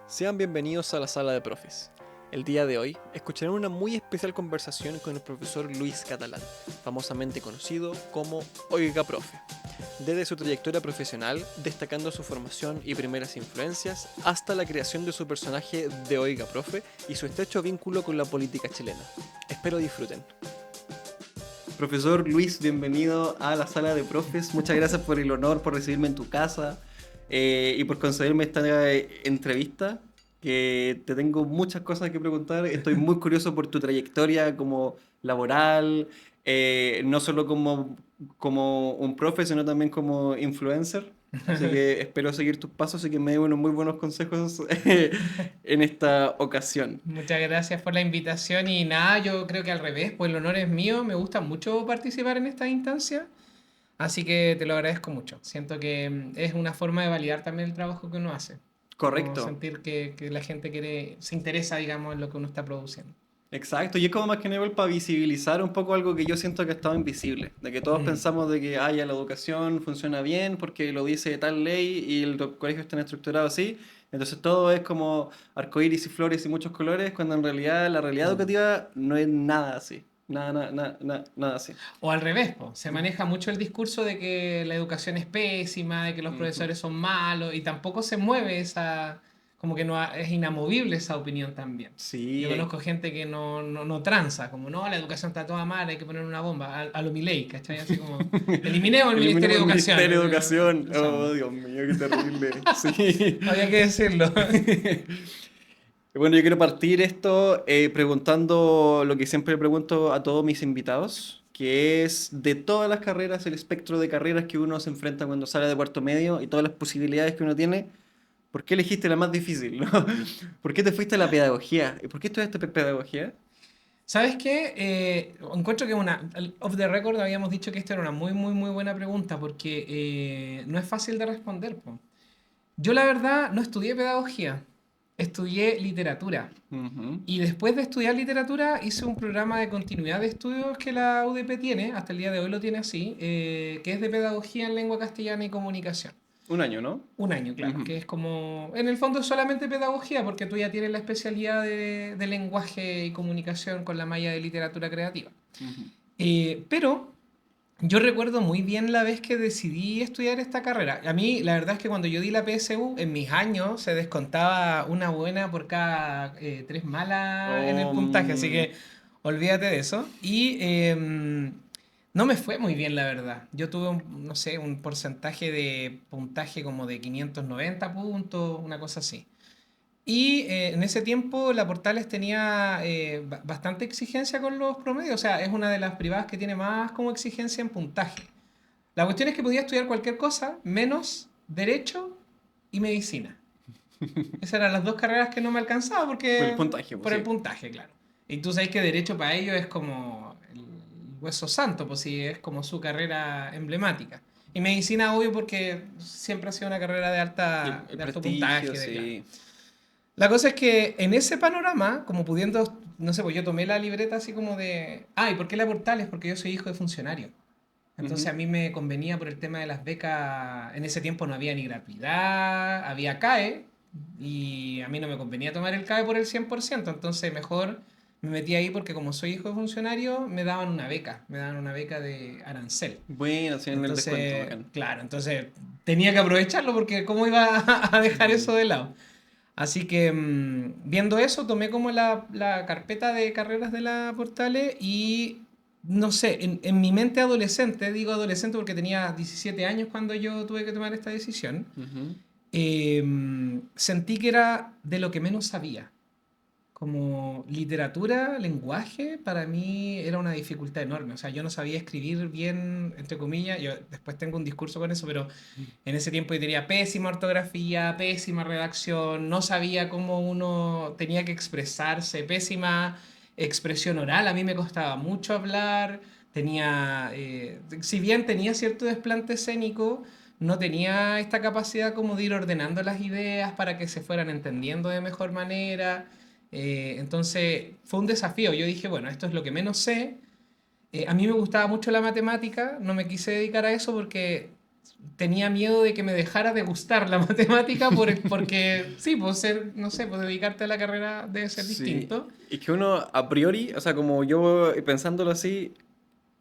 Sean bienvenidos a la sala de profes. El día de hoy escucharán una muy especial conversación con el profesor Luis Catalán, famosamente conocido como Oiga Profe. Desde su trayectoria profesional, destacando su formación y primeras influencias, hasta la creación de su personaje de Oiga Profe y su estrecho vínculo con la política chilena. Espero disfruten. Profesor Luis, bienvenido a la sala de profes. Muchas gracias por el honor, por recibirme en tu casa y por concederme esta entrevista. Que te tengo muchas cosas que preguntar. Estoy muy curioso por tu trayectoria como laboral, no solo como un profe, sino también como influencer. Así que espero seguir tus pasos y que me dé unos muy buenos consejos en esta ocasión. Muchas gracias por la invitación y nada, yo creo que al revés, pues el honor es mío, me gusta mucho participar en esta instancia, así que te lo agradezco mucho. Siento que es una forma de validar también el trabajo que uno hace, como Correcto. sentir que la gente se interesa, digamos, en lo que uno está produciendo. Exacto, y es como más que nada para visibilizar un poco algo que yo siento que ha estado invisible, de que todos Mm. pensamos de que ya la educación funciona bien porque lo dice tal ley y el colegio está estructurado así, entonces todo es como arcoíris y flores y muchos colores, cuando en realidad la realidad Mm. educativa no es nada así, nada así. O al revés, po, se maneja mucho el discurso de que la educación es pésima, de que los Ujú. profesores son malos, y tampoco se mueve esa, como que no es inamovible esa opinión también. Yo Sí, conozco gente que no tranza, como no, la educación está toda mal, hay que poner una bomba, a lo Milei, ¿cachai? Así como, eliminemos el Ministerio eliminemos de el Educación, Ministerio de Educación, oh empezamos. Dios mío, qué terrible, sí. Había que decirlo. Bueno, yo quiero partir esto preguntando lo que siempre pregunto a todos mis invitados, que es de todas las carreras, el espectro de carreras que uno se enfrenta cuando sale de cuarto medio y todas las posibilidades que uno tiene, ¿por qué elegiste la más difícil, no? ¿Por qué te fuiste a la pedagogía? ¿Y por qué estudiaste pedagogía? ¿Sabes qué? Encuentro que off the record habíamos dicho que esta era una muy buena pregunta porque no es fácil de responder, po. Yo la verdad no estudié pedagogía, estudié literatura. Ujú. Y después de estudiar literatura hice un programa de continuidad de estudios que la UDP tiene, hasta el día de hoy lo tiene así, que es de pedagogía en lengua castellana y comunicación. Un año, ¿no? Un año, claro, Ujú. que es como, en el fondo es solamente pedagogía, porque tú ya tienes la especialidad de lenguaje y comunicación con la malla de literatura creativa. Ujú. Pero yo recuerdo muy bien la vez que decidí estudiar esta carrera. A mí, la verdad es que cuando yo di la PSU, en mis años se descontaba una buena por cada tres malas en el puntaje, así que olvídate de eso. Y no me fue muy bien, la verdad. Yo tuve, no sé, un porcentaje de puntaje como de 590 puntos, una cosa así. Y en ese tiempo la Portales tenía bastante exigencia con los promedios, o sea, es una de las privadas que tiene más como exigencia en puntaje. La cuestión es que podía estudiar cualquier cosa menos derecho y medicina. Esas eran las dos carreras que no me alcanzaba Por el porque puntaje, pues por el sí. puntaje, claro. Y tú sabes que derecho para ellos es como el hueso santo, pues sí, es como su carrera emblemática. Y medicina, obvio, porque siempre ha sido una carrera El de alto prestigio, puntaje, de claro. sí. La cosa es que en ese panorama, como pudiendo, no sé, pues yo tomé la libreta así como de, ¿y por qué la Portales? Porque yo soy hijo de funcionario. Entonces Ujú. a mí me convenía por el tema de las becas, en ese tiempo no había ni gratuidad, había CAE, y a mí no me convenía tomar el CAE por el 100%, entonces mejor me metí ahí porque como soy hijo de funcionario, me daban una beca de arancel. Bueno, sí, en el descuento, Entonces, bacán. claro, entonces tenía que aprovecharlo porque cómo iba a dejar Mm. eso de lado. Así que viendo eso, tomé como la carpeta de carreras de la Portales y no sé, en mi mente adolescente, digo adolescente porque tenía 17 años cuando yo tuve que tomar esta decisión, Ujú. sentí que era de lo que menos sabía. Como literatura, lenguaje, para mí era una dificultad enorme. O sea, yo no sabía escribir bien, entre comillas. Yo después tengo un discurso con eso, pero en ese tiempo yo tenía pésima ortografía, pésima redacción, no sabía cómo uno tenía que expresarse, pésima expresión oral. A mí me costaba mucho hablar. Si bien tenía cierto desplante escénico, no tenía esta capacidad como de ir ordenando las ideas para que se fueran entendiendo de mejor manera. Entonces fue un desafío. Yo dije, bueno, esto es lo que menos sé. A mí me gustaba mucho la matemática, no me quise dedicar a eso porque tenía miedo de que me dejara de gustar la matemática porque, sí, pues ser, no sé, pues dedicarte a la carrera debe ser Sí, distinto. es que uno a priori, o sea, como yo pensándolo así,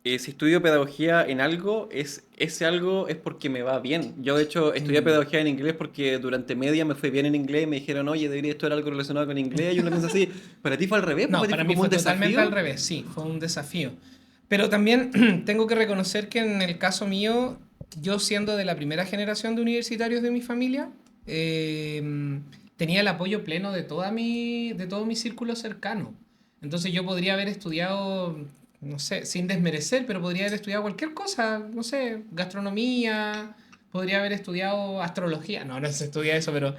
si estudio pedagogía en algo, ese algo es porque me va bien. Yo, de hecho, estudié Mm. pedagogía en inglés porque durante media me fue bien en inglés y me dijeron, oye, debería estudiar algo relacionado con inglés. Y uno piensa así, para ti fue al revés, pues No, para ti para fue mí como fue un totalmente al desafío. revés, sí, fue un desafío. Pero también tengo que reconocer que en el caso mío, yo siendo de la primera generación de universitarios de mi familia, tenía el apoyo pleno de todo mi círculo cercano. Entonces yo podría haber estudiado, no sé, sin desmerecer, pero podría haber estudiado cualquier cosa, no sé, gastronomía, podría haber estudiado astrología, no se estudia eso, pero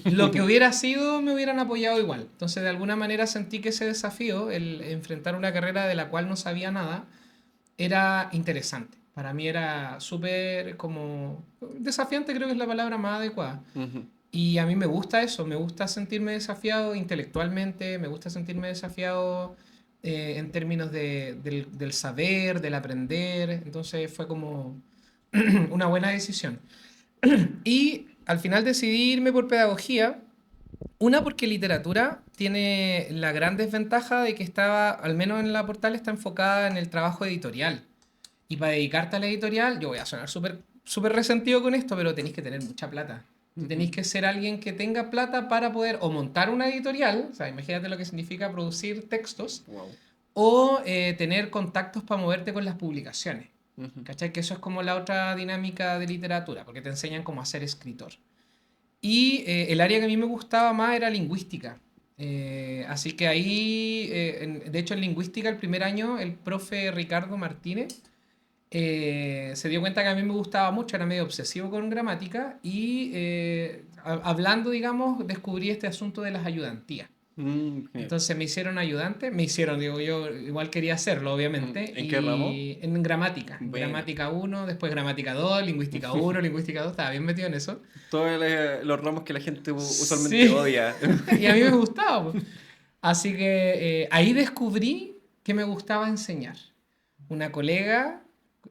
lo que hubiera sido me hubieran apoyado igual. Entonces, de alguna manera sentí que ese desafío, el enfrentar una carrera de la cual no sabía nada, era interesante. Para mí era súper como desafiante, creo que es la palabra más adecuada. Ujú. Y a mí me gusta eso, me gusta sentirme desafiado intelectualmente, me gusta sentirme desafiado en términos del saber, del aprender. Entonces fue como una buena decisión. Y al final decidí irme por pedagogía. Una, porque literatura tiene la gran desventaja de que estaba, al menos en la portal, está enfocada en el trabajo editorial. Y para dedicarte a la editorial, yo voy a sonar súper resentido con esto, pero tenéis que tener mucha plata. Tú tenéis Ujú. que ser alguien que tenga plata para poder o montar una editorial, o sea, imagínate lo que significa producir textos, Wow. o tener contactos para moverte con las publicaciones. Ujú. ¿Cachai? Que eso es como la otra dinámica de literatura, porque te enseñan cómo a ser escritor. Y el área que a mí me gustaba más era lingüística. Así que ahí, de hecho en lingüística el primer año, el profe Ricardo Martínez se dio cuenta que a mí me gustaba mucho, era medio obsesivo con gramática y hablando, digamos, descubrí este asunto de las ayudantías. Genial. Entonces me hicieron ayudante, me hicieron, digo yo, igual quería hacerlo, obviamente, ¿En qué ramo? y en Bueno, gramática uno después gramática 2 lingüística uno lingüística 2 estaba bien metido en eso. todos los ramos que la gente usualmente Sí, odia. y a mí me gustaba, pues. Así que ahí descubrí que me gustaba enseñar. Una colega,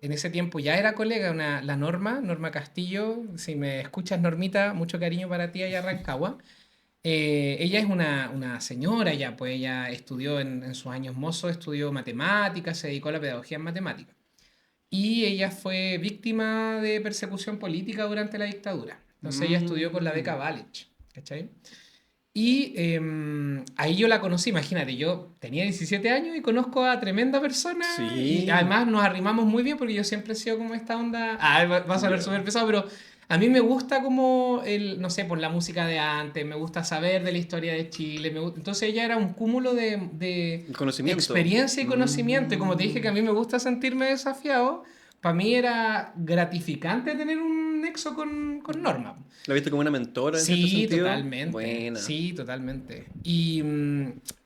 en ese tiempo ya era colega, la Norma Castillo, si me escuchas Normita, mucho cariño para ti allá en Rancagua. Ella es una señora ya, pues ella estudió en sus años mozos, estudió matemáticas, se dedicó a la pedagogía en matemáticas. Y ella fue víctima de persecución política durante la dictadura. Entonces ella estudió con la beca Mm, Balich, ¿cachai? Y ahí yo la conocí, imagínate, yo tenía 17 años y conozco a tremenda persona y sí. además nos arrimamos muy bien porque yo siempre he sido como esta onda, va a sonar Ya. súper pesado, pero a mí me gusta como no sé, por la música de antes, me gusta saber de la historia de Chile, entonces ella era un cúmulo de El conocimiento. experiencia y conocimiento y como te dije que Mm. a mí me gusta sentirme desafiado, para mí era gratificante tener un nexo con Norma. ¿La viste como una mentora en cierto Sí, sentido? totalmente. Buena. Sí, totalmente. Y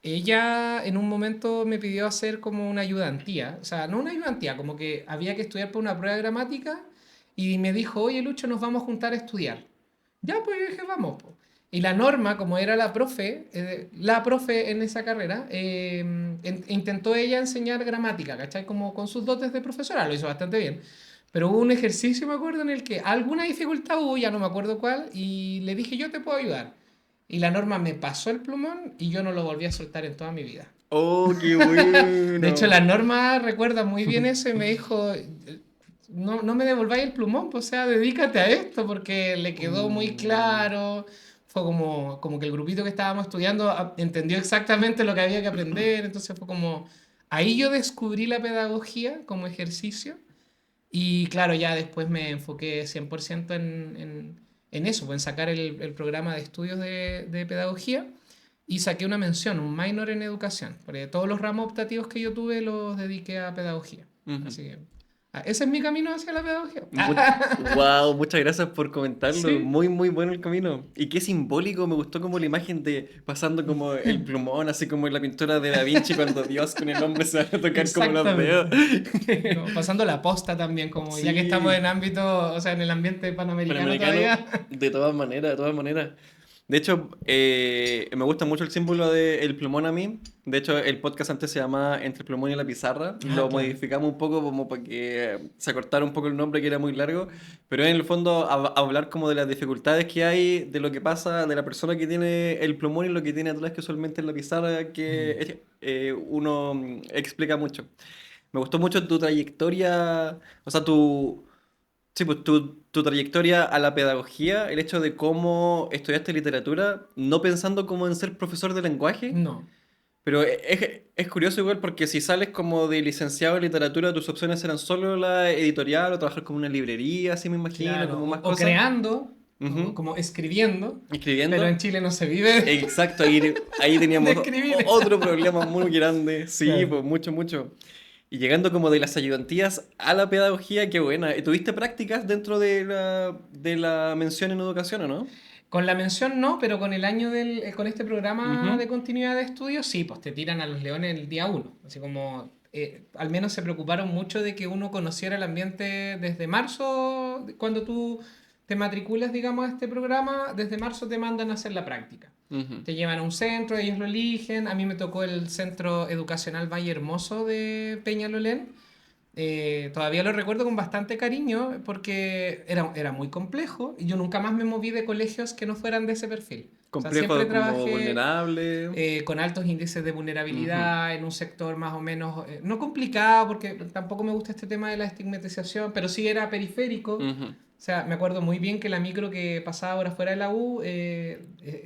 ella en un momento me pidió hacer como una ayudantía. O sea, no una ayudantía, como que había que estudiar por una prueba de gramática. Y me dijo, oye, Lucho, nos vamos a juntar a estudiar. Ya, pues yo dije, vamos, po. Y la Norma, como era la profe en esa carrera, intentó ella enseñar gramática, ¿cachai? Como con sus dotes de profesora, lo hizo bastante bien. Pero hubo un ejercicio, me acuerdo, en el que alguna dificultad hubo, ya no me acuerdo cuál, y le dije, yo te puedo ayudar. Y la Norma me pasó el plumón y yo no lo volví a soltar en toda mi vida. Oh, qué De hecho, la bueno. Norma recuerda muy bien eso y me dijo, no me devolváis el plumón, pues, o sea, dedícate a esto, porque le quedó muy Mm. claro. Fue como que el grupito que estábamos estudiando entendió exactamente lo que había que aprender, entonces fue como, ahí yo descubrí la pedagogía como ejercicio y claro, ya después me enfoqué 100% en eso, pues, en sacar el programa de estudios de pedagogía y saqué una mención, un minor en educación, porque todos los ramos optativos que yo tuve los dediqué a pedagogía. Ujú. Así que ese es mi camino hacia la pedagogía. Wow, muchas gracias por comentarlo. Sí, Muy, muy bueno el camino. Y qué simbólico, me gustó como la imagen de pasando como el plumón, así como en la pintura de Da Vinci cuando Dios con el hombre se va a tocar como los dedos. exactamente. No, pasando la posta también, como ya que estamos Sí, en ámbito, o sea, en el ambiente panamericano Panamericano, todavía. de todas maneras, de todas maneras. De hecho, me gusta mucho el símbolo del plumón a mí. De hecho, el podcast antes se llamaba Entre el plumón y la pizarra. Ah, Lo claro. modificamos un poco como para que se acortara un poco el nombre que era muy largo. Pero en el fondo hablar como de las dificultades que hay, de lo que pasa, de la persona que tiene el plumón y lo que tiene atrás que usualmente es la pizarra, que Mm. uno explica mucho. Me gustó mucho tu trayectoria, o sea, sí, pues tu trayectoria a la pedagogía, el hecho de cómo estudiaste literatura, no pensando como en ser profesor de lenguaje, No, pero es curioso igual porque si sales como de licenciado en literatura, tus opciones eran solo la editorial o trabajar como una librería, así me imagino, claro. como más O cosas. creando, o Ujú. como escribiendo, pero en Escribiendo. Chile no se vive Exacto, ahí de teníamos escribir. otro problema muy grande. Sí, Claro. pues mucho, mucho. Y llegando como de las ayudantías a la pedagogía, qué buena. ¿Y tuviste prácticas dentro de la mención en educación o no? Con la mención no, pero con el año con este programa Ujú. de continuidad de estudios, sí, pues te tiran a los leones el día uno. Así como, al menos se preocuparon mucho de que uno conociera el ambiente desde marzo, cuando tú te matriculas, digamos, a este programa, desde marzo te mandan a hacer la práctica. Ujú. Te llevan a un centro, ellos lo eligen. A mí me tocó el Centro Educacional Valle Hermoso de Peñalolén. Todavía lo recuerdo con bastante cariño porque era muy complejo y yo nunca más me moví de colegios que no fueran de ese perfil. O sea, siempre Complejo como trabajé vulnerable. con altos índices de Ujú. vulnerabilidad en un sector más o menos, no complicado porque tampoco me gusta este tema de la estigmatización, pero sí era periférico. Ujú. O sea, me acuerdo muy bien que la micro que pasaba ahora fuera de la U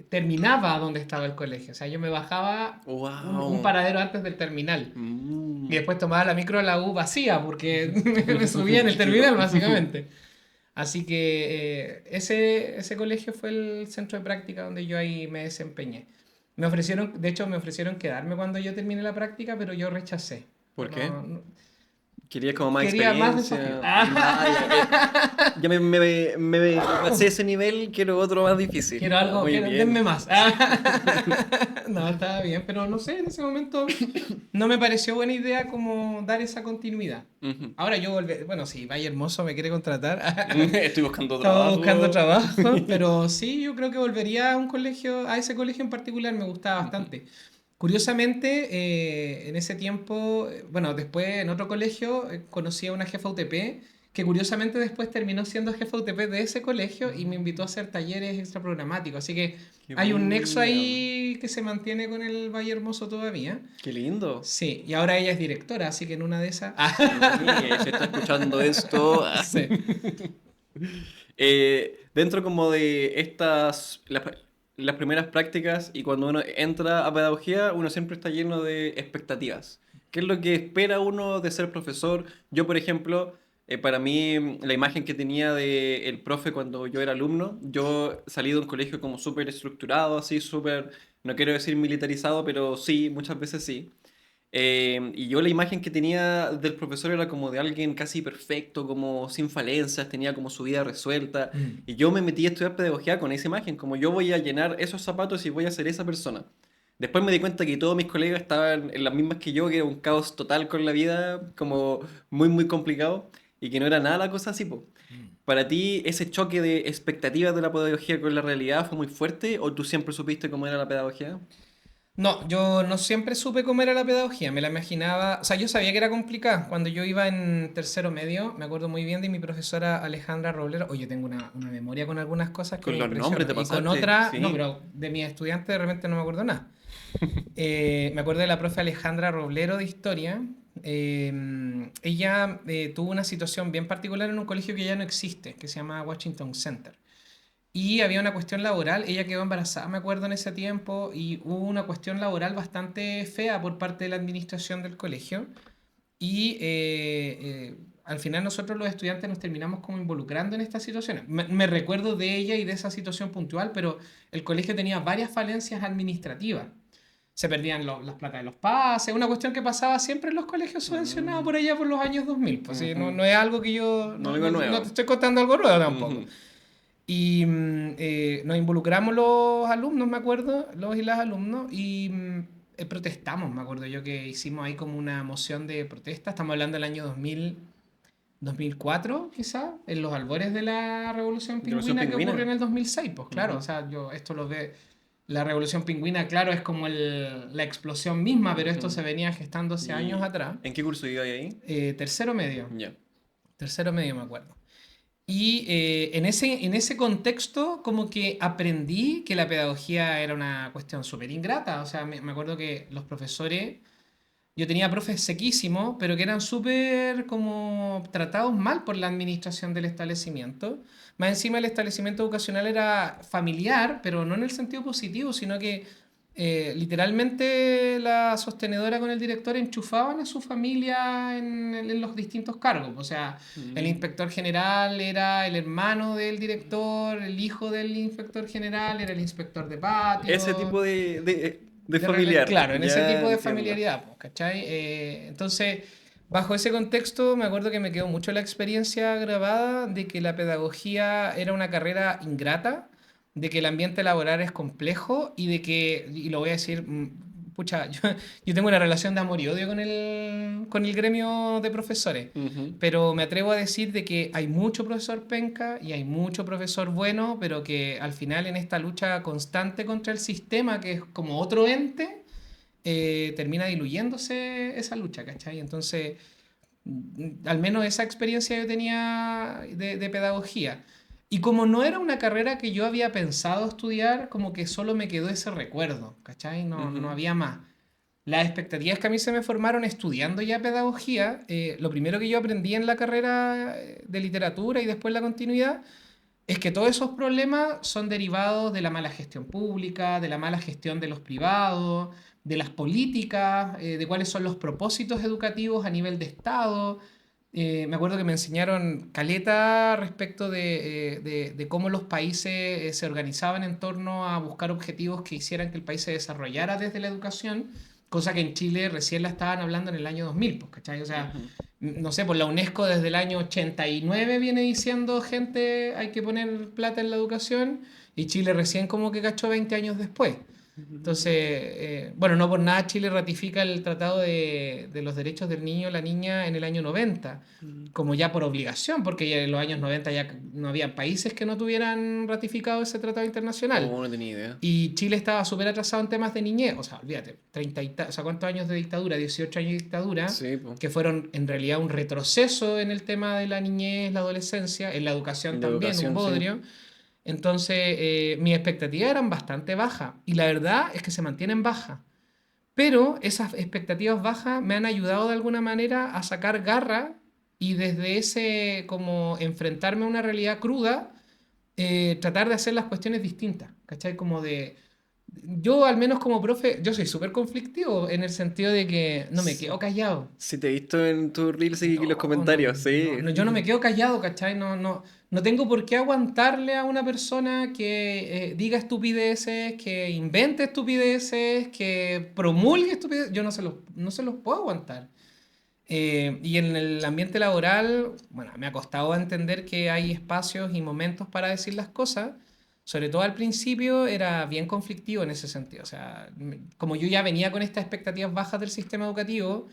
terminaba donde estaba el colegio. O sea, yo me bajaba un Wow. paradero antes del terminal. Y Mm. después tomaba la micro a la U vacía porque me subía en el Qué chuto. terminal, básicamente. Así que ese colegio fue el centro de práctica donde yo ahí me desempeñé. Me ofrecieron, de hecho, me ofrecieron quedarme cuando yo terminé la práctica, pero yo rechacé. ¿Por qué? No, Quería como más quería más desafío. experiencia. Ya, ya me pasé ese nivel, quiero otro más difícil. Quiero Ah, algo, muy denme bien. más. No, estaba bien, pero no sé, en ese momento no me pareció buena idea como dar esa continuidad. Ujú. Ahora yo volver, bueno, si Valle Hermoso me quiere contratar, Estoy buscando estaba buscando trabajo. trabajo, pero sí, yo creo que volvería a un colegio, a ese colegio en particular me gustaba Ujú. bastante. Curiosamente, en ese tiempo, bueno, después en otro colegio conocí a una jefa UTP que curiosamente después terminó siendo jefa UTP de ese colegio y me invitó a hacer talleres extraprogramáticos. Así que Qué hay un nexo buena. ahí que se mantiene con el Valle Hermoso todavía. Qué lindo. Sí, y ahora ella es directora, así que en una de esas... Sí, se está escuchando esto. sí. Dentro como de las primeras prácticas y cuando uno entra a pedagogía, uno siempre está lleno de expectativas. ¿Qué es lo que espera uno de ser profesor? Yo, por ejemplo, para mí, la imagen que tenía de el profe cuando yo era alumno, yo salí de un colegio como súper estructurado, así, súper, no quiero decir militarizado, pero sí, muchas veces sí. Y yo la imagen que tenía del profesor era como de alguien casi perfecto, como sin falencias, tenía como su vida resuelta. Mm. Y yo me metí a estudiar pedagogía con esa imagen, como yo voy a llenar esos zapatos y voy a ser esa persona. Después me di cuenta que todos mis colegas estaban en las mismas que yo, que era un caos total con la vida, como muy, muy complicado, y que no era nada la cosa así, po. ¿Para ti ese choque de expectativas de la pedagogía con la realidad fue muy fuerte o tú siempre supiste cómo era la pedagogía? No, yo no siempre supe cómo era la pedagogía, me la imaginaba, o sea, yo sabía que era complicada. Cuando yo iba en tercero medio, me acuerdo muy bien de mi profesora Alejandra Roblero. Oye, tengo una memoria con algunas cosas que Con me los nombres impresiona. te Y con pasaste, otras, no, sí. pero de mis estudiantes de repente no me acuerdo nada. Me acuerdo de la profe Alejandra Roblero de historia. Ella tuvo una situación bien particular en un colegio que ya no existe, que se llama Washington Center. Y había una cuestión laboral, ella quedó embarazada, me acuerdo en ese tiempo, y hubo una cuestión laboral bastante fea por parte de la administración del colegio. Y al final nosotros los estudiantes nos terminamos como involucrando en estas situaciones. Me recuerdo de ella y de esa situación puntual, pero el colegio tenía varias falencias administrativas. Se perdían las placas de los pases, una cuestión que pasaba siempre en los colegios subvencionados Mm, por allá por los años 2000. Pues sí, no, ujú. no es algo que yo, No algo no te nuevo. estoy contando algo nuevo tampoco. Ujú. Y nos involucramos los alumnos, me acuerdo, los y las alumnos, y protestamos, me acuerdo yo que hicimos ahí como una moción de protesta, estamos hablando del año 2000, 2004, quizá, en los albores de la Revolución Revolución Pingüina que Pingüina. ocurrió en el 2006, pues claro, o Ujú. sea, yo esto lo ve, la Revolución Pingüina, claro, es como la explosión misma, pero esto Ujú. se venía gestando hace años ¿Y atrás. en qué curso iba ahí? Tercero medio, Ya. tercero medio me acuerdo. Y en ese contexto como que aprendí que la pedagogía era una cuestión súper ingrata, o sea, me acuerdo que los profesores yo tenía profes sequísimos, pero que eran súper como tratados mal por la administración del establecimiento. Más encima el establecimiento educacional era familiar, pero no en el sentido positivo, sino que literalmente la sostenedora con el director enchufaban a su familia en los distintos cargos. O sea, el Mm. inspector general era el hermano del director, el hijo del inspector general era el inspector de Ese patio. tipo de familiar, Claro, en ese ya tipo de entiendo. familiaridad, pues, ¿cachai? Entonces, bajo ese contexto, me acuerdo que me quedó mucho la experiencia grabada de que la pedagogía era una carrera ingrata, de que el ambiente laboral es complejo y de que, y lo voy a decir, pucha, yo tengo una relación de amor y odio con el gremio de profesores, Ujú. pero me atrevo a decir de que hay mucho profesor penca y hay mucho profesor bueno, pero que al final en esta lucha constante contra el sistema, que es como otro ente, termina diluyéndose esa lucha, ¿cachai? Entonces, al menos esa experiencia yo tenía de pedagogía. Y como no era una carrera que yo había pensado estudiar, como que solo me quedó ese recuerdo, ¿cachai? No Ujú. había más. Las expectativas que a mí se me formaron estudiando ya pedagogía, lo primero que yo aprendí en la carrera de literatura y después la continuidad, es que todos esos problemas son derivados de la mala gestión pública, de la mala gestión de los privados, de las políticas, de cuáles son los propósitos educativos a nivel de Estado. Me acuerdo que me enseñaron caleta respecto de cómo los países se organizaban en torno a buscar objetivos que hicieran que el país se desarrollara desde la educación, cosa que en Chile recién la estaban hablando en el año 2000, pues, ¿cachai? O sea, Ujú. no sé, por la UNESCO desde el año 89 viene diciendo gente hay que poner plata en la educación y Chile recién como que cachó 20 años después. Entonces, bueno, no por nada Chile ratifica el Tratado de los Derechos del Niño y la Niña en el año 90 Ujú. como ya por obligación, porque ya en los años 90 ya no había países que no tuvieran ratificado ese tratado internacional. Oh, no tenía idea. Y Chile estaba súper atrasado en temas de niñez, o sea, olvídate, 30 o sea, ¿cuántos años de dictadura? 18 años de dictadura, Sí, pues. que fueron en realidad un retroceso en el tema de la niñez, la adolescencia, en la educación En la también, un educación, sí. bodrio. Entonces, mis expectativas eran bastante bajas, y la verdad es que se mantienen bajas. Pero esas expectativas bajas me han ayudado de alguna manera a sacar garra y desde ese como enfrentarme a una realidad cruda, tratar de hacer las cuestiones distintas, ¿cachai? Como de... Yo al menos como profe, yo soy súper conflictivo en el sentido de que no me Sí, quedo callado. sí te he visto en tus reels y los No, no, comentarios, no, sí. no, yo no me quedo callado, ¿cachai? No tengo por qué aguantarle a una persona que diga estupideces, que invente estupideces, que promulgue estupideces. Yo no se los puedo aguantar. Y en el ambiente laboral, bueno, me ha costado entender que hay espacios y momentos para decir las cosas. Sobre todo al principio era bien conflictivo en ese sentido. O sea, como yo ya venía con estas expectativas bajas del sistema educativo,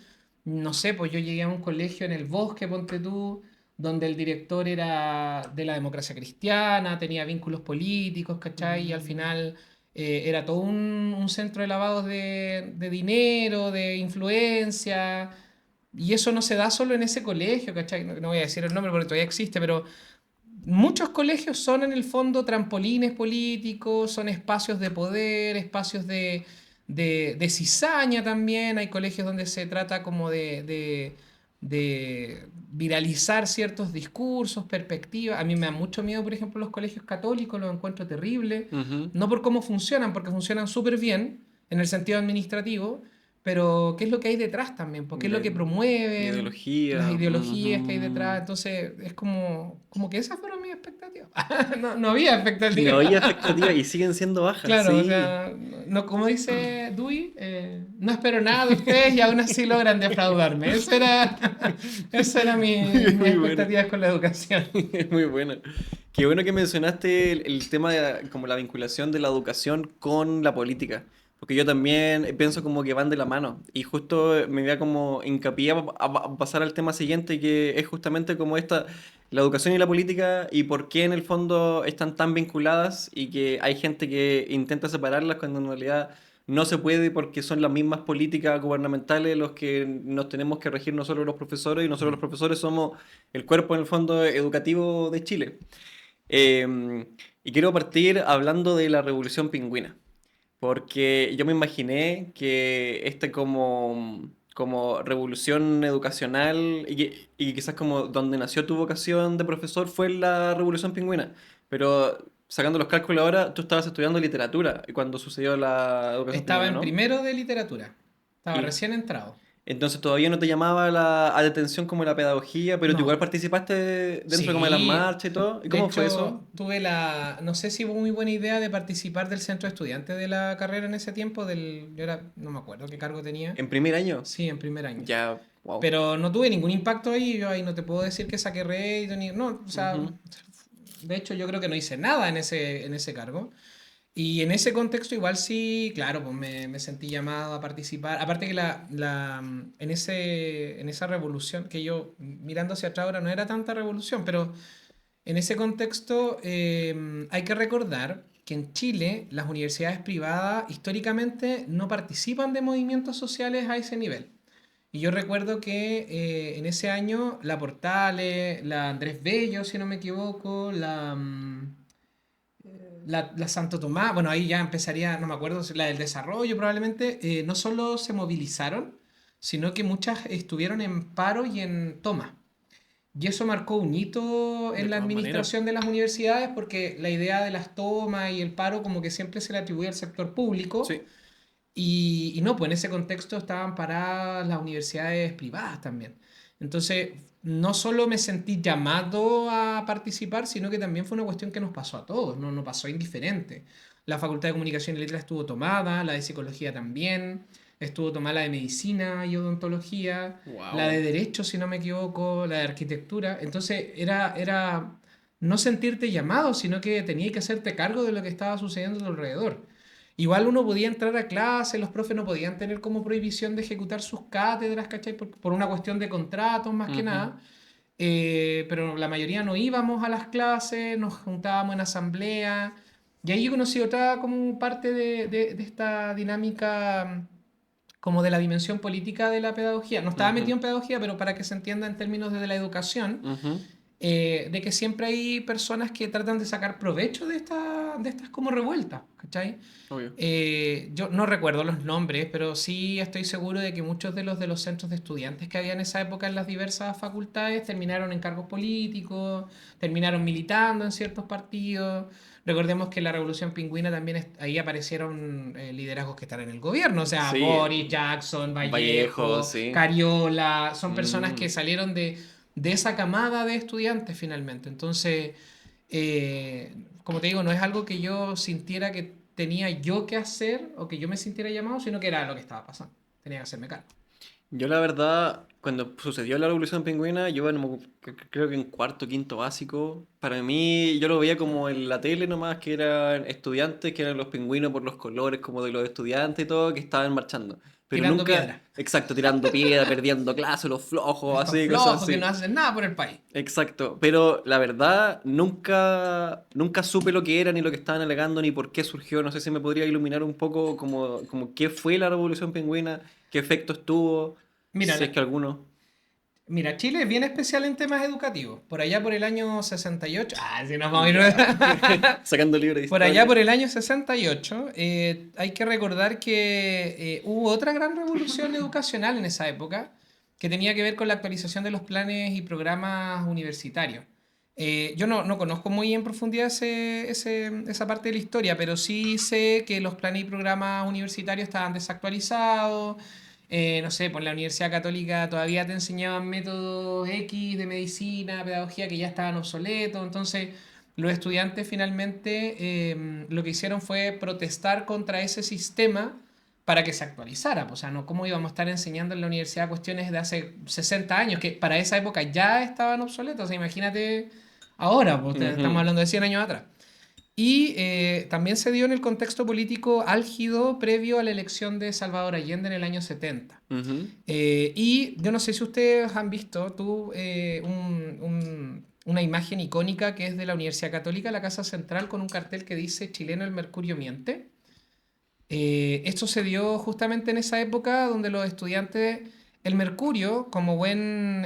no sé, pues yo llegué a un colegio en el Bosque, ponte tú, donde el director era de la democracia cristiana, tenía vínculos políticos, ¿cachai? Y al Mm. final era todo un centro de lavados de dinero, de influencia. Y eso no se da solo en ese colegio, ¿cachai? No voy a decir el nombre porque todavía existe, pero muchos colegios son en el fondo trampolines políticos, son espacios de poder, espacios de cizaña también. Hay colegios donde se trata como de viralizar ciertos discursos, perspectivas. A mí me da mucho miedo, por ejemplo, los colegios católicos, los encuentro terribles. Ujú. No por cómo funcionan, porque funcionan súper bien en el sentido administrativo, pero qué es lo que hay detrás también, porque es lo La que promueven, las ideología. ideologías que hay detrás. Ujú. Entonces, es como que esas fueron mis expectativas. No había No expectativas. había expectativas y siguen siendo bajas, Claro, o sí. sea, no, como dice Dewey, no espero nada de ustedes y aún así logran defraudarme. Esa era mis Muy buena. expectativas con la educación. Muy buena. Qué bueno que mencionaste el tema de como la vinculación de la educación con la política. porque yo también pienso como que van de la mano. Y justo me da como hincapié a pasar al tema siguiente, que es justamente como esta, la educación y la política, y por qué en el fondo están tan vinculadas y que hay gente que intenta separarlas cuando en realidad no se puede porque son las mismas políticas gubernamentales los que nos tenemos que regir nosotros los profesores, y nosotros los profesores somos el cuerpo en el fondo educativo de Chile. Y quiero partir hablando de la Revolución Pingüina. Porque yo me imaginé que como revolución educacional y quizás como donde nació tu vocación de profesor fue la Revolución Pingüina. Pero sacando los cálculos ahora, tú estabas estudiando literatura cuando sucedió la Educación Estaba Pingüina, en ¿no? primero de literatura. Estaba Y recién entrado. entonces todavía no te llamaba la atención como la pedagogía, pero tú igual No. participaste dentro como de las Sí. marchas y todo. ¿Y De cómo fue eso? hecho, tuve la, no sé si hubo muy buena idea de participar del centro de estudiantes de la carrera en ese tiempo, yo era, no me acuerdo qué cargo tenía. ¿En primer año? Sí, en primer año. Ya, wow. Pero no tuve ningún impacto ahí, yo ahí no te puedo decir que saqué rédito ni... No, o sea, Ujú. de hecho yo creo que no hice nada en ese cargo. Y en ese contexto igual sí, claro, pues me sentí llamado a participar. Aparte que en esa revolución, que yo mirando hacia atrás ahora no era tanta revolución, pero en ese contexto hay que recordar que en Chile las universidades privadas históricamente no participan de movimientos sociales a ese nivel. Y yo recuerdo que en ese año la Portales, la Andrés Bello, si no me equivoco, la Santo Tomás, bueno, ahí ya empezaría, no me acuerdo, la del desarrollo probablemente, no solo se movilizaron, sino que muchas estuvieron en paro y en toma. Y eso marcó un hito De en la todas maneras. administración de las universidades porque la idea de las tomas y el paro como que siempre se le atribuye al sector público Sí. y no, pues en ese contexto estaban paradas las universidades privadas también. Entonces, no solo me sentí llamado a participar, sino que también fue una cuestión que nos pasó a todos, no pasó indiferente. La Facultad de Comunicación y Letras estuvo tomada, la de Psicología también, estuvo tomada la de Medicina y Odontología, la Wow. de Derecho, si no me equivoco, la de Arquitectura. Entonces, era no sentirte llamado, sino que tenías que hacerte cargo de lo que estaba sucediendo a tu alrededor. Igual uno podía entrar a clase, los profes no podían tener como prohibición de ejecutar sus cátedras, ¿cachai? Por una cuestión de contratos más que Ujú. nada. Pero la mayoría no íbamos a las clases, nos juntábamos en asamblea. Y ahí yo conocí otra como parte de esta dinámica como de la dimensión política de la pedagogía. No estaba Ujú. metido en pedagogía, pero para que se entienda en términos de la educación, Ujú. de que siempre hay personas que tratan de sacar provecho de estas como revueltas, ¿cachai? Obvio. Yo no recuerdo los nombres, pero sí estoy seguro de que muchos de los centros de estudiantes que había en esa época en las diversas facultades terminaron en cargos políticos, terminaron militando en ciertos partidos. Recordemos que en la Revolución Pingüina también ahí aparecieron liderazgos que están en el gobierno, o sea, Sí, Boris, Jackson, Vallejo, Vallejo, sí. Cariola, son personas que Mm. salieron de esa camada de estudiantes finalmente. Entonces, como te digo, no es algo que yo sintiera que tenía yo que hacer o que yo me sintiera llamado, sino que era lo que estaba pasando. Tenía que hacerme cargo. Yo la verdad, cuando sucedió la Revolución Pingüina, yo creo que en cuarto, quinto básico, para mí yo lo veía como en la tele nomás, que eran estudiantes, que eran los pingüinos por los colores como de los estudiantes y todo, que estaban marchando. Pero Tirando nunca, piedra. exacto, tirando piedra, perdiendo clases, los flojos, Estos así, cosas flojos que no así. hacen nada por el país. Exacto, pero la verdad nunca supe lo que era, ni lo que estaban alegando, ni por qué surgió. No sé si me podría iluminar un poco como qué fue la Revolución Pingüina, qué efectos tuvo, Mira, si es que alguno. mira, Chile es bien especial en temas educativos. Por allá por el año 68. Ah, sí, nos vamos a ir. Ya. Sacando libro de Por allá historia. por el año 68, hay que recordar que hubo otra gran revolución educacional en esa época que tenía que ver con la actualización de los planes y programas universitarios. Yo no conozco muy en profundidad esa parte de la historia, pero sí sé que los planes y programas universitarios estaban desactualizados. No sé, por la Universidad Católica todavía te enseñaban métodos X de medicina, pedagogía que ya estaban obsoletos. Entonces, los estudiantes finalmente lo que hicieron fue protestar contra ese sistema para que se actualizara. O sea, no cómo íbamos a estar enseñando en la universidad cuestiones de hace 60 años, que para esa época ya estaban obsoletos. O sea, imagínate ahora, pues estamos Ujú. hablando de 100 años atrás. Y también se dio en el contexto político álgido previo a la elección de Salvador Allende en el año 70. Ujú. Y yo no sé si ustedes han visto una imagen icónica que es de la Universidad Católica, la Casa Central, con un cartel que dice Chileno el Mercurio miente. Esto se dio justamente en esa época donde los estudiantes, el Mercurio, como buen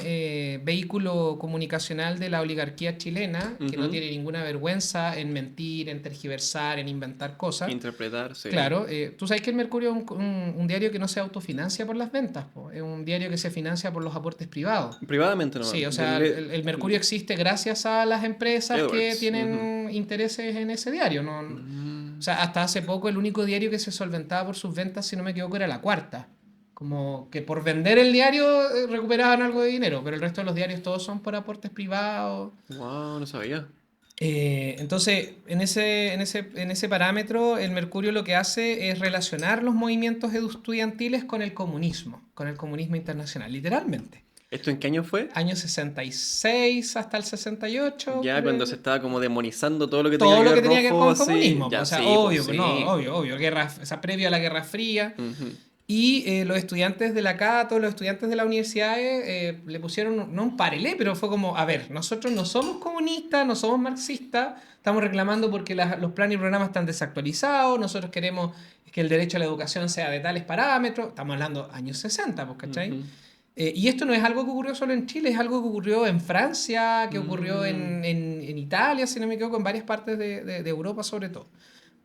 vehículo comunicacional de la oligarquía chilena, que no Ujú. tiene ninguna vergüenza en mentir, en tergiversar, en inventar cosas. Interpretar, sí. Claro, tú sabes que el Mercurio es un diario que no se autofinancia por las ventas, po. Es un diario que se financia por los aportes privados. Privadamente nomás. Sí, o sea, Del el Mercurio existe gracias a las empresas que Edwards. Ujú. tienen intereses en ese diario. No, o Mm. sea, hasta hace poco el único diario que se solventaba por sus ventas, si no me equivoco, era La Cuarta. Como que por vender el diario recuperaban algo de dinero, pero el resto de los diarios todos son por aportes privados. Wow, no sabía. Entonces, en ese parámetro, el Mercurio lo que hace es relacionar los movimientos estudiantiles con el comunismo internacional, literalmente. ¿Esto en qué año fue? Años 66 hasta el 68, Ya cuando se estaba como demonizando todo lo que tenía todo que lo que ver tenía que ver rojo, con sí. comunismo. Ya O sea, sí, pues obvio, pues no, sí. obvio, guerra, o sea, previo a la Guerra Fría. Ujú. Y los estudiantes de la Cato, los estudiantes de la universidad le pusieron, no un parelé, pero fue como, a ver, nosotros no somos comunistas, no somos marxistas, estamos reclamando porque los planes y programas están desactualizados, nosotros queremos que el derecho a la educación sea de tales parámetros, estamos hablando años 60, pues, ¿cachai? Ujú. Y esto no es algo que ocurrió solo en Chile, es algo que ocurrió en Francia, que ocurrió Mm. en Italia, si no me equivoco, en varias partes de Europa sobre todo.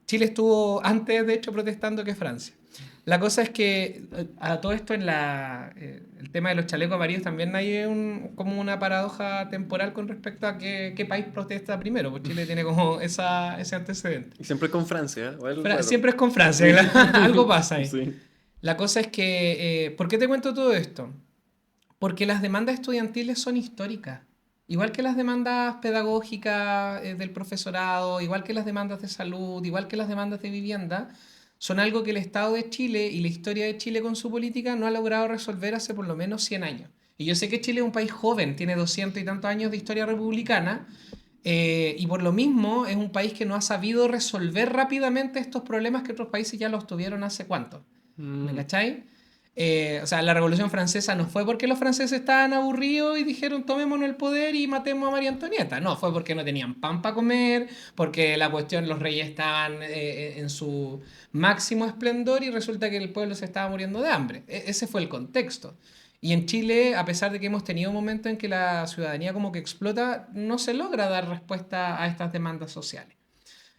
Chile estuvo antes, de hecho, protestando que Francia. La cosa es que a todo esto el tema de los chalecos amarillos también hay como una paradoja temporal con respecto a qué país protesta primero, pues Chile tiene como ese antecedente. Y siempre con Francia, ¿eh? Igual raro. Siempre es con Francia, Sí. algo pasa ahí. Sí. La cosa es que, ¿por qué te cuento todo esto? Porque las demandas estudiantiles son históricas. Igual que las demandas pedagógicas del profesorado, igual que las demandas de salud, igual que las demandas de vivienda, son algo que el Estado de Chile y la historia de Chile con su política no ha logrado resolver hace por lo menos 100 años. Y yo sé que Chile es un país joven, tiene 200 y tantos años de historia republicana, y por lo mismo es un país que no ha sabido resolver rápidamente estos problemas que otros países ya los tuvieron hace cuánto. ¿Me Mm. cacháis? O sea, la Revolución Francesa no fue porque los franceses estaban aburridos y dijeron tomémonos el poder y matemos a María Antonieta. No, fue porque no tenían pan para comer, porque la cuestión, los reyes estaban en su máximo esplendor y resulta que el pueblo se estaba muriendo de hambre. Ese fue el contexto. Y en Chile, a pesar de que hemos tenido momentos en que la ciudadanía como que explota, no se logra dar respuesta a estas demandas sociales.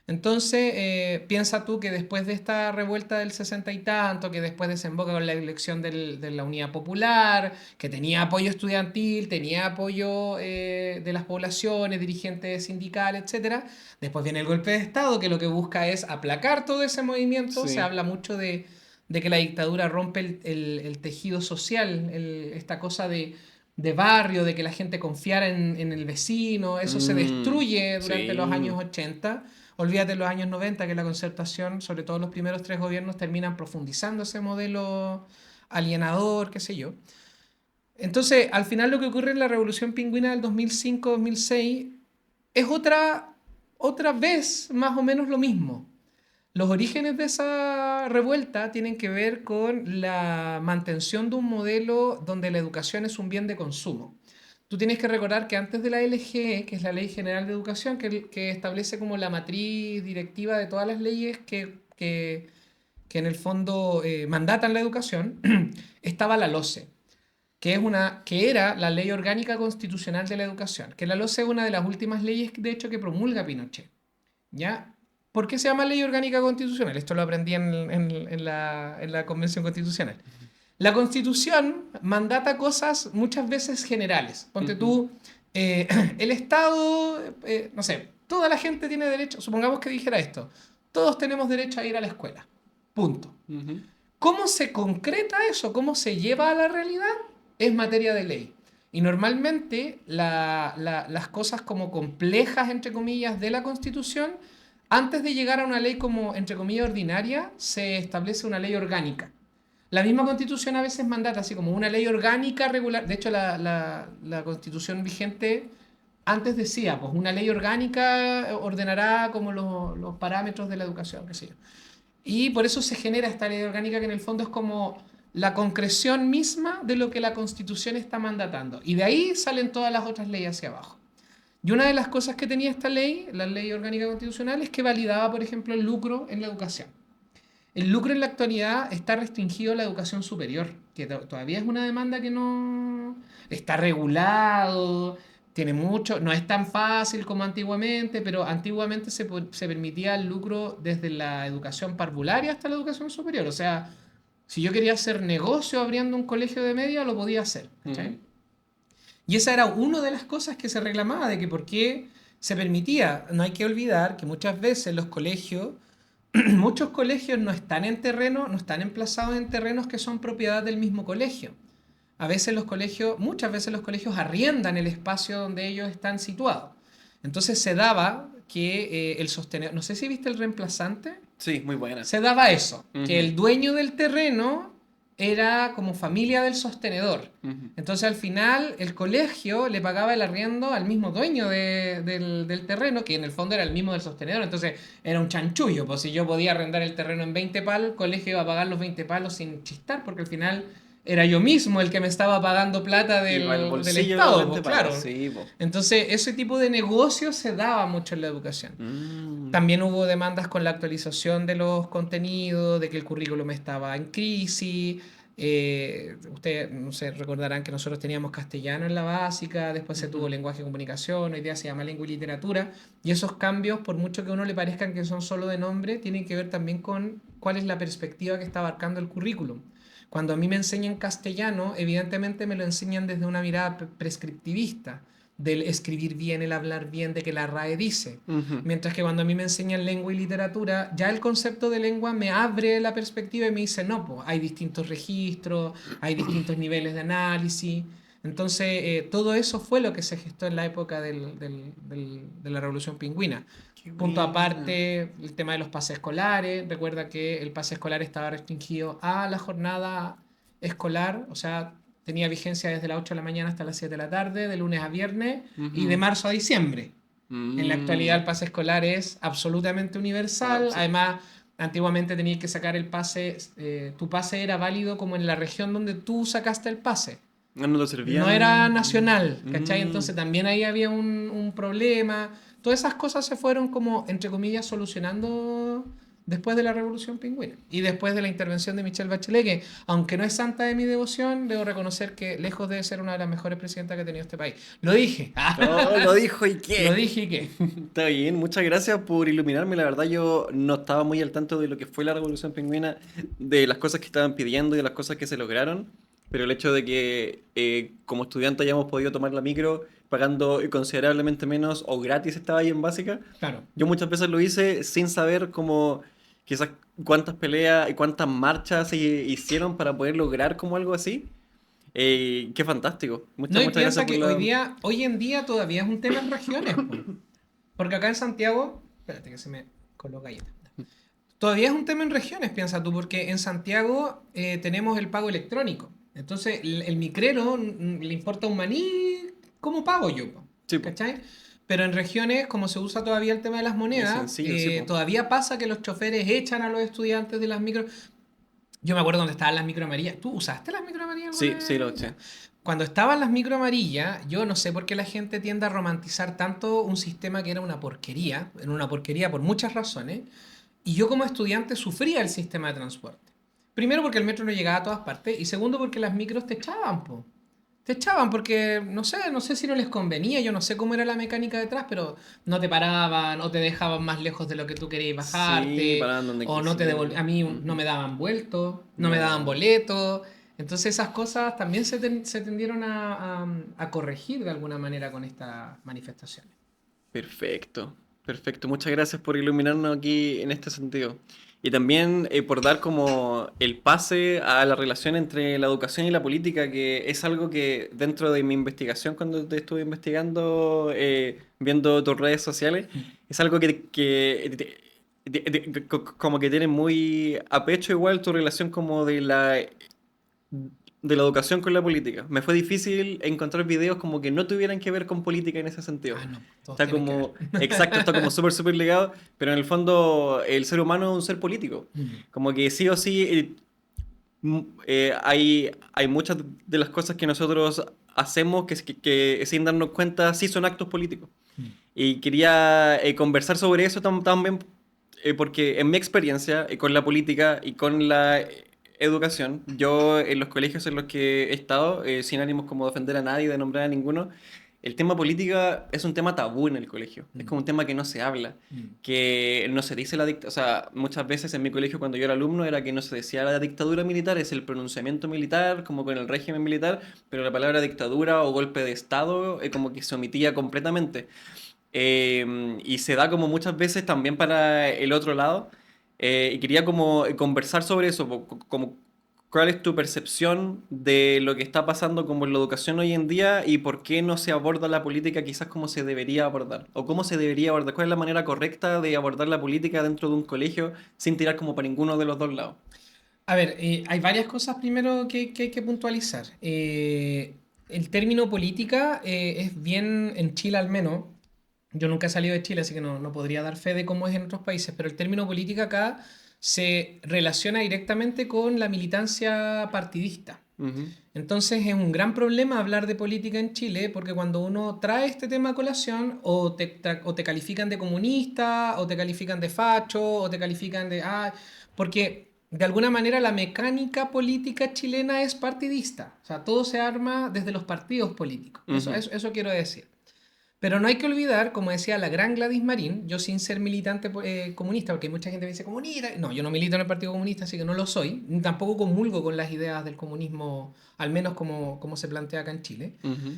Entonces, piensa tú que después de esta revuelta del 60 y tanto, que después desemboca con la elección de la Unidad Popular, que tenía apoyo estudiantil, tenía apoyo de las poblaciones, dirigentes sindicales, etcétera. Después viene el golpe de Estado, que lo que busca es aplacar todo ese movimiento. Se Sí. habla mucho de que la dictadura rompe el tejido social, esta cosa de barrio, de que la gente confiara en el vecino. Eso se Mm. destruye durante los años Sí. 80. Olvídate de los años 90 que la concertación, sobre todo los primeros tres gobiernos, terminan profundizando ese modelo alienador, qué sé yo. Entonces, al final lo que ocurre en la Revolución Pingüina del 2005-2006 es otra vez más o menos lo mismo. Los orígenes de esa revuelta tienen que ver con la mantención de un modelo donde la educación es un bien de consumo. Tú tienes que recordar que antes de la LGE, que es la Ley General de Educación, que establece como la matriz directiva de todas las leyes que en el fondo mandatan la educación, estaba la LOCE, que era la Ley Orgánica Constitucional de la Educación, que la LOCE es una de las últimas leyes, de hecho, que promulga Pinochet. ¿Ya? ¿Por qué se llama Ley Orgánica Constitucional? Esto lo aprendí en la Convención Constitucional. La Constitución mandata cosas muchas veces generales. Ponte Ujú. tú, el Estado, no sé, toda la gente tiene derecho, supongamos que dijera esto, todos tenemos derecho a ir a la escuela. Punto. Ujú. ¿Cómo se concreta eso? ¿Cómo se lleva a la realidad? Es materia de ley. Y normalmente las cosas como complejas, entre comillas, de la Constitución, antes de llegar a una ley como, entre comillas, ordinaria, se establece una ley orgánica. La misma Constitución a veces mandata así como una ley orgánica regular. De hecho, la Constitución vigente antes decía, pues una ley orgánica ordenará como los parámetros de la educación, qué sé yo. Y por eso se genera esta ley orgánica que en el fondo es como la concreción misma de lo que la Constitución está mandatando. Y de ahí salen todas las otras leyes hacia abajo. Y una de las cosas que tenía esta ley, la ley orgánica constitucional, es que validaba, por ejemplo, el lucro en la educación. El lucro en la actualidad está restringido a la educación superior, que todavía es una demanda que no está regulado, tiene mucho, no es tan fácil como antiguamente, pero antiguamente se permitía el lucro desde la educación parvularia hasta la educación superior. O sea, si yo quería hacer negocio abriendo un colegio de media, lo podía hacer. ¿Cachai? Y esa era una de las cosas que se reclamaba, de que por qué se permitía. No hay que olvidar que muchas veces los colegios, muchos colegios no están en terreno, no están emplazados en terrenos que son propiedad del mismo colegio. A veces los colegios, muchas veces los colegios arriendan el espacio donde ellos están situados. Entonces se daba que el sostenedor, no sé si viste el reemplazante, Sí, muy buena. se daba eso, que Ujú, el dueño del terreno era como familia del sostenedor. ujú. Entonces al final el colegio le pagaba el arriendo al mismo dueño del terreno, que en el fondo era el mismo del sostenedor. Entonces era un chanchullo, pues si yo podía arrendar el terreno en 20 palos, el colegio iba a pagar los 20 palos sin chistar, porque al final era yo mismo el que me estaba pagando plata Y para el del bolsillo de los Estado, pues 20 palos, claro. sí, po. Entonces ese tipo de negocio se daba mucho en la educación. Mm. También hubo demandas con la actualización de los contenidos, de que el currículum estaba en crisis. Ustedes, no sé, recordarán que nosotros teníamos castellano en la básica, después se tuvo Ujú. lenguaje y comunicación, hoy día se llama lengua y literatura. Y esos cambios, por mucho que a uno le parezcan que son solo de nombre, tienen que ver también con cuál es la perspectiva que está abarcando el currículum. Cuando a mí me enseñan castellano, evidentemente me lo enseñan desde una mirada prescriptivista, del escribir bien, el hablar bien, de que la RAE dice. Ujú. Mientras que cuando a mí me enseñan lengua y literatura, ya el concepto de lengua me abre la perspectiva y me dice, no, pues hay distintos registros, hay distintos niveles de análisis. Entonces, todo eso fue lo que se gestó en la época de la Revolución Pingüina. Qué Punto buena. aparte, el tema de los pases escolares. Recuerda que el pase escolar estaba restringido a la jornada escolar, o sea, tenía vigencia desde las 8 de la mañana hasta las 7 de la tarde, de lunes a viernes y de Ujú. marzo a diciembre. En la actualidad Mm. el pase escolar es absolutamente Bueno, universal. sí. Además, antiguamente tenías que sacar el pase, tu pase era válido como en la región donde tú sacaste el pase. No, no lo No era servían. nacional, ¿cachai? Mm. Entonces también ahí había un problema. Todas esas cosas se fueron como, entre comillas, solucionando después de la Revolución Pingüina. Y después de la intervención de Michelle Bachelet, que aunque no es santa de mi devoción, debo reconocer que lejos de ser una de las mejores presidentas que ha tenido este país. Lo dije. Oh, lo dijo y Lo qué. dije y qué. Está bien, muchas gracias por iluminarme. La verdad, yo no estaba muy al tanto de lo que fue la Revolución Pingüina, de las cosas que estaban pidiendo y de las cosas que se lograron. Pero el hecho de que como estudiante hayamos podido tomar la micro pagando considerablemente menos o gratis estaba ahí en básica, Claro. yo muchas veces lo hice sin saber cómo quizás cuántas peleas y cuántas marchas se hicieron para poder lograr como algo así. Qué fantástico. No, Muchas, y muchas gracias piensa por que hoy la... día, hoy en día todavía es un tema en regiones, po. Porque acá en Santiago, espérate que se me coloca ahí. Todavía es un tema en regiones, piensa tú, porque en Santiago tenemos el pago electrónico. Entonces, el micrero le importa un maní cómo pago yo, po, Sí, po. ¿cachai? Pero en regiones, como se usa todavía el tema de las Es monedas, sencillo, sí, po. todavía pasa que los choferes echan a los estudiantes de las micro. Yo me acuerdo donde estaban las micro amarillas. ¿Tú usaste las micro amarillas alguna Sí, sí, lo vez? sé. Ya. Cuando estaban las micro amarillas, yo no sé por qué la gente tiende a romantizar tanto un sistema que era una porquería por muchas razones, y yo como estudiante sufría el sistema de transporte. Primero porque el metro no llegaba a todas partes, y segundo porque las micros te echaban, po. Te echaban porque, no sé si no les convenía, yo no sé cómo era la mecánica detrás, pero no te paraban o te dejaban más lejos de lo que tú querías Sí, bajarte, paraban donde o no te quisieran. a mí no Ujú. me daban vuelto, no me daban No, boleto. Entonces esas cosas también se tendieron a corregir de alguna manera con estas manifestaciones. perfecto. Perfecto. Muchas gracias por iluminarnos aquí en este sentido. Y también por dar como el pase a la relación entre la educación y la política, que es algo que dentro de mi investigación, cuando te estuve investigando, viendo tus redes sociales, es algo como que tiene muy a pecho igual tu relación como de la de la educación con la política. Me fue difícil encontrar videos como que no tuvieran que ver con política en ese sentido. Ah, no, todos Está tienen que ver. como, exacto, está como súper, súper ligado, pero en el fondo el ser humano es un ser político. Mm, Como que sí o sí hay muchas de las cosas que nosotros hacemos que sin darnos cuenta sí son actos políticos. mm. Y quería conversar sobre eso también, porque en mi experiencia con la política y con la educación, yo en los colegios en los que he estado, sin ánimos como de ofender a nadie, de nombrar a ninguno, el tema política es un tema tabú en el colegio. Es Mm, como un tema que no se habla, mm, que no se dice la dictadura. O sea, muchas veces en mi colegio cuando yo era alumno era que no se decía la dictadura militar, es el pronunciamiento militar, como con el régimen militar, pero la palabra dictadura o golpe de Estado como que se omitía completamente. Y se da como muchas veces también para el otro lado. Y quería como conversar sobre eso, como cuál es tu percepción de lo que está pasando como en la educación hoy en día y por qué no se aborda la política quizás como se debería abordar. O cómo se debería abordar, cuál es la manera correcta de abordar la política dentro de un colegio sin tirar como para ninguno de los dos lados. A ver, hay varias cosas primero que hay que puntualizar. El término política es bien, en Chile al menos, yo nunca he salido de Chile, así que no podría dar fe de cómo es en otros países, pero el término política acá se relaciona directamente con la militancia partidista. Ujú, Entonces es un gran problema hablar de política en Chile porque cuando uno trae este tema a colación o te califican de comunista o te califican de facho o te califican de... porque de alguna manera la mecánica política chilena es partidista. O sea, todo se arma desde los partidos políticos. ujú. Eso quiero decir. Pero no hay que olvidar, como decía la gran Gladys Marín, yo sin ser militante comunista, porque hay mucha gente que me dice comunista, no, yo no milito en el Partido Comunista, así que no lo soy, ni tampoco comulgo con las ideas del comunismo, al menos como se plantea acá en Chile. Ujú.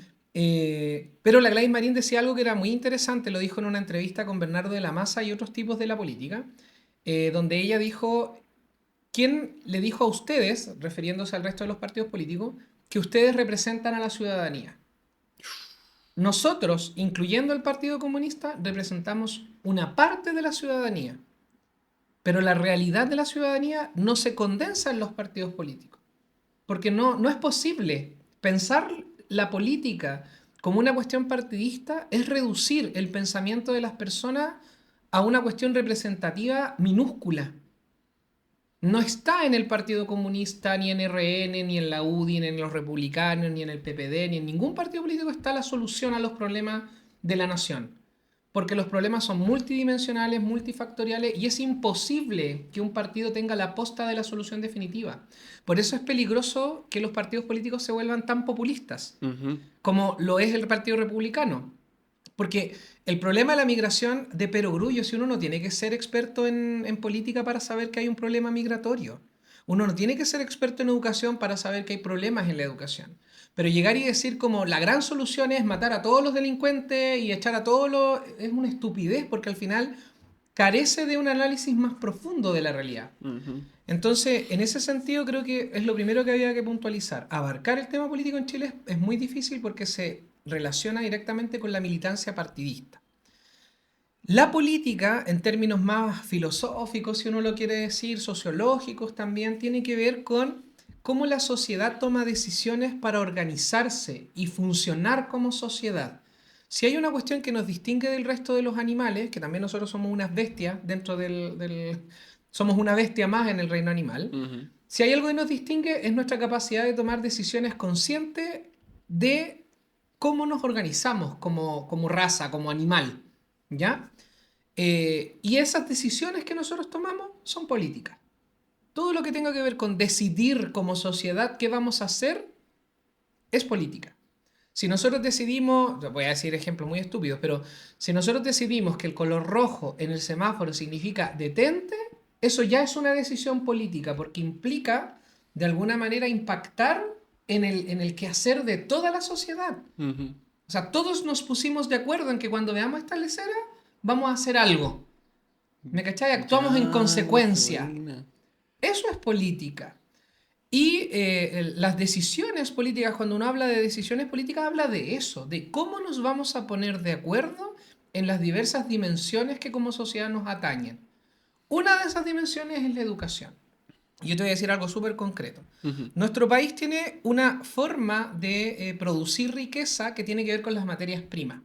Pero la Gladys Marín decía algo que era muy interesante, lo dijo en una entrevista con Bernardo de la Maza y otros tipos de la política, donde ella dijo, ¿quién le dijo a ustedes, refiriéndose al resto de los partidos políticos, que ustedes representan a la ciudadanía? Nosotros, incluyendo el Partido Comunista, representamos una parte de la ciudadanía, pero la realidad de la ciudadanía no se condensa en los partidos políticos, porque no es posible pensar la política como una cuestión partidista, es reducir el pensamiento de las personas a una cuestión representativa minúscula. No está en el Partido Comunista, ni en RN, ni en la UDI, ni en los republicanos, ni en el PPD, ni en ningún partido político está la solución a los problemas de la nación. Porque los problemas son multidimensionales, multifactoriales, y es imposible que un partido tenga la posta de la solución definitiva. Por eso es peligroso que los partidos políticos se vuelvan tan populistas, Ujú. como lo es el Partido Republicano. Porque el problema de la migración de perogrullo, si uno no tiene que ser experto en política para saber que hay un problema migratorio. Uno no tiene que ser experto en educación para saber que hay problemas en la educación. Pero llegar y decir como la gran solución es matar a todos los delincuentes y echar a todos los... es una estupidez porque al final carece de un análisis más profundo de la realidad. Ujú. Entonces, en ese sentido, creo que es lo primero que había que puntualizar. Abarcar el tema político en Chile es muy difícil porque se relaciona directamente con la militancia partidista. La política, en términos más filosóficos, si uno lo quiere decir, sociológicos también, tiene que ver con cómo la sociedad toma decisiones para organizarse y funcionar como sociedad. Si hay una cuestión que nos distingue del resto de los animales, que también nosotros somos unas bestias dentro somos una bestia más en el reino animal, Ujú. si hay algo que nos distingue es nuestra capacidad de tomar decisiones conscientes de cómo nos organizamos como raza, como animal, ¿ya? Y esas decisiones que nosotros tomamos son políticas. Todo lo que tenga que ver con decidir como sociedad qué vamos a hacer es política. Si nosotros decidimos, voy a decir ejemplos muy estúpidos, pero si nosotros decidimos que el color rojo en el semáforo significa detente, eso ya es una decisión política porque implica de alguna manera impactar en el quehacer de toda la sociedad. Ujú. O sea, todos nos pusimos de acuerdo en que cuando veamos esta lecera vamos a hacer algo. ¿Me cachai? Actuamos en Ya, qué consecuencia. buena. Eso es política. Y las decisiones políticas, cuando uno habla de decisiones políticas, habla de eso, de cómo nos vamos a poner de acuerdo en las diversas dimensiones que como sociedad nos atañen. Una de esas dimensiones es la educación. Y yo te voy a decir algo súper concreto. Ujú, Nuestro país tiene una forma de producir riqueza que tiene que ver con las materias primas.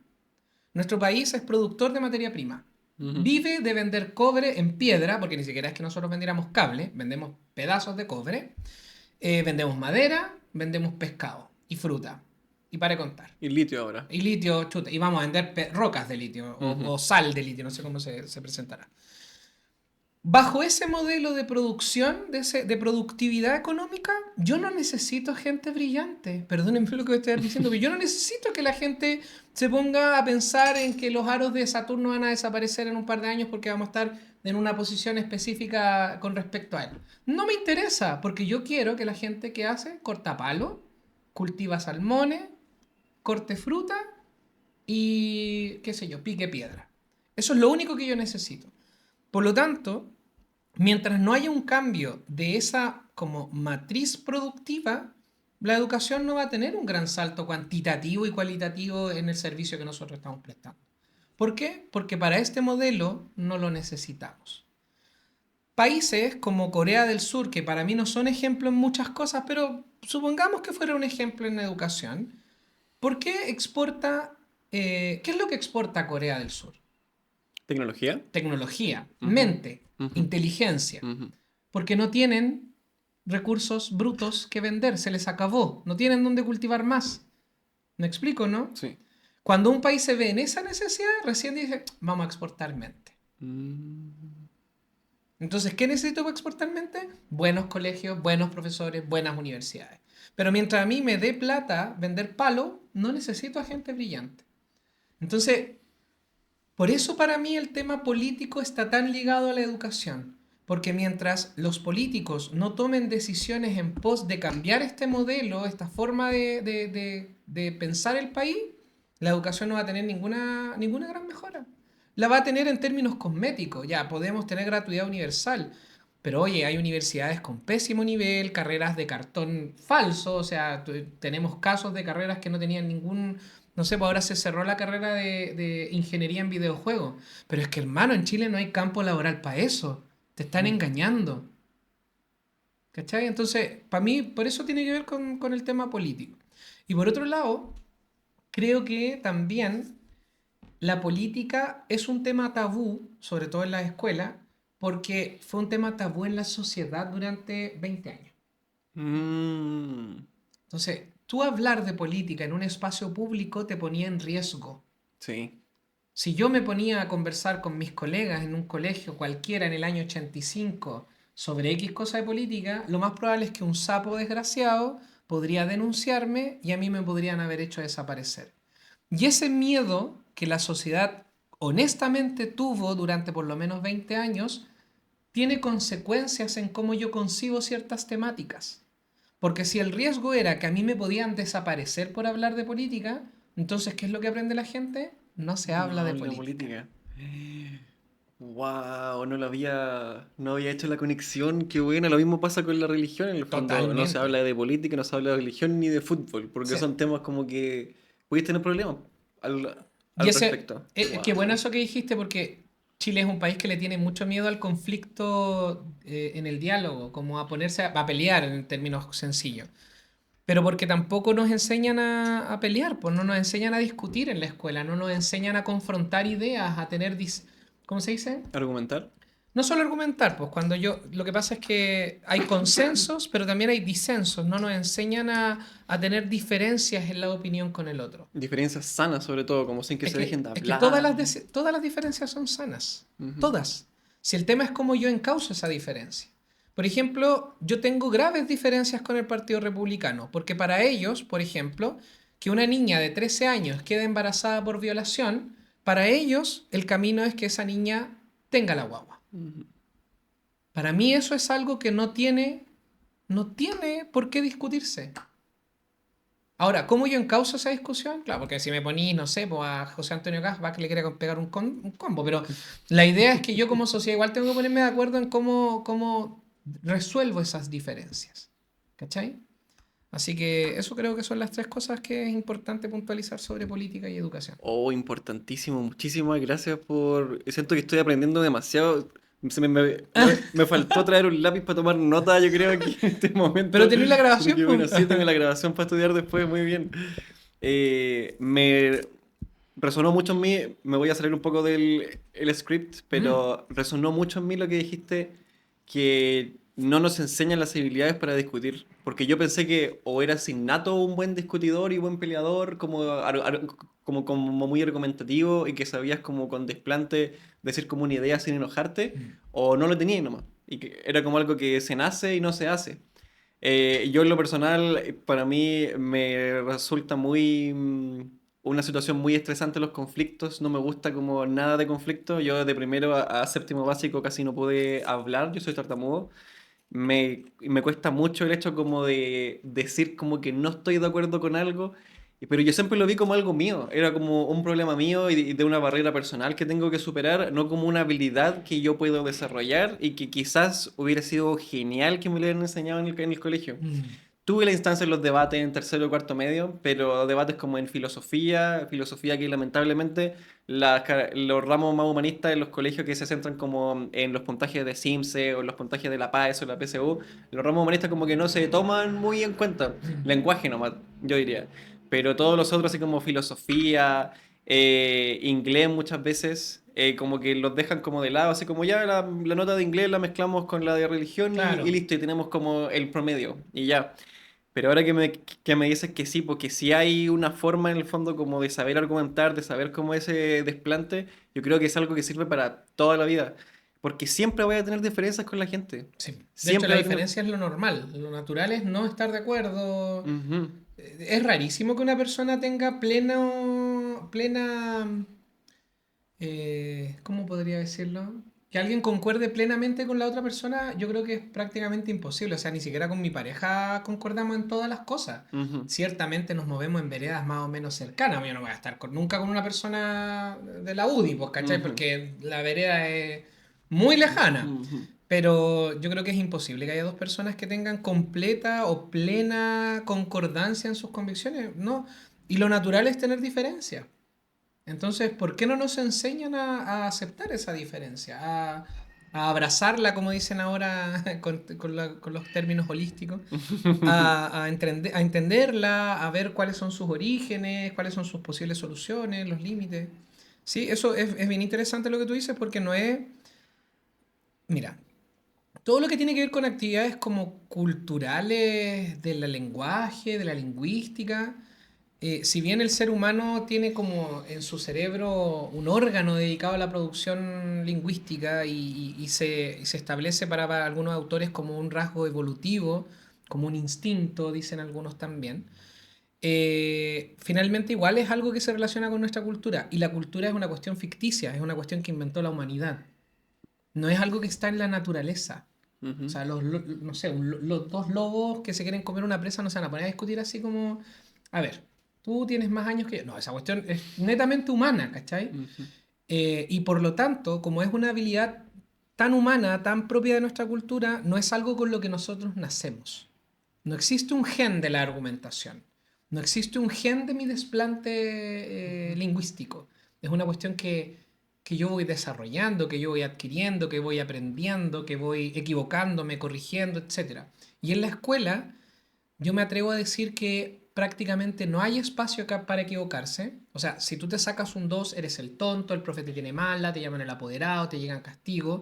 Nuestro país es productor de materia prima. ujú. Vive de vender cobre en piedra, porque ni siquiera es que nosotros vendiéramos cable, vendemos pedazos de cobre, vendemos madera, vendemos pescado y fruta. Y para de contar. Y litio ahora. Y litio, chuta, y vamos a vender rocas de litio Ujú. o sal de litio, no sé cómo se presentará. Bajo ese modelo de producción, de productividad económica, yo no necesito gente brillante. Perdónenme lo que voy a estar diciendo, pero yo no necesito que la gente se ponga a pensar en que los aros de Saturno van a desaparecer en un par de años porque vamos a estar en una posición específica con respecto a él. No me interesa, porque yo quiero que la gente que hace corta palo, cultiva salmones, corte fruta y, qué sé yo, pique piedra. Eso es lo único que yo necesito. Por lo tanto, mientras no haya un cambio de esa como matriz productiva, la educación no va a tener un gran salto cuantitativo y cualitativo en el servicio que nosotros estamos prestando. ¿Por qué? Porque para este modelo no lo necesitamos. Países como Corea del Sur, que para mí no son ejemplo en muchas cosas, pero supongamos que fuera un ejemplo en educación, ¿por qué exporta, qué es lo que exporta Corea del Sur? ¿Tecnología? Tecnología, Ujú, mente, ujú, inteligencia, ujú. porque no tienen recursos brutos que vender, se les acabó, no tienen dónde cultivar más. ¿Me explico, no? Sí. Cuando un país se ve en esa necesidad, recién dice, vamos a exportar mente. Mm. Entonces, ¿qué necesito para exportar mente? Buenos colegios, buenos profesores, buenas universidades. Pero mientras a mí me dé plata vender palo, no necesito a gente brillante. Entonces, por eso para mí el tema político está tan ligado a la educación, porque mientras los políticos no tomen decisiones en pos de cambiar este modelo, esta forma de pensar el país, la educación no va a tener ninguna gran mejora. La va a tener en términos cosméticos, ya podemos tener gratuidad universal, pero oye, hay universidades con pésimo nivel, carreras de cartón falso, o sea, tenemos casos de carreras que no tenían ningún, no sé, pues ahora se cerró la carrera de ingeniería en videojuegos. Pero es que, hermano, en Chile no hay campo laboral para eso. Te están Mm. engañando. ¿Cachai? Entonces, para mí, por eso tiene que ver con el tema político. Y por otro lado, creo que también la política es un tema tabú, sobre todo en las escuelas, porque fue un tema tabú en la sociedad durante 20 años. Mm. Entonces, tú hablar de política en un espacio público te ponía en riesgo. Sí. Si yo me ponía a conversar con mis colegas en un colegio cualquiera en el año 85 sobre X cosa de política, lo más probable es que un sapo desgraciado podría denunciarme y a mí me podrían haber hecho desaparecer. Y ese miedo que la sociedad honestamente tuvo durante por lo menos 20 años tiene consecuencias en cómo yo concibo ciertas temáticas. Porque si el riesgo era que a mí me podían desaparecer por hablar de política, entonces, ¿qué es lo que aprende la gente? No se No habla de habla política. política. Wow, no había hecho la conexión. Qué buena. Lo mismo pasa con la religión en el fondo. No se Totalmente. habla de política, no se habla de religión ni de fútbol, porque Sí. son temas como que puedes tener problemas Y al ese, respecto. qué bueno Wow. eso que dijiste porque Chile es un país que le tiene mucho miedo al conflicto en el diálogo, como a ponerse a pelear en términos sencillos. Pero porque tampoco nos enseñan a pelear, pues no nos enseñan a discutir en la escuela, no nos enseñan a confrontar ideas, a tener, ¿cómo se dice? ¿Argumentar? No solo argumentar, pues cuando lo que pasa es que hay consensos, pero también hay disensos, no nos enseñan a tener diferencias en la opinión con el otro. Diferencias sanas, sobre todo, como sin que Es se dejen que, de es que todas hablar. todas las diferencias son sanas, Ujú. todas. Si el tema es cómo yo encauzo esa diferencia. Por ejemplo, yo tengo graves diferencias con el Partido Republicano, porque para ellos, por ejemplo, que una niña de 13 años quede embarazada por violación, para ellos el camino es que esa niña tenga la guagua. Ujú. Para mí eso es algo que no tiene por qué discutirse. Ahora, ¿cómo yo encauzo esa discusión? Claro, porque si me ponís, no sé, pues a José Antonio Caz, va que le quiera pegar un combo, pero la idea es que yo como sociedad igual tengo que ponerme de acuerdo en cómo resuelvo esas diferencias. ¿Cachai? Así que eso creo que son las tres cosas que es importante puntualizar sobre política y educación. Oh, importantísimo. Muchísimas gracias por... Siento que estoy aprendiendo demasiado. Me faltó traer un lápiz para tomar nota, yo creo que en este momento. Pero tenés la grabación, Porque, po. bueno, sí, tengo la grabación para estudiar después, muy bien. Me resonó mucho en mí, me voy a salir un poco del el script, pero resonó mucho en mí lo que dijiste, que no nos enseñan las habilidades para discutir. Porque yo pensé que o eras innato un buen discutidor y buen peleador, como muy argumentativo y que sabías como con desplante decir como una idea sin enojarte, o no lo tenías nomás. Y que era como algo que se nace y no se hace. Yo en lo personal, para mí me resulta una situación muy estresante los conflictos, no me gusta como nada de conflicto, yo de primero a séptimo básico casi no pude hablar, yo soy tartamudo, me cuesta mucho el hecho como de decir como que no estoy de acuerdo con algo, pero yo siempre lo vi como algo mío, era como un problema mío y de una barrera personal que tengo que superar, no como una habilidad que yo puedo desarrollar y que quizás hubiera sido genial que me lo hubieran enseñado en el colegio. Mm. Tuve la instancia en los debates en tercero y cuarto medio, pero debates como en filosofía que lamentablemente los ramos más humanistas en los colegios que se centran como en los puntajes de CIMSE o en los puntajes de la PAES o la PSU, los ramos humanistas como que no se toman muy en cuenta. Lenguaje nomás, yo diría. Pero todos los otros, así como filosofía, inglés muchas veces, como que los dejan como de lado, así como ya la nota de inglés la mezclamos con la de religión y Claro. listo, y tenemos como el promedio, y ya. Pero ahora que me dices que sí, porque sí hay una forma en el fondo como de saber argumentar, de saber cómo ese desplante, yo creo que es algo que sirve para toda la vida. Porque siempre voy a tener diferencias con la gente. Sí. De hecho, Siempre la voy a tener... diferencia es lo normal. Lo natural es no estar de acuerdo. Ujú, Es rarísimo que una persona tenga plena, ¿cómo podría decirlo? Que alguien concuerde plenamente con la otra persona, yo creo que es prácticamente imposible. O sea, ni siquiera con mi pareja concordamos en todas las cosas. ujú, Ciertamente nos movemos en veredas más o menos cercanas. Yo no voy a estar nunca con una persona de la UDI, pues, ¿cachai? ujú, Porque la vereda es muy lejana. ujú. Pero yo creo que es imposible que haya dos personas que tengan completa o plena concordancia en sus convicciones, ¿no? Y lo natural es tener diferencias. Entonces, ¿por qué no nos enseñan a aceptar esa diferencia? A abrazarla, como dicen ahora con los términos holísticos, a entenderla, a ver cuáles son sus orígenes, cuáles son sus posibles soluciones, los límites. Sí, eso es bien interesante lo que tú dices porque no es... Mira, todo lo que tiene que ver con actividades como culturales del lenguaje, de la lingüística, si bien el ser humano tiene como en su cerebro un órgano dedicado a la producción lingüística y se establece para algunos autores como un rasgo evolutivo, como un instinto, dicen algunos también, finalmente igual es algo que se relaciona con nuestra cultura y la cultura es una cuestión ficticia, es una cuestión que inventó la humanidad, no es algo que está en la naturaleza. O Ujú. sea, no sé, los dos lobos que se quieren comer una presa no se van a poner a discutir así como, a ver, tú tienes más años que yo. No, esa cuestión es netamente humana, ¿cachai? Ujú. Y por lo tanto, como es una habilidad tan humana, tan propia de nuestra cultura, no es algo con lo que nosotros nacemos. No existe un gen de la argumentación. No existe un gen de mi desplante lingüístico. Es una cuestión que yo voy desarrollando, que yo voy adquiriendo, que voy aprendiendo, que voy equivocándome, corrigiendo, etc. Y en la escuela yo me atrevo a decir que prácticamente no hay espacio acá para equivocarse. O sea, si tú te sacas un 2 eres el tonto, el profe te tiene mala, te llaman el apoderado, te llegan castigos.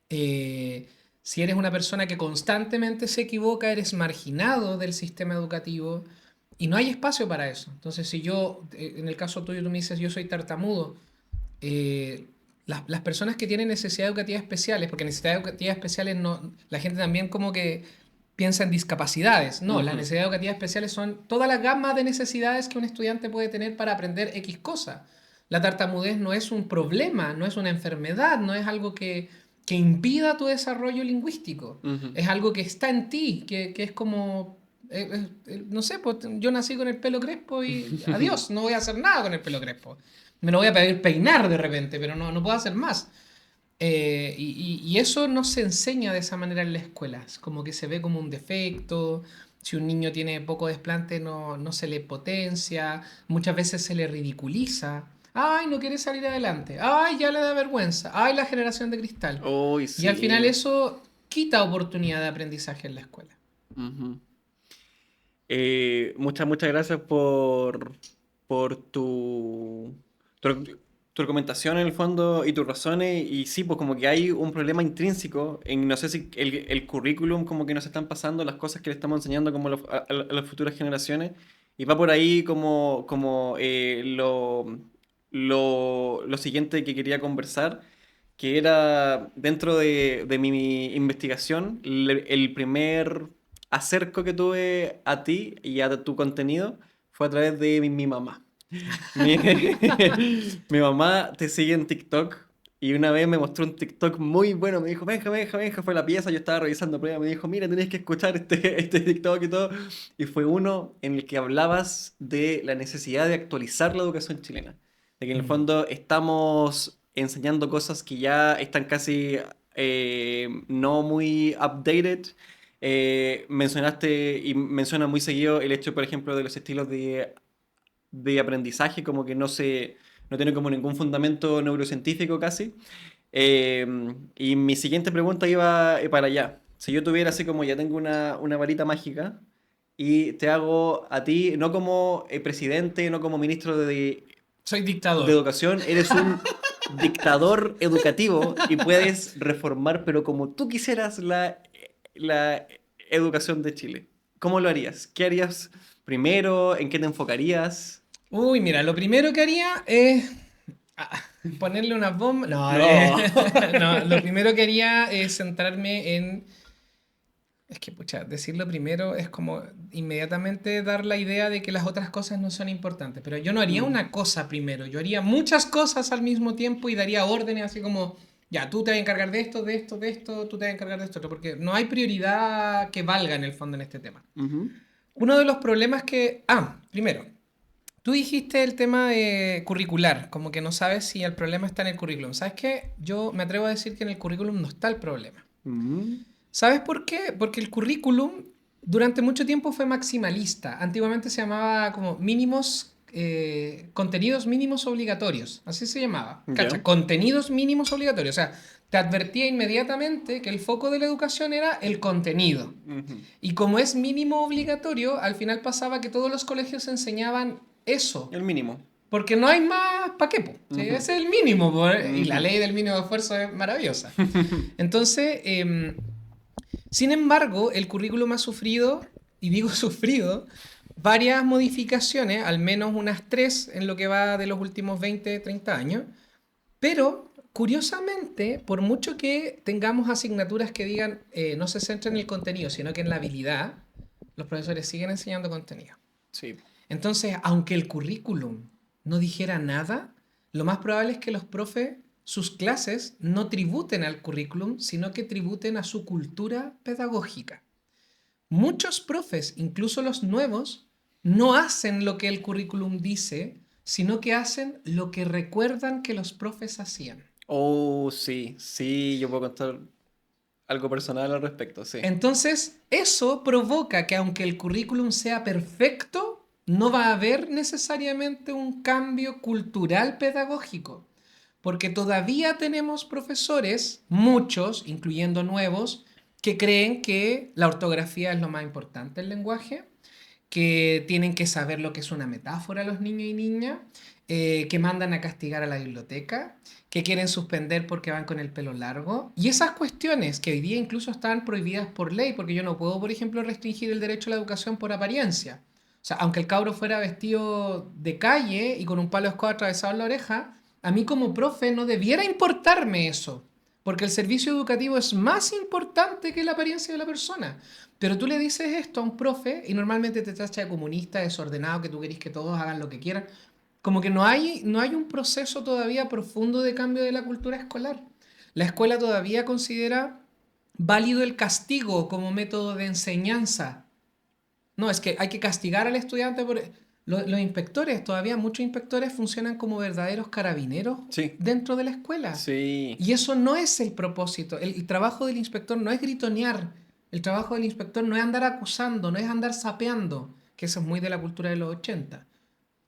Si eres una persona que constantemente se equivoca, eres marginado del sistema educativo y no hay espacio para eso. Entonces, si yo, en el caso tuyo, tú me dices, yo soy tartamudo, las personas que tienen necesidades educativas especiales, porque necesidades educativas especiales no, la gente también como que piensa en discapacidades. No, las Ujú. necesidades educativas especiales son toda la gama de necesidades que un estudiante puede tener para aprender X cosa. La tartamudez no es un problema, no es una enfermedad, no es algo que impida tu desarrollo lingüístico. Ujú. Es algo que está en ti, que es como, no sé, pues yo nací con el pelo crespo y adiós, no voy a hacer nada con el pelo crespo. Me lo voy a pedir peinar de repente, pero no puedo hacer más. Y eso no se enseña de esa manera en la escuela. Es como que se ve como un defecto. Si un niño tiene poco desplante, no se le potencia. Muchas veces se le ridiculiza. Ay, no quiere salir adelante. Ay, ya le da vergüenza. Ay, la generación de cristal. Uy, Y al final sí. eso quita oportunidad de aprendizaje en la escuela. Ujú. Muchas gracias por tu, tu argumentación en el fondo y tus razones. Y sí, pues como que hay un problema intrínseco en, no sé si el currículum como que nos están pasando, las cosas que le estamos enseñando como a las futuras generaciones. Y va por ahí lo siguiente que quería conversar, que era dentro de mi investigación, el primer acerco que tuve a ti y a tu contenido fue a través de mi mamá. Mi, mi mamá te sigue en TikTok y una vez me mostró un TikTok muy bueno. Me dijo, Benja, fue a la pieza. Yo estaba revisando pruebas. Me dijo, mira, tenés que escuchar este TikTok y todo. Y fue uno en el que hablabas de la necesidad de actualizar la educación chilena. De que en el Mm. fondo estamos enseñando cosas que ya están casi no muy updated. Mencionaste y menciona muy seguido el hecho, por ejemplo, de los estilos de aprendizaje, como que no tiene como ningún fundamento neurocientífico casi. Eh, y mi siguiente pregunta iba para allá. Si yo tuviera así como ya tengo una varita mágica y te hago a ti, no como presidente, no como ministro Soy de dictador. educación, eres un dictador educativo y puedes reformar, pero como tú quisieras, la educación de Chile. ¿Cómo lo harías? ¿Qué harías primero? ¿En qué te enfocarías? Uy, mira, lo primero que haría es ah, ponerle unas bombas. No, No. no, lo primero que haría es centrarme en. Es que, pucha, decirlo primero es como inmediatamente dar la idea de que las otras cosas no son importantes. Pero yo no haría Mm, una cosa primero, yo haría muchas cosas al mismo tiempo y daría órdenes así como, ya, tú te vas a encargar de esto, de esto, de esto, tú te vas a encargar de esto, otro, porque no hay prioridad que valga en el fondo en este tema. ujú. Uno de los problemas que. Primero, tú dijiste el tema de curricular, como que no sabes si el problema está en el currículum. ¿Sabes qué? Yo me atrevo a decir que en el currículum no está el problema. Mm, ¿Sabes por qué? Porque el currículum durante mucho tiempo fue maximalista. Antiguamente se llamaba como mínimos, contenidos mínimos obligatorios. Así se llamaba. ya. Cacha, contenidos mínimos obligatorios. O sea, te advertía inmediatamente que el foco de la educación era el contenido. Ujú, Y como es mínimo obligatorio, al final pasaba que todos los colegios enseñaban eso. el mínimo. Porque no hay más pa' qué, po. Sí, Ujú, ese es el mínimo, po. Y la ujú. ley del mínimo esfuerzo es maravillosa. Entonces, sin embargo, el currículum ha sufrido, y digo sufrido, varias modificaciones, al menos unas tres en lo que va de los últimos 20, 30 años, pero curiosamente, por mucho que tengamos asignaturas que digan no se centra en el contenido, sino que en la habilidad, los profesores siguen enseñando contenido. Sí. Entonces, aunque el currículum no dijera nada, lo más probable es que los profes, sus clases, no tributen al currículum, sino que tributen a su cultura pedagógica. Muchos profes, incluso los nuevos, no hacen lo que el currículum dice, sino que hacen lo que recuerdan que los profes hacían. Oh, sí, sí, yo puedo contar algo personal al respecto, sí. Entonces, eso provoca que aunque el currículum sea perfecto, no va a haber necesariamente un cambio cultural pedagógico, porque todavía tenemos profesores, muchos, incluyendo nuevos, que creen que la ortografía es lo más importante del lenguaje, que tienen que saber lo que es una metáfora los niños y niñas, que mandan a castigar a la biblioteca, que quieren suspender porque van con el pelo largo. Y esas cuestiones que hoy día incluso están prohibidas por ley, porque yo no puedo, por ejemplo, restringir el derecho a la educación por apariencia. O sea, aunque el cabro fuera vestido de calle y con un palo de escoba atravesado en la oreja, a mí como profe no debiera importarme eso, porque el servicio educativo es más importante que la apariencia de la persona. Pero tú le dices esto a un profe y normalmente te tacha de comunista, desordenado, que tú querís que todos hagan lo que quieran. Como que no hay un proceso todavía profundo de cambio de la cultura escolar. La escuela todavía considera válido el castigo como método de enseñanza. No, es que hay que castigar al estudiante por. Los inspectores, todavía muchos inspectores funcionan como verdaderos carabineros Sí, dentro de la escuela. sí. Y eso no es el propósito. El trabajo del inspector no es gritonear. El trabajo del inspector no es andar acusando, no es andar sapeando, que eso es muy de la cultura de los 80.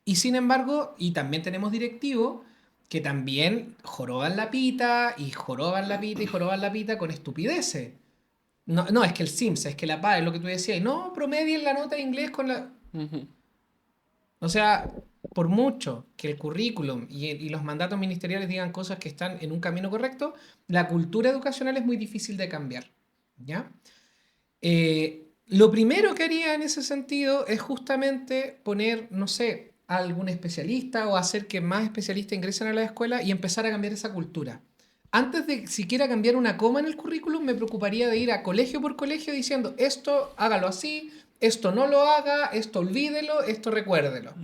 Y sin embargo, y también tenemos directivos que también joroban la pita y joroban la pita y joroban la pita con estupideces. No, no, es que el Sims, es que la PA, es lo que tú decías. Y no, promedien la nota de inglés con la... Ujú. O sea, por mucho que el currículum y los mandatos ministeriales digan cosas que están en un camino correcto, la cultura educacional es muy difícil de cambiar. ¿Ya? Lo primero que haría en ese sentido es justamente poner, no sé, a algún especialista o hacer que más especialistas ingresen a la escuela y empezar a cambiar esa cultura. Antes de siquiera cambiar una coma en el currículum, me preocuparía de ir a colegio por colegio diciendo, esto hágalo así, esto no lo haga, esto olvídelo, esto recuérdelo.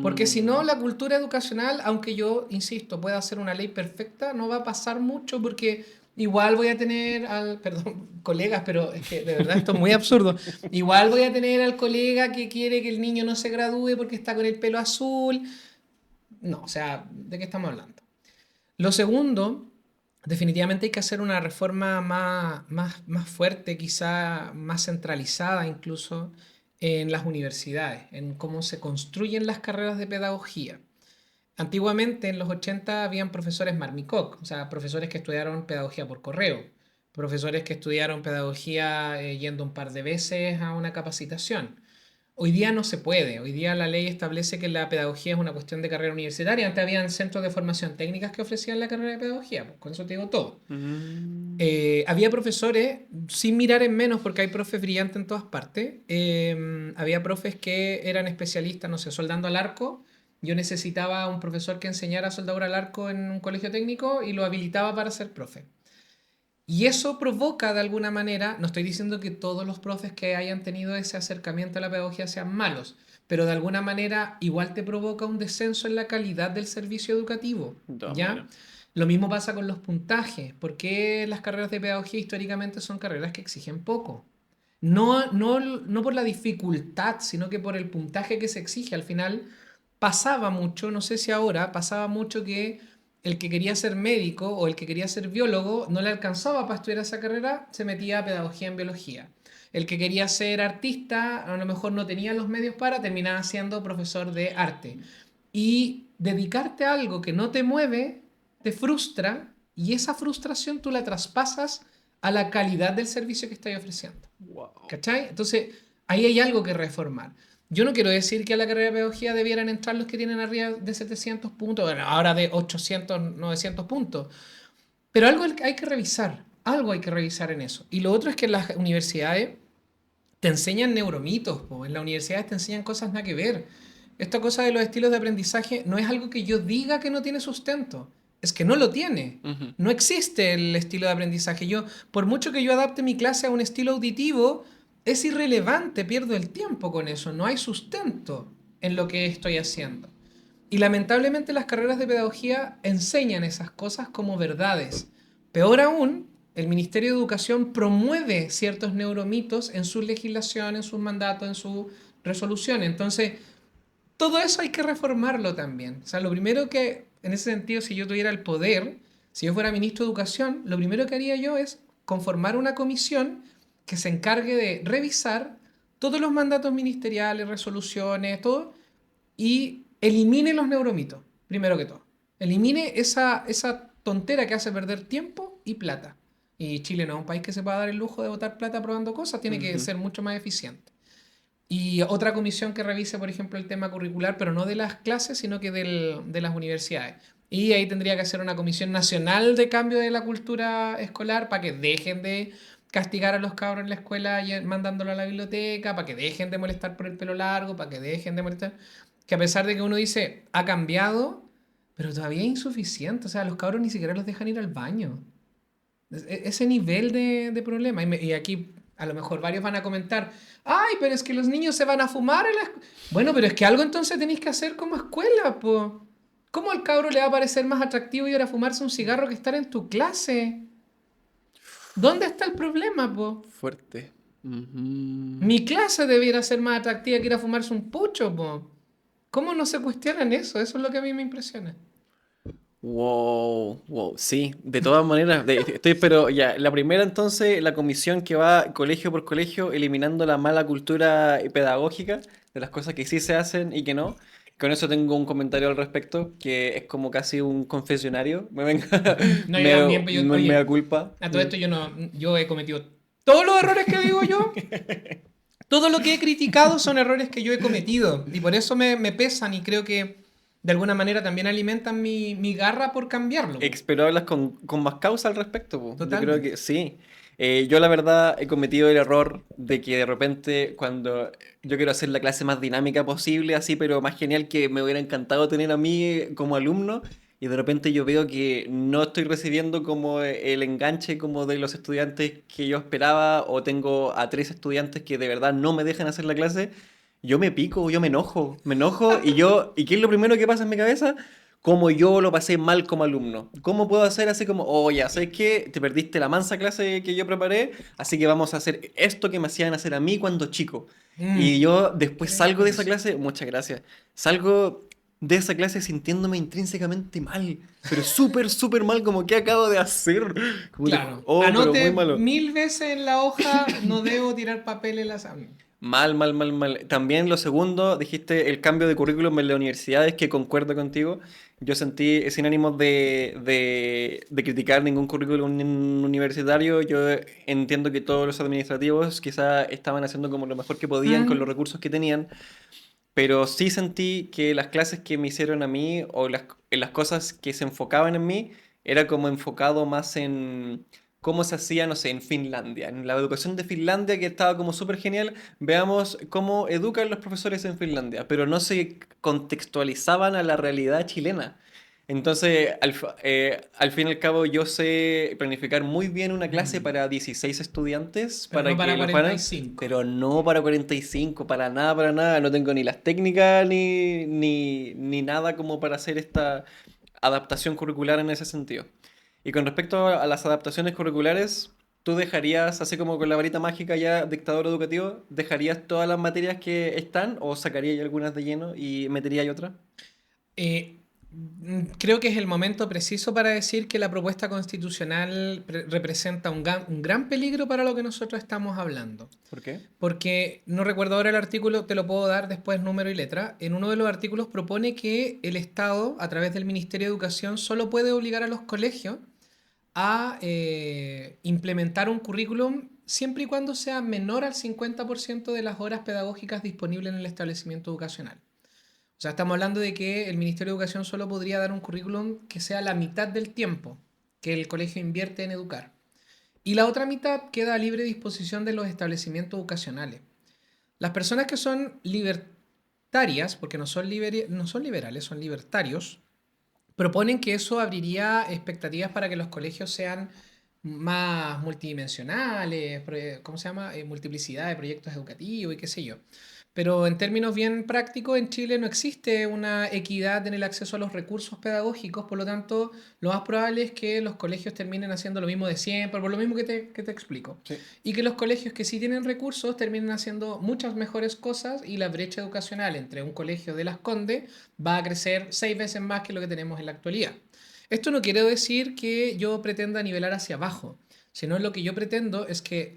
Porque si no, Mm. la cultura educacional, aunque yo, insisto, pueda hacer una ley perfecta, no va a pasar mucho porque igual voy a tener al, perdón, colegas, pero es que de verdad esto es muy absurdo. Igual voy a tener al colega que quiere que el niño no se gradúe porque está con el pelo azul. No, o sea, ¿de qué estamos hablando? Lo segundo, definitivamente hay que hacer una reforma más fuerte, quizá más centralizada incluso en las universidades, en cómo se construyen las carreras de pedagogía. Antiguamente, en los 80 habían profesores Marmicoc, o sea, profesores que estudiaron pedagogía por correo, profesores que estudiaron pedagogía yendo un par de veces a una capacitación. Hoy día no se puede. Hoy día la ley establece que la pedagogía es una cuestión de carrera universitaria. Antes habían centros de formación técnicas que ofrecían la carrera de pedagogía. Pues con eso te digo todo. Mm. Había profesores, sin mirar en menos, porque hay profes brillantes en todas partes. Había profes que eran especialistas, no sé, soldando al arco. Yo necesitaba un profesor que enseñara soldadura al arco en un colegio técnico y lo habilitaba para ser profe. Y eso provoca de alguna manera, no estoy diciendo que todos los profes que hayan tenido ese acercamiento a la pedagogía sean malos, pero de alguna manera igual te provoca un descenso en la calidad del servicio educativo, De todas ¿ya? maneras. Lo mismo pasa con los puntajes, porque las carreras de pedagogía históricamente son carreras que exigen poco. No por la dificultad, sino que por el puntaje que se exige. Al final pasaba mucho, no sé si ahora, pasaba mucho que el que quería ser médico o el que quería ser biólogo no le alcanzaba para estudiar esa carrera, se metía a pedagogía en biología. El que quería ser artista, a lo mejor no tenía los medios para, terminaba siendo profesor de arte. Y dedicarte a algo que no te mueve, te frustra y esa frustración tú la traspasas a la calidad del servicio que estás ofreciendo. Wow. ¿Cachai? Entonces, ahí hay algo que reformar. Yo no quiero decir que a la carrera de pedagogía debieran entrar los que tienen arriba de 700 puntos, bueno, ahora de 800, 900 puntos, pero algo hay que revisar, algo hay que revisar en eso. Y lo otro es que en las universidades te enseñan neuromitos, po. En las universidades te enseñan cosas nada que ver. Esta cosa de los estilos de aprendizaje no es algo que yo diga que no tiene sustento, es que no lo tiene. Ujú. No existe el estilo de aprendizaje. Yo, por mucho que yo adapte mi clase a un estilo auditivo, es irrelevante, pierdo el tiempo con eso, no hay sustento en lo que estoy haciendo. Y lamentablemente las carreras de pedagogía enseñan esas cosas como verdades. Peor aún, el Ministerio de Educación promueve ciertos neuromitos en su legislación, en sus mandatos, en su resolución. Entonces, todo eso hay que reformarlo también. O sea, lo primero que, en ese sentido, si yo tuviera el poder, si yo fuera ministro de Educación, lo primero que haría yo es conformar una comisión que se encargue de revisar todos los mandatos ministeriales, resoluciones, todo, y elimine los neuromitos, primero que todo. Elimine esa tontera que hace perder tiempo y plata. Y Chile no es un país que se pueda dar el lujo de botar plata probando cosas, tiene que Ujú. ser mucho más eficiente. Y otra comisión que revise, por ejemplo, el tema curricular, pero no de las clases, sino que de las universidades. Y ahí tendría que hacer una comisión nacional de cambio de la cultura escolar para que dejen de castigar a los cabros en la escuela mandándolo a la biblioteca, para que dejen de molestar por el pelo largo, para que dejen de molestar. Que a pesar de que uno dice, ha cambiado, pero todavía es insuficiente. O sea, los cabros ni siquiera los dejan ir al baño. Ese nivel de problema. Y aquí a lo mejor varios van a comentar, ay, pero es que los niños se van a fumar en la Bueno, pero es que algo entonces tenéis que hacer como escuela, po. ¿Cómo al cabro le va a parecer más atractivo ir a fumarse un cigarro que estar en tu clase? ¿Dónde está el problema, po? Fuerte. Ujú. Mi clase debiera ser más atractiva que ir a fumarse un pucho, po. ¿Cómo no se cuestionan eso? Eso es lo que a mí me impresiona. Wow, wow, sí, de todas maneras, estoy, pero ya, la primera entonces, la comisión que va colegio por colegio eliminando la mala cultura pedagógica de las cosas que sí se hacen y que no. Con eso tengo un comentario al respecto, que es como casi un confesionario. Me venga, No, yo también, pero me da oye, culpa. a todo esto yo no, yo he cometido todos los errores que digo yo. Todo lo que he criticado son errores que yo he cometido. Y por eso me pesan y creo que de alguna manera también alimentan mi garra por cambiarlo. Pero hablas con más causa al respecto, po. Yo creo Totalmente. que sí. Yo la verdad he cometido el error de que de repente cuando yo quiero hacer la clase más dinámica posible, así, pero más genial que me hubiera encantado tener a mí como alumno, y de repente yo veo que no estoy recibiendo como el enganche como de los estudiantes que yo esperaba, o tengo a 3 estudiantes que de verdad no me dejan hacer la clase, yo me pico, yo me enojo, ¿y qué es lo primero que pasa en mi cabeza? Cómo yo lo pasé mal como alumno. ¿Cómo puedo hacer así como, oh, ya, ¿sabes qué? Te perdiste la mansa clase que yo preparé, así que vamos a hacer esto que me hacían hacer a mí cuando chico. Mm, Y yo después eres salgo de esa generoso. clase, muchas gracias, salgo de esa clase sintiéndome intrínsecamente mal, pero súper, súper mal, como que acabo de hacer. Claro. Oh, pero muy Anote malo. 1000 veces en la hoja, no debo tirar papel en la sala. Mal, mal, mal, mal. También lo segundo, dijiste el cambio de currículum en las universidades, que concuerdo contigo. Yo sentí, sin ánimos de criticar ningún currículum universitario, yo entiendo que todos los administrativos quizás estaban haciendo como lo mejor que podían con los Mm, recursos que tenían, pero sí sentí que las clases que me hicieron a mí o en las cosas que se enfocaban en mí era como enfocado más en cómo se hacía, no sé, en Finlandia, en la educación de Finlandia que estaba como súper genial. Veamos cómo educan los profesores en Finlandia, pero no se contextualizaban a la realidad chilena. Entonces, al fin y al cabo, yo sé planificar muy bien una clase mm. para 16 estudiantes Pero no para para que los cuarenta y van, cinco pero no para 45, para nada, para nada. No tengo ni las técnicas ni nada como para hacer esta adaptación curricular en ese sentido. Y con respecto a las adaptaciones curriculares, ¿tú dejarías, así como con la varita mágica ya, dictador educativo, dejarías todas las materias que están o sacarías algunas de lleno y meterías otras? Eh, Creo que es el momento preciso para decir que la propuesta constitucional representa un gran peligro para lo que nosotros estamos hablando. ¿Por qué? Porque no recuerdo ahora el artículo, te lo puedo dar después número y letra. En uno de los artículos propone que el Estado, a través del Ministerio de Educación, solo puede obligar a los colegios a implementar un currículum siempre y cuando sea menor al 50% de las horas pedagógicas disponibles en el establecimiento educacional. O sea, estamos hablando de que el Ministerio de Educación solo podría dar un currículum que sea la mitad del tiempo que el colegio invierte en educar. Y la otra mitad queda a libre disposición de los establecimientos educacionales. Las personas que son libertarias, porque no son liberales, son libertarios, proponen que eso abriría expectativas para que los colegios sean más multidimensionales, ¿cómo se llama? Multiplicidad de proyectos educativos y qué sé yo. Pero en términos bien prácticos, en Chile no existe una equidad en el acceso a los recursos pedagógicos, por lo tanto, lo más probable es que los colegios terminen haciendo lo mismo de siempre, por lo mismo que te explico. Sí. Y que los colegios que sí tienen recursos terminen haciendo muchas mejores cosas y la brecha educacional entre un colegio de Las Condes va a crecer 6 veces más que lo que tenemos en la actualidad. Esto no quiere decir que yo pretenda nivelar hacia abajo, sino lo que yo pretendo es que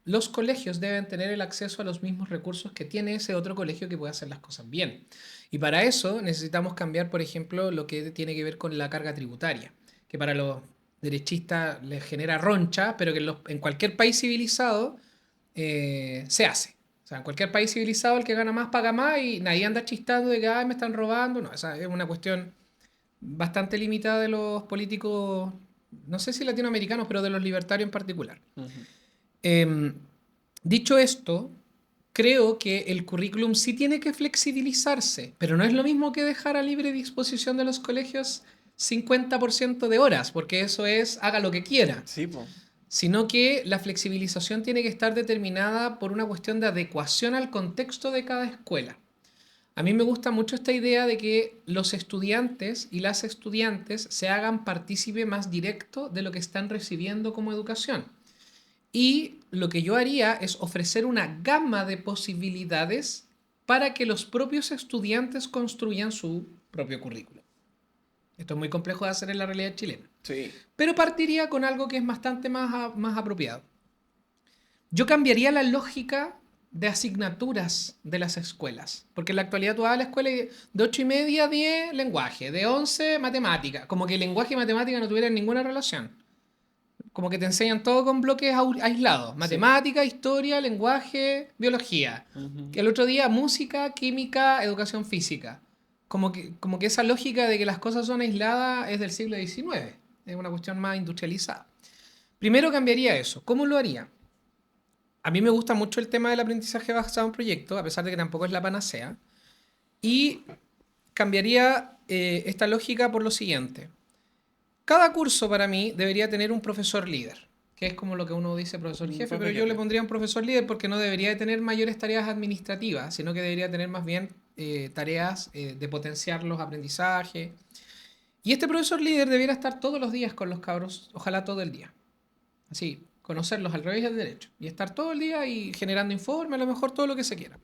los colegios deben tener el acceso a los mismos recursos que tiene ese otro colegio que puede hacer las cosas bien. Y para eso necesitamos cambiar, por ejemplo, lo que tiene que ver con la carga tributaria, que para los derechistas les genera roncha, pero que en cualquier país civilizado se hace. O sea, en cualquier país civilizado el que gana más paga más y nadie anda chistando de que "Ay, me están robando". No, esa es una cuestión bastante limitada de los políticos, no sé si latinoamericanos, pero de los libertarios en particular. Ujú. Eh, Dicho esto, creo que el currículum sí tiene que flexibilizarse, pero no es lo mismo que dejar a libre disposición de los colegios 50% de horas, porque eso es haga lo que quiera, Sí, po. sino que la flexibilización tiene que estar determinada por una cuestión de adecuación al contexto de cada escuela. A mí me gusta mucho esta idea de que los estudiantes y las estudiantes se hagan partícipe más directo de lo que están recibiendo como educación. Y lo que yo haría es ofrecer una gama de posibilidades para que los propios estudiantes construyan su propio currículo. Esto es muy complejo de hacer en la realidad chilena. Sí. Pero partiría con algo que es bastante más apropiado. Yo cambiaría la lógica de asignaturas de las escuelas. Porque en la actualidad tú vas a la escuela y de 8:30 a 10 lenguaje, de 11 matemática. Como que lenguaje y matemática no tuvieran ninguna relación. Como que te enseñan todo con bloques aislados. Sí. Matemática, historia, lenguaje, biología. Ujú. Que el otro día música, química, educación física. Como que esa lógica de que las cosas son aisladas es del siglo XIX. Es una cuestión más industrializada. Primero cambiaría eso. ¿Cómo lo haría? A mí me gusta mucho el tema del aprendizaje basado en proyectos, a pesar de que tampoco es la panacea. Y cambiaría esta lógica por lo siguiente. Cada curso para mí debería tener un profesor líder, que es como lo que uno dice profesor Un jefe, pero profe yo le jefe. pondría un profesor líder porque no debería de tener mayores tareas administrativas, sino que debería tener más bien tareas de potenciar los aprendizajes. Y este profesor líder debería estar todos los días con los cabros, ojalá todo el día. Así, conocerlos al revés y al derecho. Y estar todo el día y generando informe, a lo mejor todo lo que se quiera.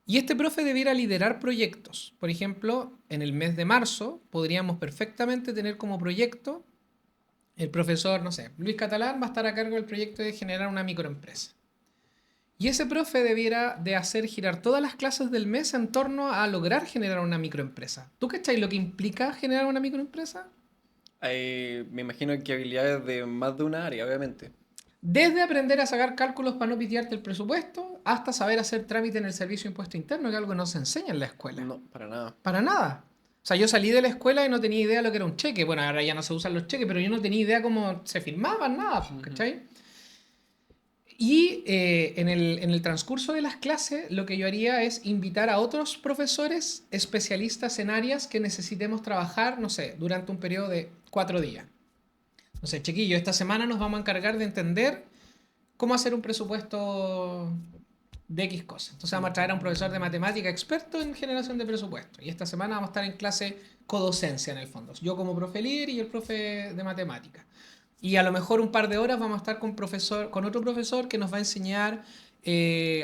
Y este profe debiera liderar proyectos. Por ejemplo, en el mes de marzo podríamos perfectamente tener como proyecto el profesor, no sé, Luis Catalán va a estar a cargo del proyecto de generar una microempresa. Y ese profe debiera de hacer girar todas las clases del mes en torno a lograr generar una microempresa. ¿Tú cachai lo que implica generar una microempresa? Me imagino que habilidades de más de una área, obviamente. Desde aprender a sacar cálculos para no pitearte el presupuesto, hasta saber hacer trámite en el servicio de impuesto interno, que es algo que no se enseña en la escuela. No, para nada. Para nada. O sea, yo salí de la escuela y no tenía idea de lo que era un cheque. Bueno, ahora ya no se usan los cheques, pero yo no tenía idea cómo se firmaban, nada, pues, Ujú. ¿cachai? Y en el transcurso de las clases, lo que yo haría es invitar a otros profesores especialistas en áreas que necesitemos trabajar, no sé, durante un periodo de 4 días. No sé, chiquillo, esta semana nos vamos a encargar de entender cómo hacer un presupuesto de X cosas. Entonces vamos a traer a un profesor de matemática experto en generación de presupuesto. Y esta semana vamos a estar en clase codocencia en el fondo. Yo como profe líder y el profe de matemática. Y a lo mejor un par de horas vamos a estar con otro profesor que nos va a enseñar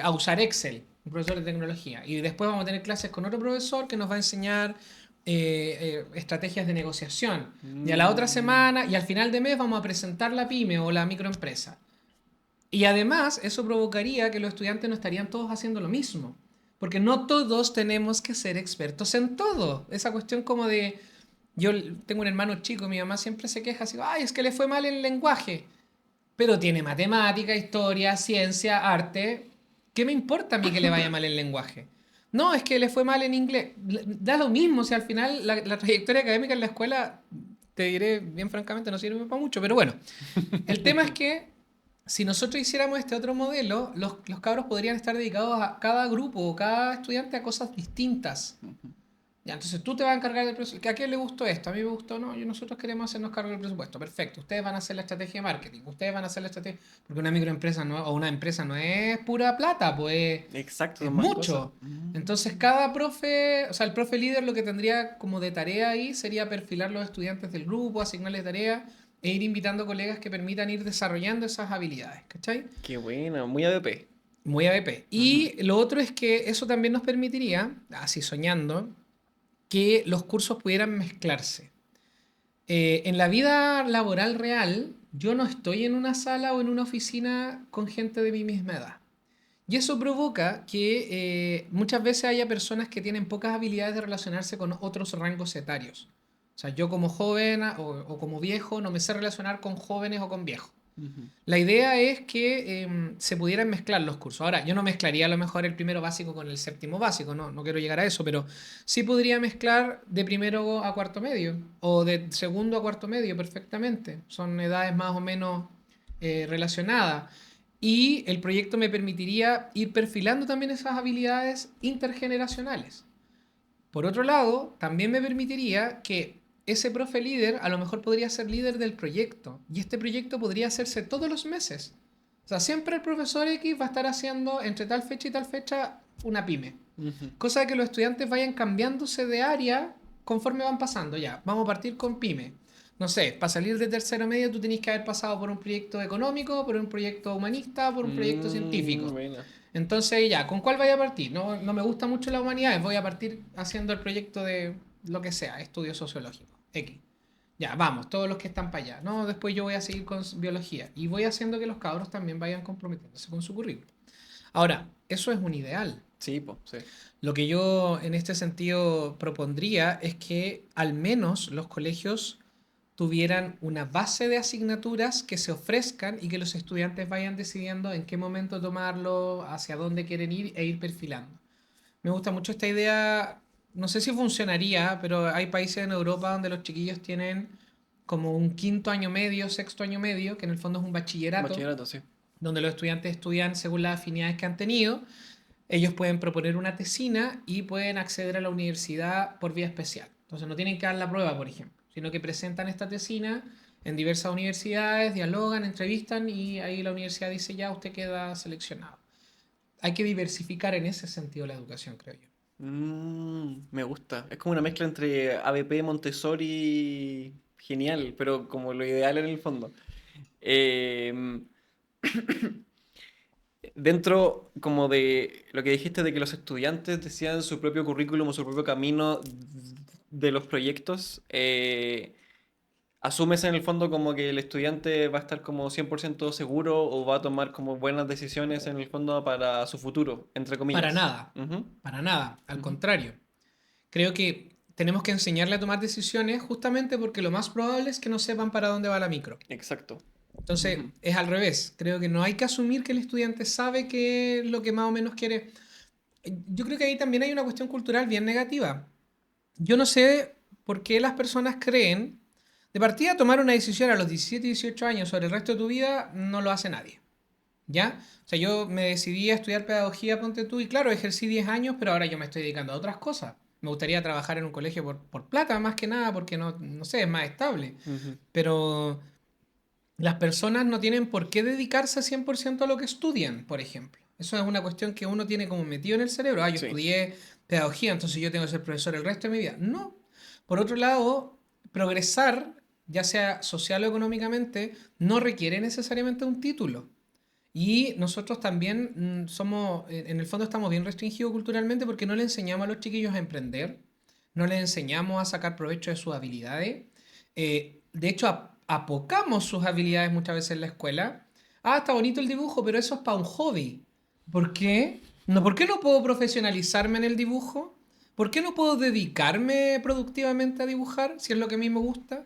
a usar Excel, un profesor de tecnología. Y después vamos a tener clases con otro profesor que nos va a enseñar estrategias de negociación. Y a la otra Mm. semana y al final de mes vamos a presentar la pyme o la microempresa. Y además, eso provocaría que los estudiantes no estarían todos haciendo lo mismo. Porque no todos tenemos que ser expertos en todo. Esa cuestión como de... Yo tengo un hermano chico, mi mamá siempre se queja así, ay, es que le fue mal el lenguaje. Pero tiene matemática, historia, ciencia, arte. ¿Qué me importa a mí que le vaya mal el lenguaje? No, es que le fue mal en inglés. Da lo mismo, si al final la trayectoria académica en la escuela, te diré bien francamente, no sirve para mucho. Pero bueno, el tema es que si nosotros hiciéramos este otro modelo, los cabros podrían estar dedicados a cada grupo o cada estudiante a cosas distintas. Ya, entonces tú te vas a encargar del presupuesto. ¿A quién le gustó esto? A mí me gustó, no. Nosotros queremos hacernos cargo del presupuesto. Perfecto. Ustedes van a hacer la estrategia de marketing. Ustedes van a hacer la estrategia. Porque una microempresa no, o una empresa no es pura plata, pues Exacto, es son más cosas. mucho. Entonces, cada profe, o sea, el profe líder lo que tendría como de tarea ahí sería perfilar los estudiantes del grupo, asignarles tareas e ir invitando colegas que permitan ir desarrollando esas habilidades. ¿Cachai? Qué buena, muy ABP. Muy ABP. Ujú. Y lo otro es que eso también nos permitiría, así soñando, que los cursos pudieran mezclarse. En la vida laboral real, yo no estoy en una sala o en una oficina con gente de mi misma edad. Y eso provoca que muchas veces haya personas que tienen pocas habilidades de relacionarse con otros rangos etarios. O sea, yo como joven o como viejo no me sé relacionar con jóvenes o con viejos. Ujú. La idea es que se pudieran mezclar los cursos. Ahora, yo no mezclaría a lo mejor el primero básico con el séptimo básico, no quiero llegar a eso, pero sí podría mezclar de primero a cuarto medio o de segundo a cuarto medio perfectamente. Son edades más o menos relacionadas. Y el proyecto me permitiría ir perfilando también esas habilidades intergeneracionales. Por otro lado, también me permitiría que ese profe líder a lo mejor podría ser líder del proyecto y este proyecto podría hacerse todos los meses. O sea, siempre el profesor X va a estar haciendo entre tal fecha y tal fecha una pyme. Ujú. Cosa de que los estudiantes vayan cambiándose de área conforme van pasando. Ya, vamos a partir con pyme. No sé, para salir de tercero medio tú tenés que haber pasado por un proyecto económico, por un proyecto humanista, por un proyecto científico. Buena. Entonces, ya, ¿con cuál vaya a partir? No me gusta mucho la humanidad, voy a partir haciendo el proyecto de lo que sea, estudio sociológico, X. Ya, vamos, todos los que están para allá. No, después yo voy a seguir con biología. Y voy haciendo que los cabros también vayan comprometiéndose con su currículum. Ahora, eso es un ideal. Sí, pues, sí. Lo que yo en este sentido propondría es que al menos los colegios tuvieran una base de asignaturas que se ofrezcan y que los estudiantes vayan decidiendo en qué momento tomarlo, hacia dónde quieren ir e ir perfilando. Me gusta mucho esta idea, no sé si funcionaría, pero hay países en Europa donde los chiquillos tienen como un quinto año medio, sexto año medio, que en el fondo es un bachillerato, Bachillerato, sí. donde los estudiantes estudian según las afinidades que han tenido. Ellos pueden proponer una tesina y pueden acceder a la universidad por vía especial. Entonces no tienen que dar la prueba, por ejemplo, sino que presentan esta tesina en diversas universidades, dialogan, entrevistan y ahí la universidad dice ya usted queda seleccionado. Hay que diversificar en ese sentido la educación, creo yo. Me gusta. Es como una mezcla entre ABP, Montessori, genial, pero como lo ideal en el fondo. Eh, Dentro como de lo que dijiste de que los estudiantes decían su propio currículum o su propio camino de los proyectos, ¿asumes en el fondo como que el estudiante va a estar como 100% seguro o va a tomar como buenas decisiones en el fondo para su futuro, entre Para comillas? nada, Ujú, para nada, al ujú. contrario. Creo que tenemos que enseñarle a tomar decisiones justamente porque lo más probable es que no sepan para dónde va la micro. Exacto. Entonces, Ujú. es al revés. Creo que no hay que asumir que el estudiante sabe qué es lo que más o menos quiere. Yo creo que ahí también hay una cuestión cultural bien negativa. Yo no sé por qué las personas creen, de partida, tomar una decisión a los 17 y 18 años sobre el resto de tu vida no lo hace nadie. ¿Ya? O sea, yo me decidí a estudiar pedagogía, ponte tú, y claro, ejercí 10 años, pero ahora yo me estoy dedicando a otras cosas. Me gustaría trabajar en un colegio por plata, más que nada, porque no, no sé, es más estable. Ujú. Pero las personas no tienen por qué dedicarse 100% a lo que estudian, por ejemplo. Eso es una cuestión que uno tiene como metido en el cerebro. Ah, yo Sí. estudié pedagogía, entonces yo tengo que ser profesor el resto de mi vida. No. Por otro lado, progresar, ya sea social o económicamente, no requiere necesariamente un título. Y nosotros también somos, en el fondo estamos bien restringidos culturalmente porque no le enseñamos a los chiquillos a emprender, no les enseñamos a sacar provecho de sus habilidades. De hecho, apocamos sus habilidades muchas veces en la escuela. Ah, está bonito el dibujo, pero eso es para un hobby. ¿Por qué? No, ¿por qué no puedo profesionalizarme en el dibujo? ¿Por qué no puedo dedicarme productivamente a dibujar si es lo que a mí me gusta?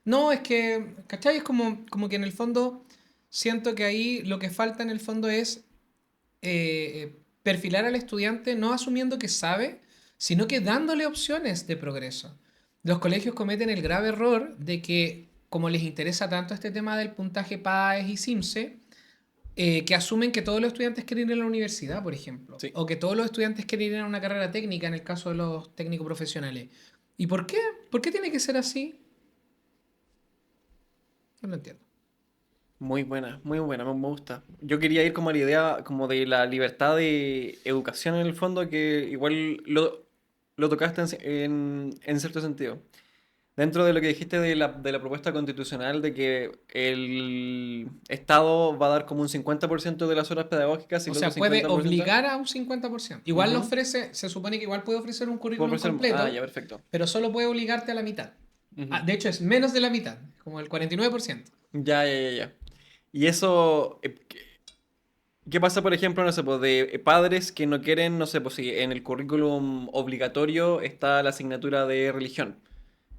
No, es que, ¿cachai? Es como que en el fondo siento que ahí lo que falta en el fondo es perfilar al estudiante no asumiendo que sabe, sino que dándole opciones de progreso. Los colegios cometen el grave error de que, como les interesa tanto este tema del puntaje PAES y CIMSE, que asumen que todos los estudiantes quieren ir a la universidad, por ejemplo, Sí. o que todos los estudiantes quieren ir a una carrera técnica en el caso de los técnicos profesionales. ¿Y por qué? ¿Por qué tiene que ser así? No lo entiendo. Muy buena, me gusta. Yo quería ir como a la idea como de la libertad de educación en el fondo, que igual lo tocaste en cierto sentido. Dentro de lo que dijiste de la propuesta constitucional de que el Estado va a dar como un 50% de las horas pedagógicas y O el otro sea, puede 50%. obligar a un 50%. Igual lo Ujú. ofrece, se supone que igual puede ofrecer un Puede currículum ofrecer. Ah, completo, ya, perfecto. pero solo puede obligarte a la mitad. Ujú. Ah, de hecho, es menos de la mitad, como el 49%. Ya, ya, ya, ya. Y eso, ¿qué pasa, por ejemplo, no sé, pues, de padres que no quieren, no sé, pues si en el currículum obligatorio está la asignatura de religión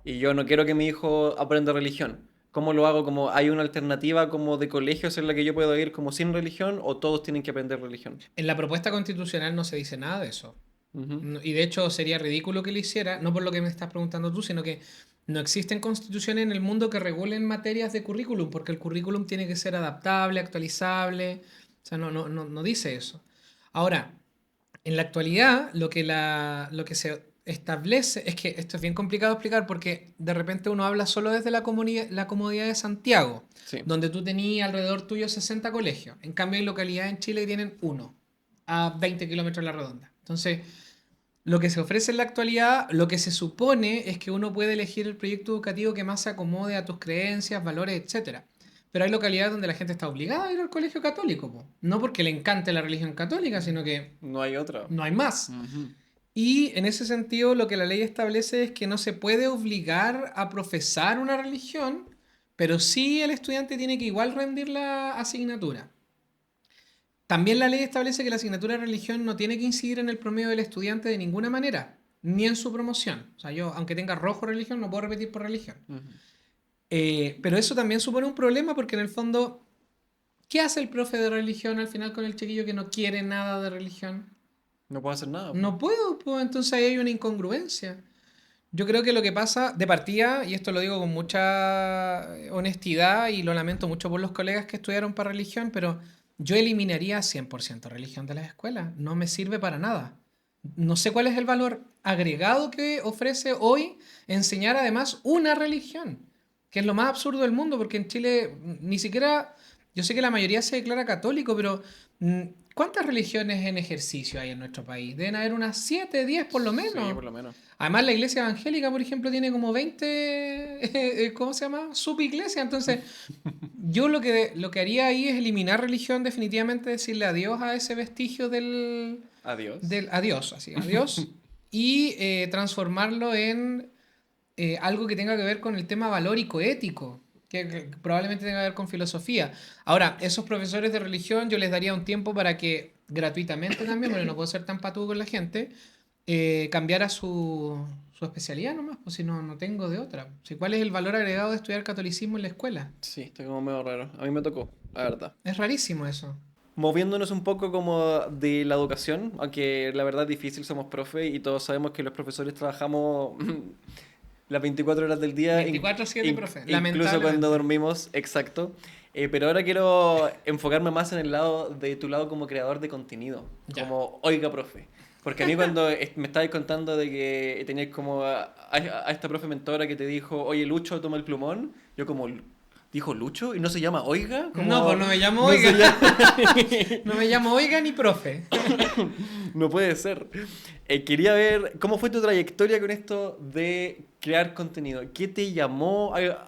y yo no quiero que mi hijo aprenda religión? ¿Cómo lo hago? ¿Como hay una alternativa como de colegios en la que yo puedo ir como sin religión o todos tienen que aprender religión? En la propuesta constitucional no se dice nada de eso. Ujú. Y de hecho sería ridículo que lo hiciera, no por lo que me estás preguntando tú, sino que no existen constituciones en el mundo que regulen materias de currículum, porque el currículum tiene que ser adaptable, actualizable. O sea, no dice eso. Ahora, en la actualidad, lo que se establece es que esto es bien complicado de explicar porque de repente uno habla solo desde la comodidad de Santiago, Sí. donde tú tenías alrededor tuyo 60 colegios. En cambio, hay localidades en Chile que tienen uno a 20 kilómetros a la redonda. Entonces, lo que se ofrece en la actualidad, lo que se supone es que uno puede elegir el proyecto educativo que más se acomode a tus creencias, valores, etcétera. Pero hay localidades donde la gente está obligada a ir al colegio católico, po. No porque le encante la religión católica, sino que No hay otra. no hay más. Ujú. Y en ese sentido, lo que la ley establece es que no se puede obligar a profesar una religión, pero sí el estudiante tiene que igual rendir la asignatura. También la ley establece que la asignatura de religión no tiene que incidir en el promedio del estudiante de ninguna manera, ni en su promoción. O sea, yo, aunque tenga rojo religión, no puedo repetir por religión. Ujú. Pero eso también supone un problema porque en el fondo, ¿qué hace el profe de religión al final con el chiquillo que no quiere nada de religión? No puedo hacer nada, po. No puedo, pues entonces ahí hay una incongruencia. Yo creo que lo que pasa de partida, y esto lo digo con mucha honestidad y lo lamento mucho por los colegas que estudiaron para religión, pero yo eliminaría 100% religión de las escuelas. No me sirve para nada. No sé cuál es el valor agregado que ofrece hoy enseñar además una religión, que es lo más absurdo del mundo, porque en Chile ni siquiera, yo sé que la mayoría se declara católico, pero ¿cuántas religiones en ejercicio hay en nuestro país? Deben haber unas 7, 10 por lo Sí, menos. por lo menos. Además, la iglesia evangélica, por ejemplo, tiene como 20, ¿cómo se llama? Subiglesias. Entonces, yo lo que haría ahí es eliminar religión, definitivamente decirle adiós a ese vestigio Adiós. adiós, así, adiós, y transformarlo en algo que tenga que ver con el tema valórico, ético, que probablemente tenga que ver con filosofía. Ahora, esos profesores de religión yo les daría un tiempo para que gratuitamente también, porque no puedo ser tan patudo con la gente, cambiara su especialidad nomás, pues si no, no tengo de otra. Si, ¿cuál es el valor agregado de estudiar catolicismo en la escuela? Sí, está como medio raro. A mí me tocó, la verdad. Es rarísimo eso. Moviéndonos un poco como de la educación, aunque la verdad es difícil, somos profe y todos sabemos que los profesores trabajamos las 24 horas del día, 24/7, profe. incluso cuando Lamentablemente. dormimos, exacto. Pero ahora quiero enfocarme más en el lado de tu lado como creador de contenido, Ya. como oiga, profe. Porque a mí cuando me estabais contando de que tenías como a esta profe mentora que te dijo, oye, Lucho, toma el plumón, yo como, ¿dijo Lucho? ¿Y no se llama Oiga? No, Como, pues no me llamo no se Oiga. llama- No me llamo Oiga ni profe. No puede ser. Quería ver cómo fue tu trayectoria con esto de crear contenido. ¿Qué te llamó a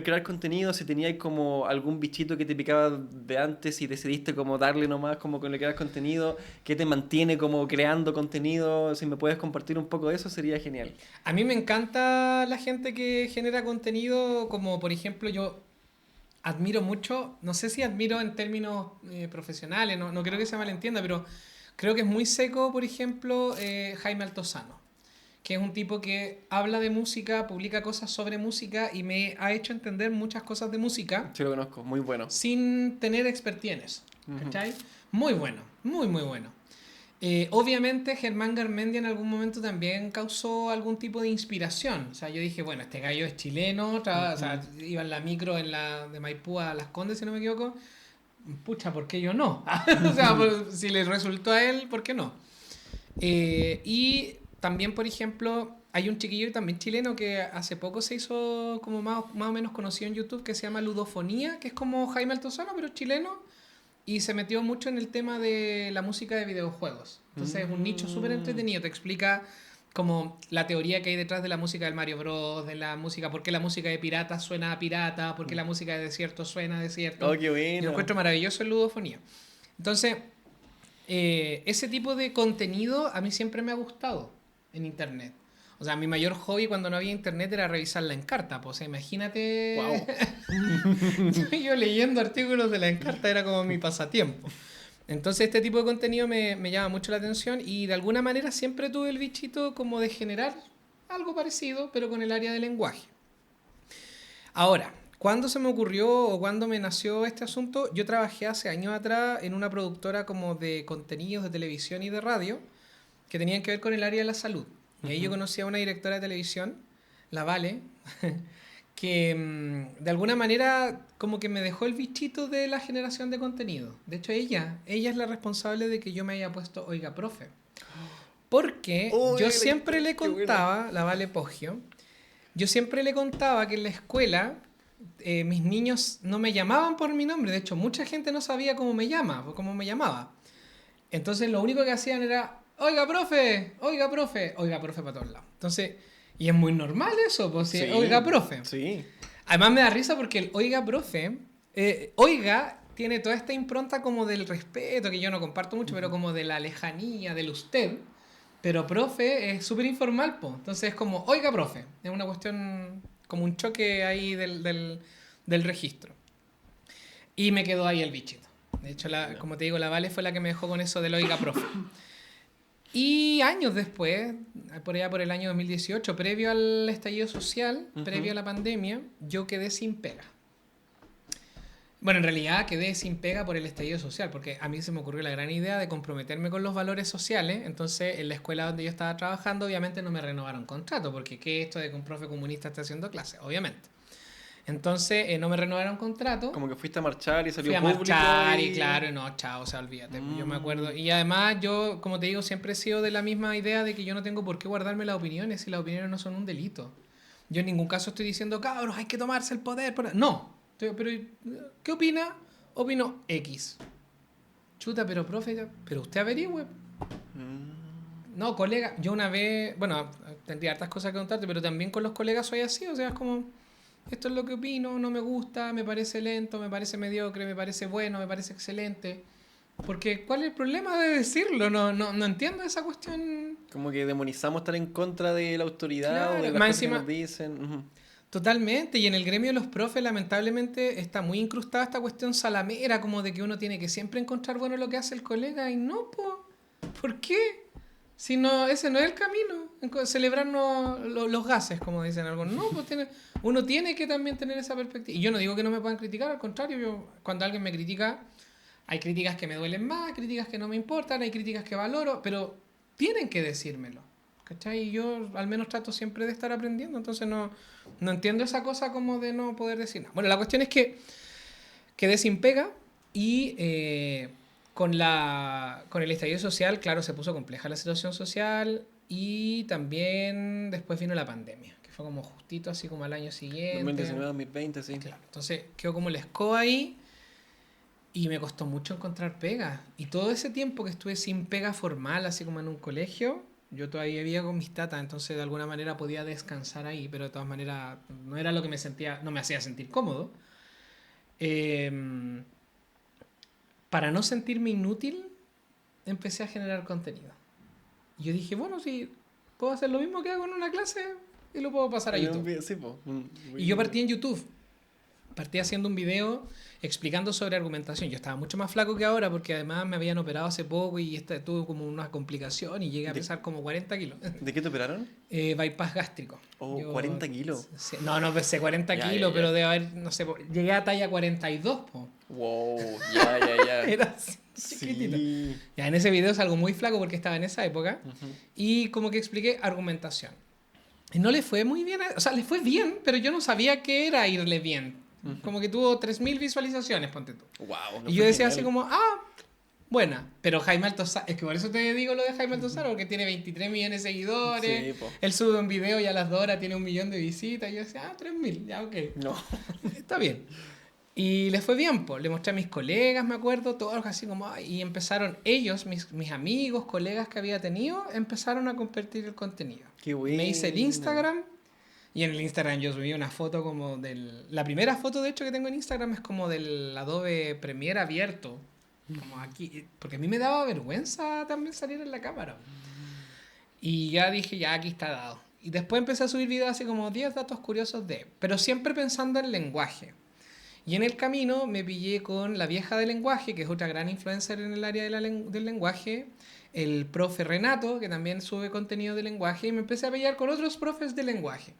crear contenido? Si tenías como algún bichito que te picaba de antes y decidiste como darle nomás como con el crear contenido. ¿Qué te mantiene como creando contenido? Si me puedes compartir un poco de eso sería genial. A mí me encanta la gente que genera contenido, como por ejemplo yo admiro mucho, no sé si admiro en términos profesionales, no creo que se malentienda, pero creo que es muy seco, por ejemplo, Jaime Altozano, que es un tipo que habla de música, publica cosas sobre música y me ha hecho entender muchas cosas de música Sí lo conozco, muy bueno. sin tener expertise en eso. Ujú. ¿Cachai? Muy bueno, muy, muy bueno. Obviamente Germán Garmendia en algún momento también causó algún tipo de inspiración. O sea, yo dije, bueno, este gallo es chileno, o sea, iba en la micro de Maipú a Las Condes, si no me equivoco. Pucha, ¿por qué yo no? O sea, pues, si le resultó a él, ¿por qué no? Y también, por ejemplo, hay un chiquillo también chileno que hace poco se hizo como más o menos conocido en YouTube que se llama Ludofonía, que es como Jaime Altozano, pero chileno, y se metió mucho en el tema de la música de videojuegos. Entonces es un nicho súper entretenido, te explica como la teoría que hay detrás de la música del Mario Bros, de la música, por qué la música de pirata suena a pirata, por qué la música de desierto suena a desierto. Oh, qué Y lo bueno. encuentro maravilloso en Ludofonía. Entonces, ese tipo de contenido a mí siempre me ha gustado en internet. O sea, mi mayor hobby cuando no había internet era revisar la Encarta. Pues, o sea, imagínate. Wow. Yo leyendo artículos de la Encarta era como mi pasatiempo. Entonces, este tipo de contenido me llama mucho la atención y de alguna manera siempre tuve el bichito como de generar algo parecido, pero con el área del lenguaje. Ahora, ¿cuándo se me ocurrió o cuándo me nació este asunto? Yo trabajé hace años atrás en una productora como de contenidos de televisión y de radio que tenían que ver con el área de la salud. Y ahí yo conocí a una directora de televisión, la Vale, que de alguna manera como que me dejó el bichito de la generación de contenido. De hecho, ella es la responsable de que yo me haya puesto Oiga, profe. Porque Uy, yo la siempre historia, le qué buena. contaba, la Vale Poggio, yo siempre le contaba que en la escuela mis niños no me llamaban por mi nombre. De hecho, mucha gente no sabía cómo me llama o cómo me llamaba. Entonces, lo único que hacían era, oiga, profe, oiga, profe, oiga, profe para todos lados. Entonces, y es muy normal eso, pues, Sí, oiga, profe. sí. Además, me da risa porque el oiga, profe, oiga, tiene toda esta impronta como del respeto, que yo no comparto mucho, pero como de la lejanía, del usted. Pero profe es súper informal, pues. Entonces es como, oiga, profe. Es una cuestión, como un choque ahí del registro. Y me quedó ahí el bichito. De hecho, como te digo, la Vale fue la que me dejó con eso de lógica profe. Y años después, por allá por el año 2018, previo al estallido social, previo a la pandemia, yo quedé sin pega. Bueno, en realidad quedé sin pega por el estallido social, porque a mí se me ocurrió la gran idea de comprometerme con los valores sociales. Entonces, en la escuela donde yo estaba trabajando, obviamente no me renovaron contrato, porque ¿qué es esto de que un profe comunista está haciendo clase? Obviamente. Entonces, no me renovaron contrato. Como que fuiste a marchar y salió Fui a público. marchar y claro, no, chao, o sea, olvídate. Yo me acuerdo. Y además, yo, como te digo, siempre he sido de la misma idea de que yo no tengo por qué guardarme las opiniones si las opiniones no son un delito. Yo en ningún caso estoy diciendo, cabros, hay que tomarse el poder. No. Pero, ¿qué opina? Opino X. Chuta, pero profe, pero usted averigüe. No, colega, yo una vez, bueno, tendría hartas cosas que contarte, pero también con los colegas soy así, o sea, es como, esto es lo que opino, no me gusta, me parece lento, me parece mediocre, me parece bueno, me parece excelente. Porque, ¿cuál es el problema de decirlo? No entiendo esa cuestión. Como que demonizamos estar en contra de la autoridad, Claro, o de las más cosas que encima- nos dicen. Totalmente, y en el gremio de los profes lamentablemente está muy incrustada esta cuestión salamera, como de que uno tiene que siempre encontrar bueno lo que hace el colega, y no, ¿por qué? Si no, ese no es el camino, celebrarnos los gases, como dicen algunos. No, pues uno tiene que también tener esa perspectiva. Y yo no digo que no me puedan criticar, al contrario, yo cuando alguien me critica, hay críticas que me duelen más, críticas que no me importan, hay críticas que valoro, pero tienen que decírmelo. ¿Cachai? Y yo al menos trato siempre de estar aprendiendo, entonces no entiendo esa cosa como de no poder decir nada. Bueno, la cuestión es que quedé sin pega y con el estallido social, claro, se puso compleja la situación social y también después vino la pandemia, que fue como justito así como al año siguiente. 2019, 2020, sí. Claro, entonces quedó como la escoba ahí y me costó mucho encontrar pega. Y todo ese tiempo que estuve sin pega formal, así como en un colegio, yo todavía vivía con mis tatas, entonces de alguna manera podía descansar ahí, pero de todas maneras no era lo que no me hacía sentir cómodo. Para no sentirme inútil, empecé a generar contenido. Y yo dije, bueno, si puedo hacer lo mismo que hago en una clase y lo puedo pasar a YouTube. Sí, po. Y yo partí en YouTube. Partí haciendo un video explicando sobre argumentación. Yo estaba mucho más flaco que ahora porque además me habían operado hace poco y tuve como una complicación y llegué a pesar como 40 kilos. ¿De qué te operaron? Bypass gástrico. Oh, 40 kilos. No pesé 40 kilos, pero debe haber, no sé, llegué a talla 42, po. Wow, ya. Era así, chiquitito. Sí. Ya, en ese video salgo muy flaco porque estaba en esa época y como que expliqué argumentación. Y no le fue muy bien, o sea, le fue bien, pero yo no sabía qué era irle bien. Como que tuvo 3.000 visualizaciones, ponte tú. Wow, Y yo decía así como, buena. Pero Jaime Altozano, es que por eso te digo lo de Jaime Altozano, porque tiene 23 millones de seguidores. Sí, po. Él sube un video y a las 2 horas tiene 1 millón de visitas. Y yo decía, 3.000, ya, ok. No. Está bien. Y les fue bien, pues. Le mostré a mis colegas, me acuerdo, todos así como, y empezaron ellos, mis amigos, colegas que había tenido, empezaron a compartir el contenido. Qué bueno. Me hice el Instagram. Y en el Instagram yo subí una foto como del... La primera foto, de hecho, que tengo en Instagram es como del Adobe Premiere abierto. Como aquí. Porque a mí me daba vergüenza también salir en la cámara. Y ya dije, ya aquí está dado. Y después empecé a subir videos así como 10 datos curiosos de... Pero siempre pensando en lenguaje. Y en el camino me pillé con la vieja de lenguaje, que es otra gran influencer en el área del lenguaje, el profe Renato, que también sube contenido de lenguaje, y me empecé a pelear con otros profes de lenguaje.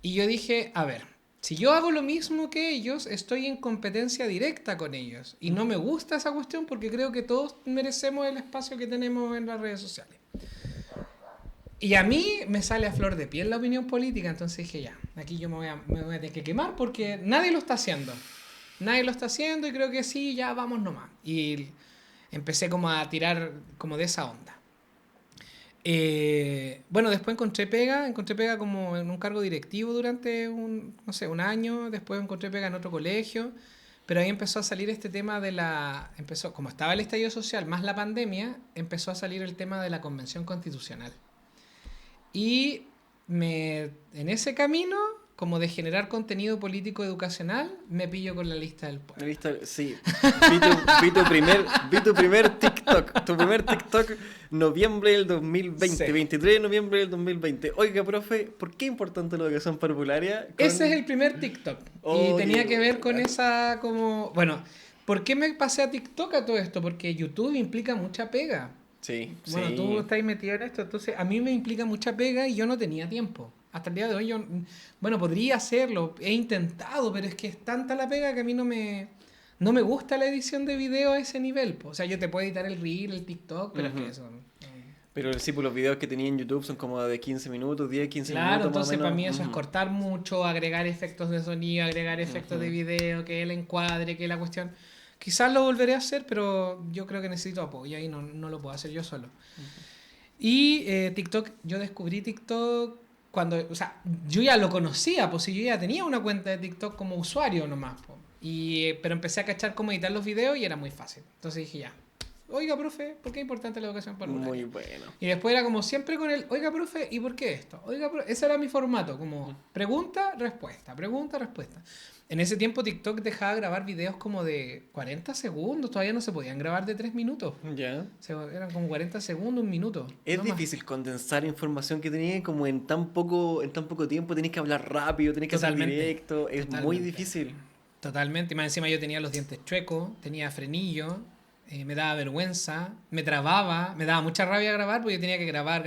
Y yo dije, a ver, si yo hago lo mismo que ellos, estoy en competencia directa con ellos. Y no me gusta esa cuestión porque creo que todos merecemos el espacio que tenemos en las redes sociales. Y a mí me sale a flor de piel la opinión política, entonces dije, ya, aquí yo me voy a tener que quemar porque nadie lo está haciendo. Nadie lo está haciendo y creo que sí, ya vamos nomás. Y empecé como a tirar como de esa onda. Bueno, después encontré pega como en un cargo directivo durante un año, después encontré pega en otro colegio, pero ahí empezó a salir este tema como estaba el estallido social más la pandemia, empezó a salir el tema de la convención constitucional. Y en ese camino, como de generar contenido político educacional, me pillo con la lista del pueblo. Sí. Vi tu primer TikTok. Tu primer TikTok, noviembre del 2020. Sí. 23 de noviembre del 2020. Oiga, profe, ¿por qué es importante la educación parvularia? Ese es el primer TikTok. Y tenía que ver con esa como... Bueno, ¿Por qué me pasé a TikTok a todo esto? Porque YouTube implica mucha pega. Sí, Bueno, sí. tú estás metido en esto, entonces a mí me implica mucha pega y yo no tenía tiempo. Hasta el día de hoy yo, bueno, podría hacerlo, he intentado, pero es que es tanta la pega que a mí no me gusta la edición de video a ese nivel, po. O sea, yo te puedo editar el Reel, el TikTok, pero es que eso... Pero sí, pues los videos que tenía en YouTube son como de 15 minutos, 10, 15 Claro, minutos más o entonces para menos. mí eso es cortar mucho, agregar efectos de sonido, agregar efectos de video, que el encuadre, que la cuestión. Quizás lo volveré a hacer, pero yo creo que necesito apoyo y no lo puedo hacer yo solo. Y TikTok, yo descubrí TikTok cuando, o sea, yo ya lo conocía, pues si yo ya tenía una cuenta de TikTok como usuario nomás, pues. Pero empecé a cachar cómo editar los videos y era muy fácil. Entonces dije ya, oiga, profe, ¿por qué es importante la educación para Muy bueno. Y después era como siempre con el, oiga, profe, ¿y por qué esto? Oiga, profe, ese era mi formato, como pregunta, respuesta, pregunta, respuesta. En ese tiempo TikTok dejaba grabar videos como de 40 segundos, todavía no se podían grabar de 3 minutos. Ya. Eran como 40 segundos, un minuto. Es no más. difícil condensar información que tenías como en tan poco tiempo, tenés que hablar rápido, tenés que hacer Totalmente. directo, es muy Totalmente. difícil. Totalmente. Y más encima yo tenía los dientes chuecos, tenía frenillo, me daba vergüenza, me trababa, me daba mucha rabia grabar porque yo tenía que grabar, Oh,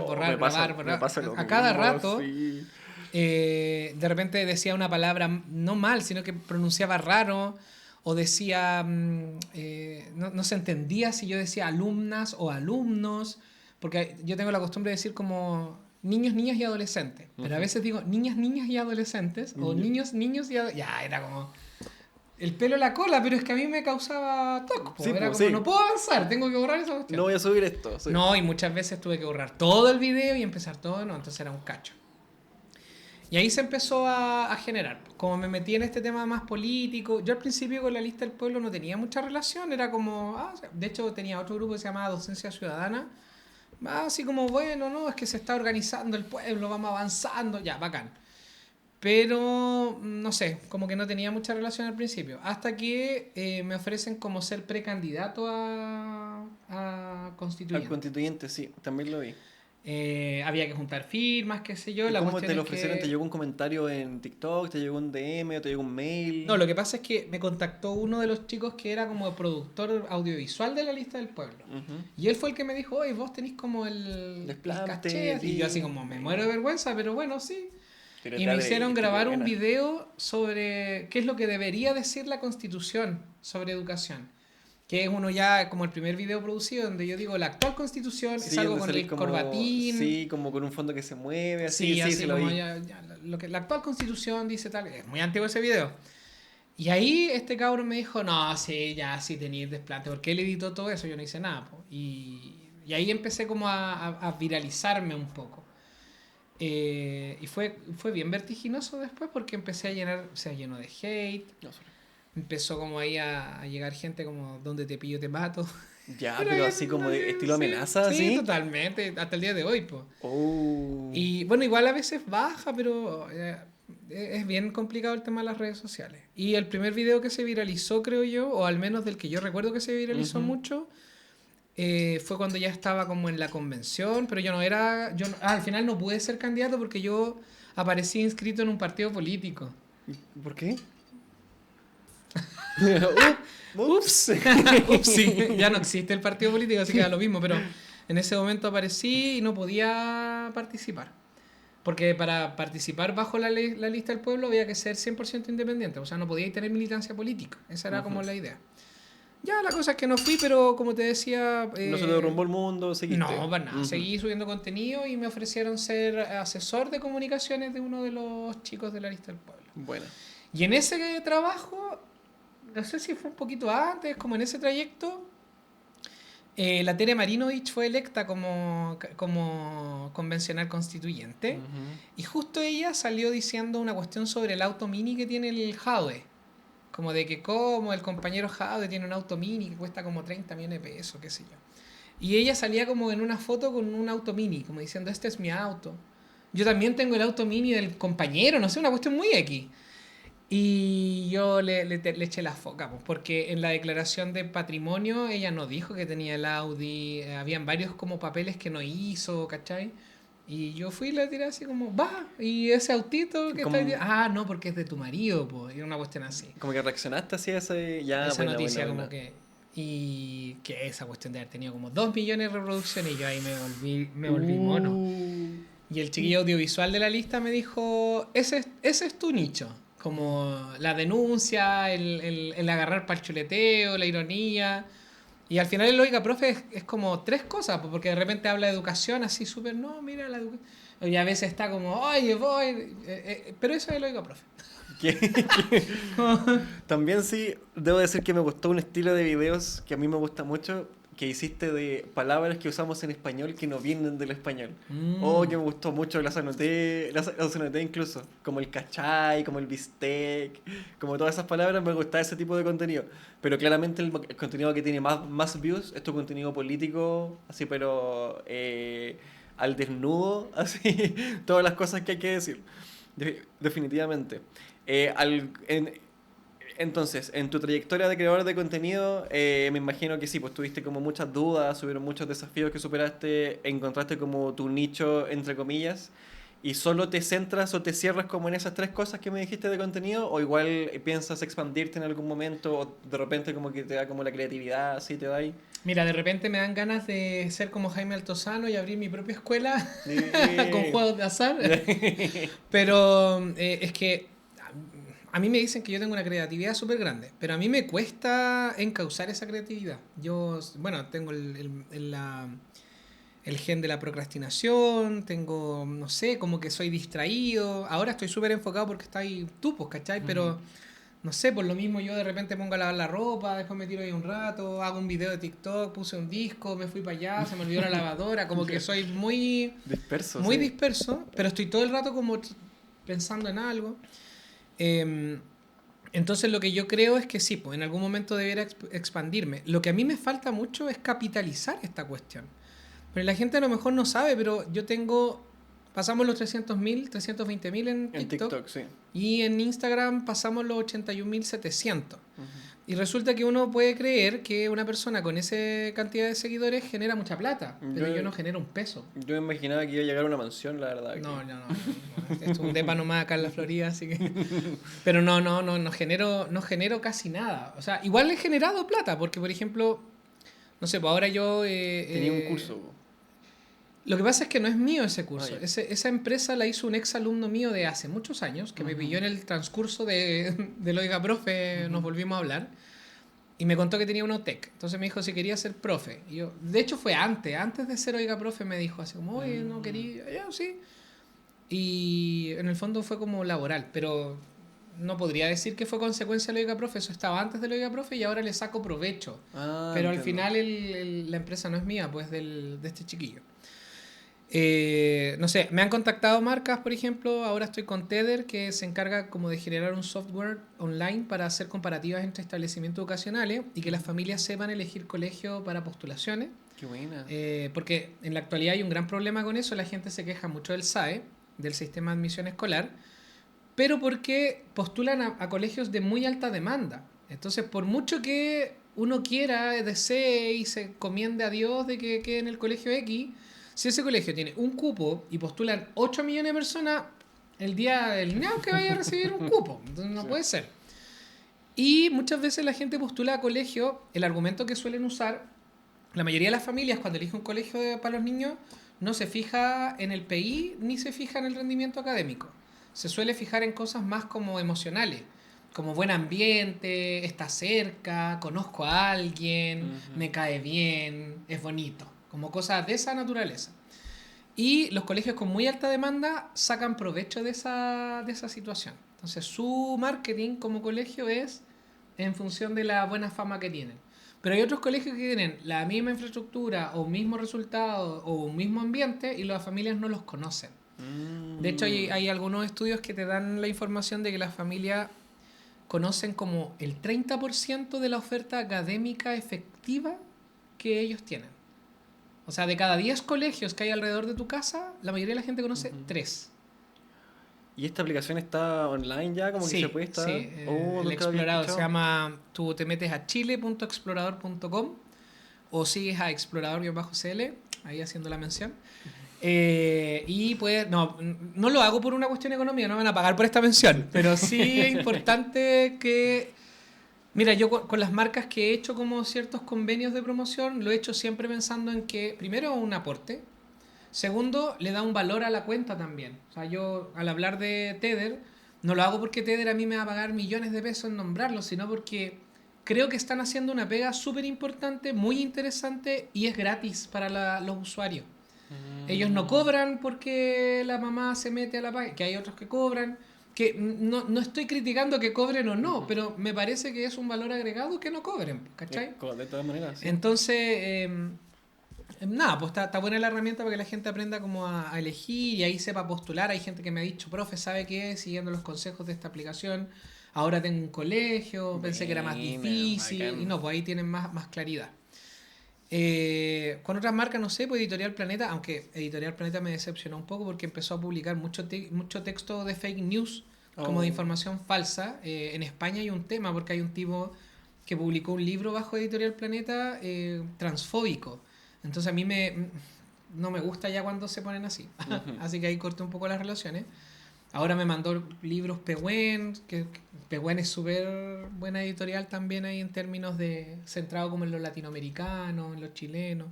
borrar, grabar, me pasa lo a cada mismo, rato. sí. De repente decía una palabra no mal, sino que pronunciaba raro, o decía, no se entendía si yo decía alumnas o alumnos, porque yo tengo la costumbre de decir como niños, niñas y adolescentes, pero a veces digo niñas, niñas y adolescentes, o niños, niños y adolescentes, ya, era como... El pelo a la cola, pero es que a mí me causaba toque. Sí, Era po, como, sí. no puedo avanzar, tengo que borrar esa No cuestión. voy a subir esto. Sí. No, y muchas veces tuve que borrar todo el video y empezar todo, no, entonces era un cacho. Y ahí se empezó a generar. Como me metí en este tema más político, yo al principio con la lista del pueblo no tenía mucha relación, era como, de hecho tenía otro grupo que se llamaba Docencia Ciudadana, así como, bueno, no, es que se está organizando el pueblo, vamos avanzando, ya, bacán. Pero, no sé, como que no tenía mucha relación al principio. Hasta que me ofrecen como ser precandidato a Al constituyente. constituyente, sí, también lo vi. Había que juntar firmas, qué sé yo. ¿Y La cómo cuestión te lo es ofrecieron? ¿Te que... llegó un comentario en TikTok? ¿Te llegó un DM? ¿O te llegó un mail? No, lo que pasa es que me contactó uno de los chicos que era como productor audiovisual de la lista del pueblo. Ujú. Y él fue el que me dijo, oye, vos tenés como el Desplante, caché. Y yo así sí. como, me muero de vergüenza, pero bueno, sí. Pero Y te me hicieron atreviste, qué grabar un buena. video sobre qué es lo que debería decir la Constitución sobre educación. Que es uno ya como el primer video producido donde yo digo la actual Constitución, y Sí, salgo donde con salís el como, corbatín. sí, como con un fondo que se mueve, así, Sí, sí, así sí lo como vi. lo que la actual Constitución dice tal. Es muy antiguo ese video. Y ahí este cabrón me dijo, no, sí, ya, sí tenéis desplante. Porque él editó todo eso, yo no hice nada. Po. Y ahí empecé como a viralizarme un poco. Y fue bien vertiginoso después porque empecé a llenar, se llenó de hate. No, sorry. Empezó como ahí a llegar gente como, donde te pillo te mato. Ya, Era pero bien, así como de estilo sí, amenaza, sí, ¿sí? totalmente, hasta el día de hoy, pues. Oh. Y bueno, igual a veces baja, pero es bien complicado el tema de las redes sociales. Y el primer video que se viralizó, creo yo, o al menos del que yo recuerdo que se viralizó mucho, fue cuando ya estaba como en la convención, pero yo no era, al final no pude ser candidato porque yo aparecí inscrito en un partido político. ¿Por qué? Ups, ups, sí, ya no existe el partido político, así que da lo mismo, pero en ese momento aparecí y no podía participar. Porque para participar bajo la lista del pueblo había que ser 100% independiente, o sea, no podía tener militancia política, esa era como la idea. Ya, la cosa es que no fui, pero como te decía... No se te derrumbó el mundo, seguiste. No, para nada, seguí subiendo contenido y me ofrecieron ser asesor de comunicaciones de uno de los chicos de la lista del pueblo. Bueno. Y en ese trabajo, no sé si fue un poquito antes, como en ese trayecto, la Tere Marinovich fue electa como convencional constituyente. Y justo ella salió diciendo una cuestión sobre el auto mini que tiene el Jadwe. Como de que como el compañero Jadwe tiene un auto mini que cuesta como 30 millones de pesos, qué sé yo. Y ella salía como en una foto con un auto mini, como diciendo, este es mi auto. Yo también tengo el auto mini del compañero, no sé, una cuestión muy X. Y yo le eché la foca, pues, porque en la declaración de patrimonio ella no dijo que tenía el Audi, habían varios como papeles que no hizo, ¿cachai? Y yo fui y le tiré así como, va, y ese autito que está ahí, no, porque es de tu marido, pues, y una cuestión así. Como que reaccionaste así a ese... Ya, Esa buena, noticia buena, como buena. que... Y que esa cuestión de haber tenido como 2 millones de reproducciones y yo ahí me volví mono. Y el chiquillo audiovisual de la lista me dijo, ese es tu nicho. Como la denuncia, el agarrar para el chuleteo, la ironía. Y al final el Lógica Profe es como tres cosas, pues, porque de repente habla de educación así súper, no, mira la educación. Y a veces está como, oye, voy. Pero eso es el Lógica Profe. También sí, debo decir que me gustó un estilo de videos que a mí me gusta mucho, que hiciste de palabras que usamos en español que no vienen del español. O que me gustó mucho, las anoté incluso, como el cachai, como el bistec, como todas esas palabras, me gusta ese tipo de contenido. Pero claramente el contenido que tiene más views es tu contenido político, así pero al desnudo, así, todas las cosas que hay que decir. Definitivamente. Eh, al- en, entonces, en tu trayectoria de creador de contenido, me imagino que sí, pues tuviste como muchas dudas, hubieron muchos desafíos que superaste, encontraste como tu nicho, entre comillas, y solo te centras o te cierras como en esas tres cosas que me dijiste de contenido, o igual piensas expandirte en algún momento, o de repente como que te da como la creatividad, así te da ahí. Mira, de repente me dan ganas de ser como Jaime Altozano y abrir mi propia escuela con Eh, juegos de azar. Pero es que a mí me dicen que yo tengo una creatividad súper grande, pero a mí me cuesta encauzar esa creatividad. Yo, bueno, tengo el gen de la procrastinación, tengo, no sé, como que soy distraído. Ahora estoy súper enfocado porque está ahí tú, pues, ¿cachai? Ujú. Pero no sé, por lo mismo yo de repente pongo a lavar la ropa, después me tiro ahí un rato, hago un video de TikTok, puse un disco, me fui para allá, se me olvidó la lavadora, como que soy muy, Disperso, muy sí. disperso, pero estoy todo el rato como pensando en algo. Eh, entonces lo que yo creo es que sí, pues en algún momento debiera expandirme. Lo que a mí me falta mucho es capitalizar esta cuestión. Pero la gente a lo mejor no sabe, pero yo tengo, pasamos los 300.000, 320.000 en En TikTok TikTok, sí. y en Instagram pasamos los 81.700. Ujú. Y resulta que uno puede creer que una persona con esa cantidad de seguidores genera mucha plata, pero yo Yo, no genero un peso. yo imaginaba que iba a llegar a una mansión, la verdad. No, no, no, no, no. Esto es un depa nomás acá en la Florida, así que... Pero no genero casi nada. O sea, igual he generado plata, porque por ejemplo, no sé, pues ahora yo... Tenía un curso. Po. lo que pasa es que no es mío ese Ah, curso. ya. Esa empresa la hizo un ex alumno mío de hace muchos años, que me Ujú, pilló en el transcurso del Oiga Profe, nos ujú. volvimos a hablar. Y me contó que tenía una UTEC. Entonces me dijo si quería ser profe. Y yo, de hecho fue antes de ser Oiga Profe, me dijo así como, oye, no Mm. quería, ya, sí. Y en el fondo fue como laboral, pero no podría decir que fue consecuencia del Oiga Profe, eso estaba antes del Oiga Profe y ahora le saco provecho. Ah, Pero al entiendo. final la empresa no es mía, pues de este chiquillo. No sé, me han contactado marcas, por ejemplo, ahora estoy con Tether, que se encarga como de generar un software online para hacer comparativas entre establecimientos educacionales y que las familias sepan elegir colegio para postulaciones. Qué buena. Porque en la actualidad hay un gran problema con eso, la gente se queja mucho del SAE, del sistema de admisión escolar, pero porque postulan a colegios de muy alta demanda. Entonces, por mucho que uno quiera, desee y se encomiende a Dios de que quede en el colegio X, si ese colegio tiene un cupo y postulan 8 millones de personas, el día del ñao que vaya a recibir un cupo. Entonces no Sí. puede ser. Y muchas veces la gente postula a colegio, el argumento que suelen usar, la mayoría de las familias cuando elige un colegio para los niños, no se fija en el PI ni se fija en el rendimiento académico. Se suele fijar en cosas más como emocionales, como buen ambiente, está cerca, conozco a alguien, Ujú. me cae bien, es bonito, como cosas de esa naturaleza. Y los colegios con muy alta demanda sacan provecho de esa situación. Entonces su marketing como colegio es en función de la buena fama que tienen. Pero hay otros colegios que tienen la misma infraestructura o mismo resultado o un mismo ambiente y las familias no los conocen. De hecho, hay, Mm. hay algunos estudios que te dan la información de que las familias conocen como el 30% de la oferta académica efectiva que ellos tienen. O sea, de cada 10 colegios que hay alrededor de tu casa, la mayoría de la gente conoce Ujú. 3. ¿Y esta aplicación está online ya? ¿Como que se Sí, puede sí. estar? Oh, El nunca lo había explorador se escuchado. llama. Tú te metes a chile.explorador.com o sigues a explorador-cl, ahí haciendo la mención. Y pues, no lo hago por una cuestión económica, no me van a pagar por esta mención, pero sí es importante que... Mira, yo con las marcas que he hecho como ciertos convenios de promoción, lo he hecho siempre pensando en que, primero, un aporte. Segundo, le da un valor a la cuenta también. O sea, yo al hablar de Tether, no lo hago porque Tether a mí me va a pagar millones de pesos en nombrarlo, sino porque creo que están haciendo una pega súper importante, muy interesante y es gratis para los usuarios. Ellos no cobran porque la mamá se mete a la página, que hay otros que cobran, que no estoy criticando que cobren o no, pero me parece que es un valor agregado que no cobren, ¿cachai? De todas maneras, sí. Entonces, nada, pues está buena la herramienta para que la gente aprenda como a elegir y ahí sepa postular. Hay gente que me ha dicho, profe, ¿sabe qué? Siguiendo los consejos de esta aplicación, ahora tengo un colegio, pensé que era más difícil, bacán. y no, pues ahí tienen más claridad. Con otras marcas, no sé, pues Editorial Planeta, aunque Editorial Planeta me decepcionó un poco porque empezó a publicar mucho texto de fake news, como de información falsa. En España hay un tema porque hay un tipo que publicó un libro bajo Editorial Planeta transfóbico. Entonces a mí no me gusta ya cuando se ponen así. Así que ahí corté un poco las relaciones. Ahora me mandó libros Pehuen, que Pehuen es súper buena editorial también ahí en términos de centrado como en los latinoamericanos, en los chilenos.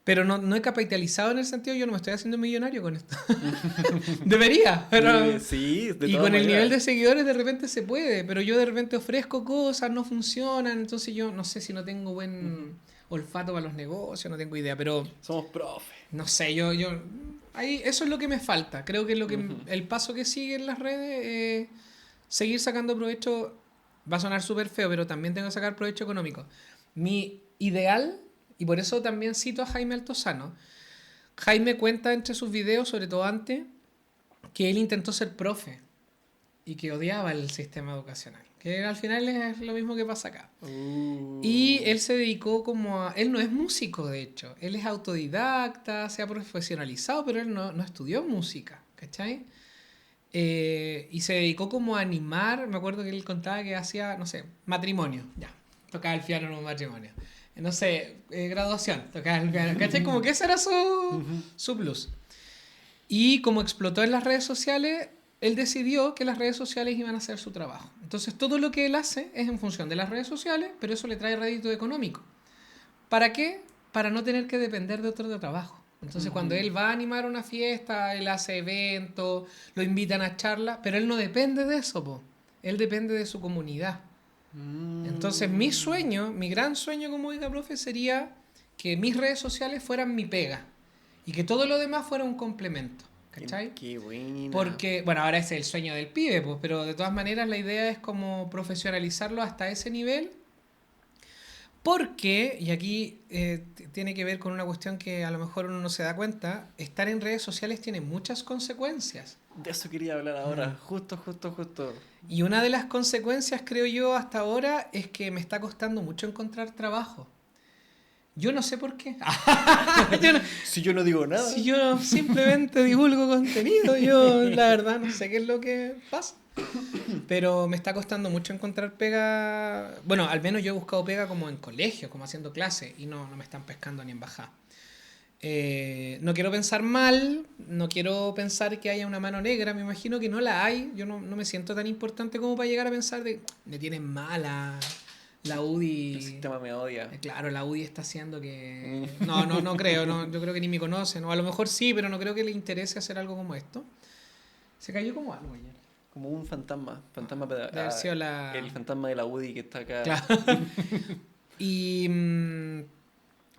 Pero no he capitalizado en el sentido, yo no me estoy haciendo millonario con esto. Debería, pero... Sí, de Y todas con el maneras. nivel de seguidores de repente se puede, pero yo de repente ofrezco cosas, no funcionan, entonces yo no sé si no tengo buen olfato para los negocios, no tengo idea, pero Somos profes. no sé, yo ahí eso es lo que me falta. Creo que el paso que sigue en las redes es seguir sacando provecho, va a sonar súper feo, pero también tengo que sacar provecho económico. Mi ideal, y por eso también cito a Jaime Altozano, Jaime cuenta entre sus videos, sobre todo antes, que él intentó ser profe y que odiaba el sistema educacional. Que al final es lo mismo que pasa acá. Y él se dedicó como a... Él no es músico, de hecho. Él es autodidacta, se ha profesionalizado, pero él no estudió música, ¿cachai? Y se dedicó como a animar. Me acuerdo que él contaba que hacía, no sé, matrimonio. Ya, tocaba el piano en un matrimonio. No sé, graduación, tocaba el piano. ¿Cachai? Como que ese era su plus. Y como explotó en las redes sociales, él decidió que las redes sociales iban a hacer su trabajo. Entonces todo lo que él hace es en función de las redes sociales, pero eso le trae rédito económico. ¿Para qué? Para no tener que depender de otro trabajo. Entonces cuando él va a animar una fiesta, él hace eventos, lo invitan a charlas, pero él no depende de eso, po. Él depende de su comunidad. Entonces mi sueño, mi gran sueño como diga profe sería que mis redes sociales fueran mi pega y que todo lo demás fuera un complemento. ¿Cachai? Qué buena. Porque, bueno, ahora ese es el sueño del pibe, pues, pero de todas maneras la idea es como profesionalizarlo hasta ese nivel. Porque, y aquí tiene que ver con una cuestión que a lo mejor uno no se da cuenta, estar en redes sociales tiene muchas consecuencias. De eso quería hablar ahora. Justo. Y una de las consecuencias, creo yo, hasta ahora es que me está costando mucho encontrar trabajo. Yo no sé por qué. Si yo no digo nada. Si yo simplemente divulgo contenido, yo la verdad no sé qué es lo que pasa. Pero me está costando mucho encontrar pega. Bueno, al menos yo he buscado pega como en colegio, como haciendo clases, y no me están pescando ni en bajada. No quiero pensar mal, no quiero pensar que haya una mano negra, me imagino que no la hay. Yo no me siento tan importante como para llegar a pensar de me tienen mala. La UDI... El sistema me odia. Claro, la UDI está haciendo que... No creo, yo creo que ni me conocen. O a lo mejor sí, pero no creo que le interese hacer algo como esto. Se cayó como algo ayer. Como un fantasma. Debe haber sido la... El fantasma de la UDI que está acá. Claro. Y...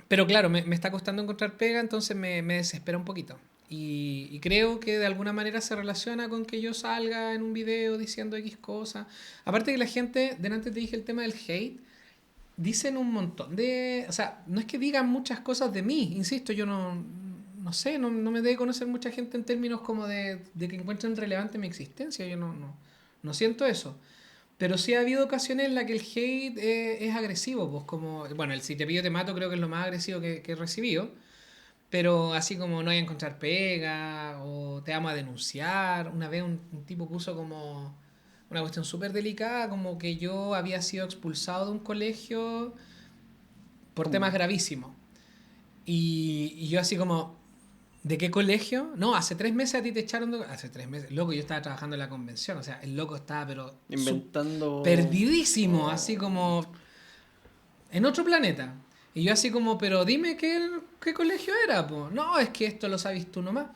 pero claro, me está costando encontrar pega, entonces me desespera un poquito. Y creo que de alguna manera se relaciona con que yo salga en un video diciendo X cosas. Aparte que la gente, delante te dije el tema del hate, dicen un montón de... O sea, no es que digan muchas cosas de mí, insisto, yo no sé, no me debe conocer mucha gente en términos como de que encuentren relevante mi existencia, yo no siento eso. Pero sí ha habido ocasiones en las que el hate es agresivo, pues como... Bueno, el si te pillo te mato creo que es lo más agresivo que he recibido. Pero así como no hay a encontrar pega o te vamos a denunciar. Una vez un tipo puso como una cuestión súper delicada, como que yo había sido expulsado de un colegio por temas gravísimos. Y yo así como, ¿De qué colegio? No, hace 3 meses a ti te echaron de... Hace 3 meses. Loco, yo estaba trabajando en la convención. O sea, el loco estaba, pero... Inventando... Perdidísimo, así como... En otro planeta. Y yo así como, pero dime qué colegio era, po. No, es que esto lo sabes tú nomás.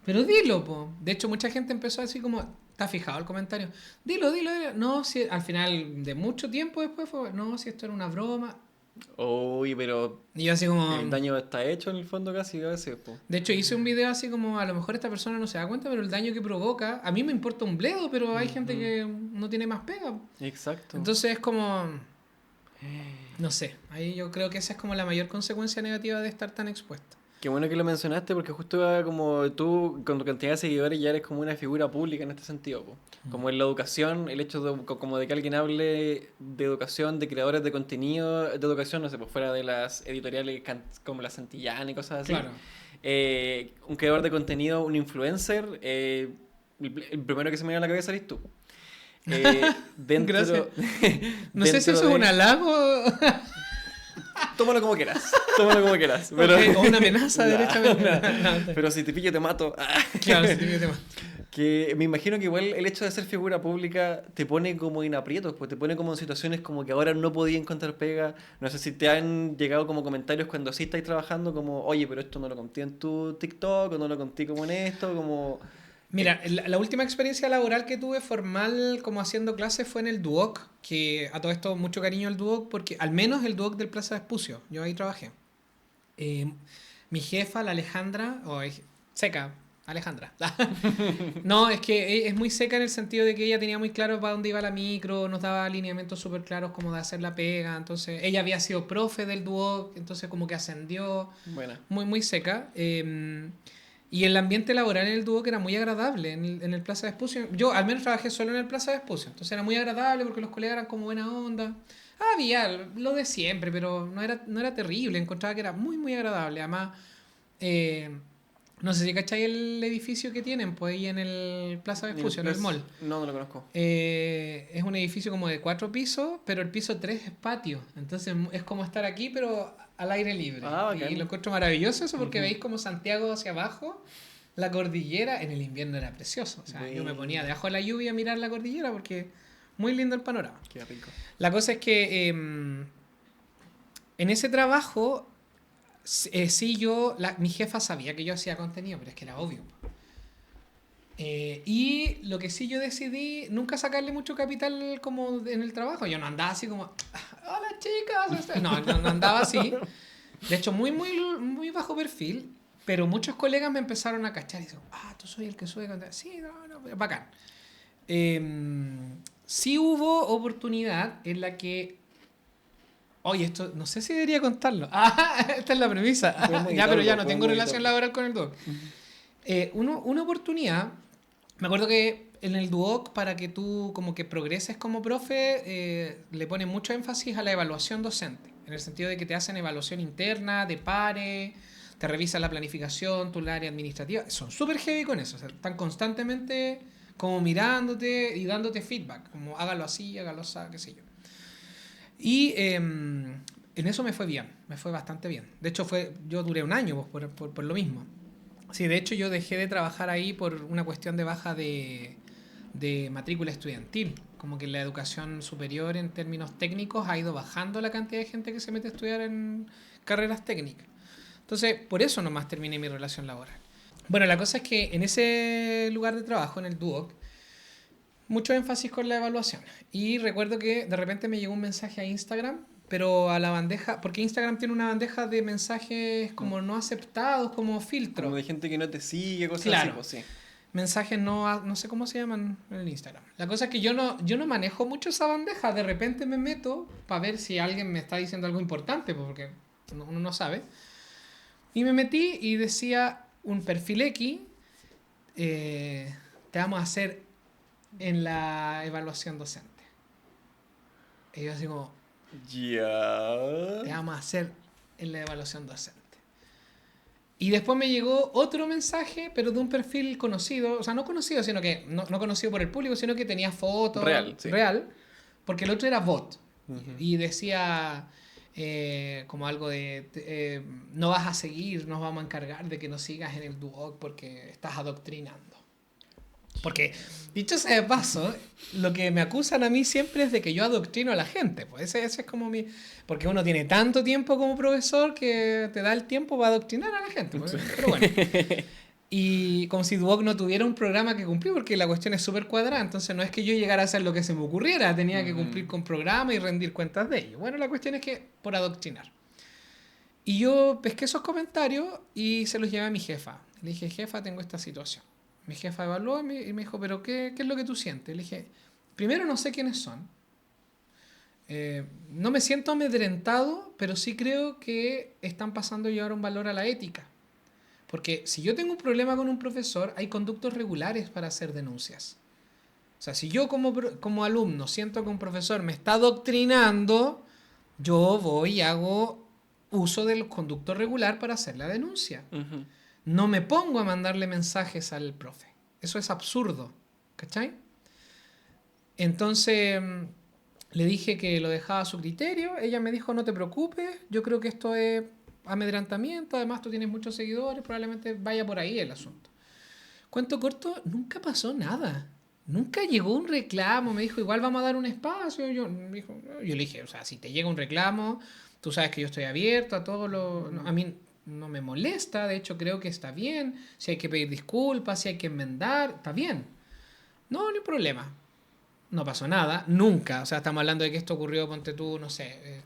Pero dilo, po. De hecho, mucha gente empezó así como... ¿Está fijado el comentario? Dilo, dilo, dilo. No, si al final de mucho tiempo después fue... No, si esto era una broma. Uy, pero Y yo así como... el daño está hecho en el fondo casi a veces, po. De hecho, hice un video así como, a lo mejor esta persona no se da cuenta, pero el daño que provoca, a mí me importa un bledo, pero hay gente que no tiene más pega. Exacto. Entonces es como, no sé, ahí yo creo que esa es como la mayor consecuencia negativa de estar tan expuesto. Qué bueno que lo mencionaste porque justo como tú con tu cantidad de seguidores ya eres como una figura pública en este sentido, po. Como en la educación, el hecho de, como de que alguien hable de educación, de creadores de contenido, de educación, no sé, pues fuera de las editoriales como la Santillana y cosas así. Claro. Un creador de contenido, un influencer, el primero que se me viene a la cabeza eres tú. Dentro, Gracias. No sé si dentro eso es un halago Tómalo como quieras. Tómalo como quieras. Pero... o una amenaza Ya, derechamente. no. Pero si te pillo te mato. Claro, sí, tiene tema. Que me imagino que igual el hecho de ser figura pública te pone como en aprietos, pues te pone como en situaciones como que ahora no podía encontrar pega. No sé si te han llegado como comentarios cuando sí estáis trabajando como, oye, pero esto no lo conté en tu TikTok o no lo conté como en esto, como... Mira, la última experiencia laboral que tuve formal como haciendo clases fue en el Duoc, que a todo esto mucho cariño al Duoc, porque al menos el Duoc del Plaza Vespucio, yo ahí trabajé. Mi jefa, la Alejandra, seca, Alejandra. No, es que es muy seca en el sentido de que ella tenía muy claro para dónde iba la micro, nos daba alineamientos súper claros como de hacer la pega, entonces ella había sido profe del Duoc, entonces como que ascendió, Buena. muy, muy seca. Y el ambiente laboral en el Duoc era muy agradable en el Plaza Vespucio. Yo al menos trabajé solo en el Plaza Vespucio, entonces era muy agradable porque los colegas eran como buena onda. Había lo de siempre, pero no era terrible, encontraba que era muy, muy agradable. Además, no sé si cacháis el edificio que tienen, pues ahí en el Plaza Vespucio, en el mall. No, no lo conozco. Es un edificio como de 4 pisos, pero el piso 3 es patio. Entonces es como estar aquí, pero al aire libre. Bacán. Y lo encuentro maravilloso eso porque veis como Santiago hacia abajo, la cordillera, en el invierno era precioso. O sea, yo me ponía debajo de la lluvia a mirar la cordillera porque muy lindo el panorama. Qué rico. La cosa es que en ese trabajo, sí mi jefa sabía que yo hacía contenido, pero es que era obvio. Y lo que sí yo decidí, nunca sacarle mucho capital como en el trabajo. Yo no andaba así como, hola chicas. No andaba así. De hecho, muy, muy, muy bajo perfil. Pero muchos colegas me empezaron a cachar y dicen, tú soy el que sube contenido. Sí, no, bacán. Sí hubo oportunidad en la que... Oye, esto no sé si debería contarlo. Esta es la premisa. Ya, pero ya no tengo relación laboral con el Duoc. Una oportunidad, me acuerdo que en el Duoc, para que tú como que progreses como profe, le ponen mucho énfasis a la evaluación docente. En el sentido de que te hacen evaluación interna, de pares, te revisan la planificación, tu área administrativa. Son súper heavy con eso. O sea, están constantemente como mirándote y dándote feedback. Como hágalo así, qué sé yo. Y en eso me fue bien, me fue bastante bien. De hecho, yo duré un año por lo mismo. Sí, de hecho yo dejé de trabajar ahí por una cuestión de baja de matrícula estudiantil. Como que la educación superior en términos técnicos ha ido bajando la cantidad de gente que se mete a estudiar en carreras técnicas. Entonces, por eso nomás terminé mi relación laboral. Bueno, la cosa es que en ese lugar de trabajo, en el Duoc, mucho énfasis con la evaluación. Y recuerdo que de repente me llegó un mensaje a Instagram, pero a la bandeja, porque Instagram tiene una bandeja de mensajes como no aceptados, como filtro. Como de gente que no te sigue, cosas Claro. así, pues sí. Mensajes no sé cómo se llaman en el Instagram. La cosa es que yo no manejo mucho esa bandeja. De repente me meto para ver si alguien me está diciendo algo importante, porque uno no sabe. Y me metí y decía un perfil X, te vamos a hacer en la evaluación docente. Y yo así como, Ya. te vamos a hacer en la evaluación docente. Y después me llegó otro mensaje, pero de un perfil conocido, o sea, no conocido, sino que no conocido por el público, sino que tenía fotos. Real, sí. Real, porque el otro era bot. Ujú. Y decía, como algo de no vas a seguir, nos vamos a encargar de que no sigas en el Duoc porque estás adoctrinando. Porque, dicho sea de paso, lo que me acusan a mí siempre es de que yo adoctrino a la gente. Pues ese es como mi... Porque uno tiene tanto tiempo como profesor que te da el tiempo para adoctrinar a la gente. Pues. Pero bueno. Y como si Duoc no tuviera un programa que cumplir, porque la cuestión es súper cuadrada. Entonces no es que yo llegara a hacer lo que se me ocurriera, tenía que cumplir con programa y rendir cuentas de ello. Bueno, la cuestión es que por adoctrinar. Y yo pesqué esos comentarios y se los llevé a mi jefa. Le dije, jefa, tengo esta situación. Mi jefa evaluó y me dijo, ¿pero qué es lo que tú sientes? Le dije, primero no sé quiénes son. No me siento amedrentado, pero sí creo que están pasando a llevar un valor a la ética. Porque si yo tengo un problema con un profesor, hay conductos regulares para hacer denuncias. O sea, si yo como alumno siento que un profesor me está adoctrinando, yo voy y hago uso del conducto regular para hacer la denuncia. Uh-huh. No me pongo a mandarle mensajes al profe. Eso es absurdo. ¿Cachai? Entonces le dije que lo dejaba a su criterio. Ella me dijo, no te preocupes, yo creo que esto es amedrentamiento. Además, tú tienes muchos seguidores, probablemente vaya por ahí el asunto. Cuento corto, nunca pasó nada. Nunca llegó un reclamo. Me dijo, igual vamos a dar un espacio. Yo le dije, o sea, si te llega un reclamo, tú sabes que yo estoy abierto a todo lo... No, a mí no me molesta, de hecho creo que está bien. Si hay que pedir disculpas, si hay que enmendar, está bien. No hay problema. No pasó nada, nunca. O sea, estamos hablando de que esto ocurrió, ponte tú, no sé,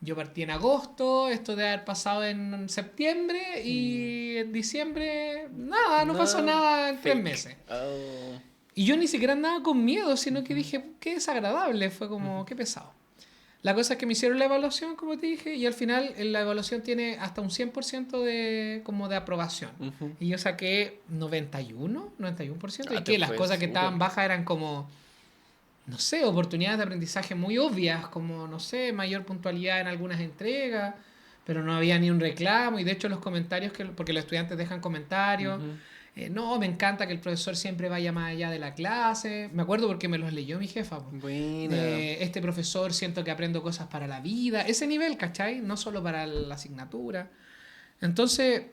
yo partí en agosto, esto debe haber pasado en septiembre y en diciembre, nada, no pasó nada en 3 meses. Oh. Y yo ni siquiera andaba con miedo, sino que dije, qué desagradable, fue como, qué pesado. La cosa es que me hicieron la evaluación, como te dije, y al final la evaluación tiene hasta un 100% de aprobación. Uh-huh. Y yo saqué 91%, y te que las fue cosas que súper. estaban bajas eran como, no sé, oportunidades de aprendizaje muy obvias, como, no sé, mayor puntualidad en algunas entregas, pero no había ni un reclamo, y de hecho los comentarios, porque los estudiantes dejan comentarios, Uh-huh. no, me encanta que el profesor siempre vaya más allá de la clase. Me acuerdo porque me los leyó mi jefa. Buena. Este profesor siento que aprendo cosas para la vida. Ese nivel, ¿cachai? No solo para la asignatura. Entonces,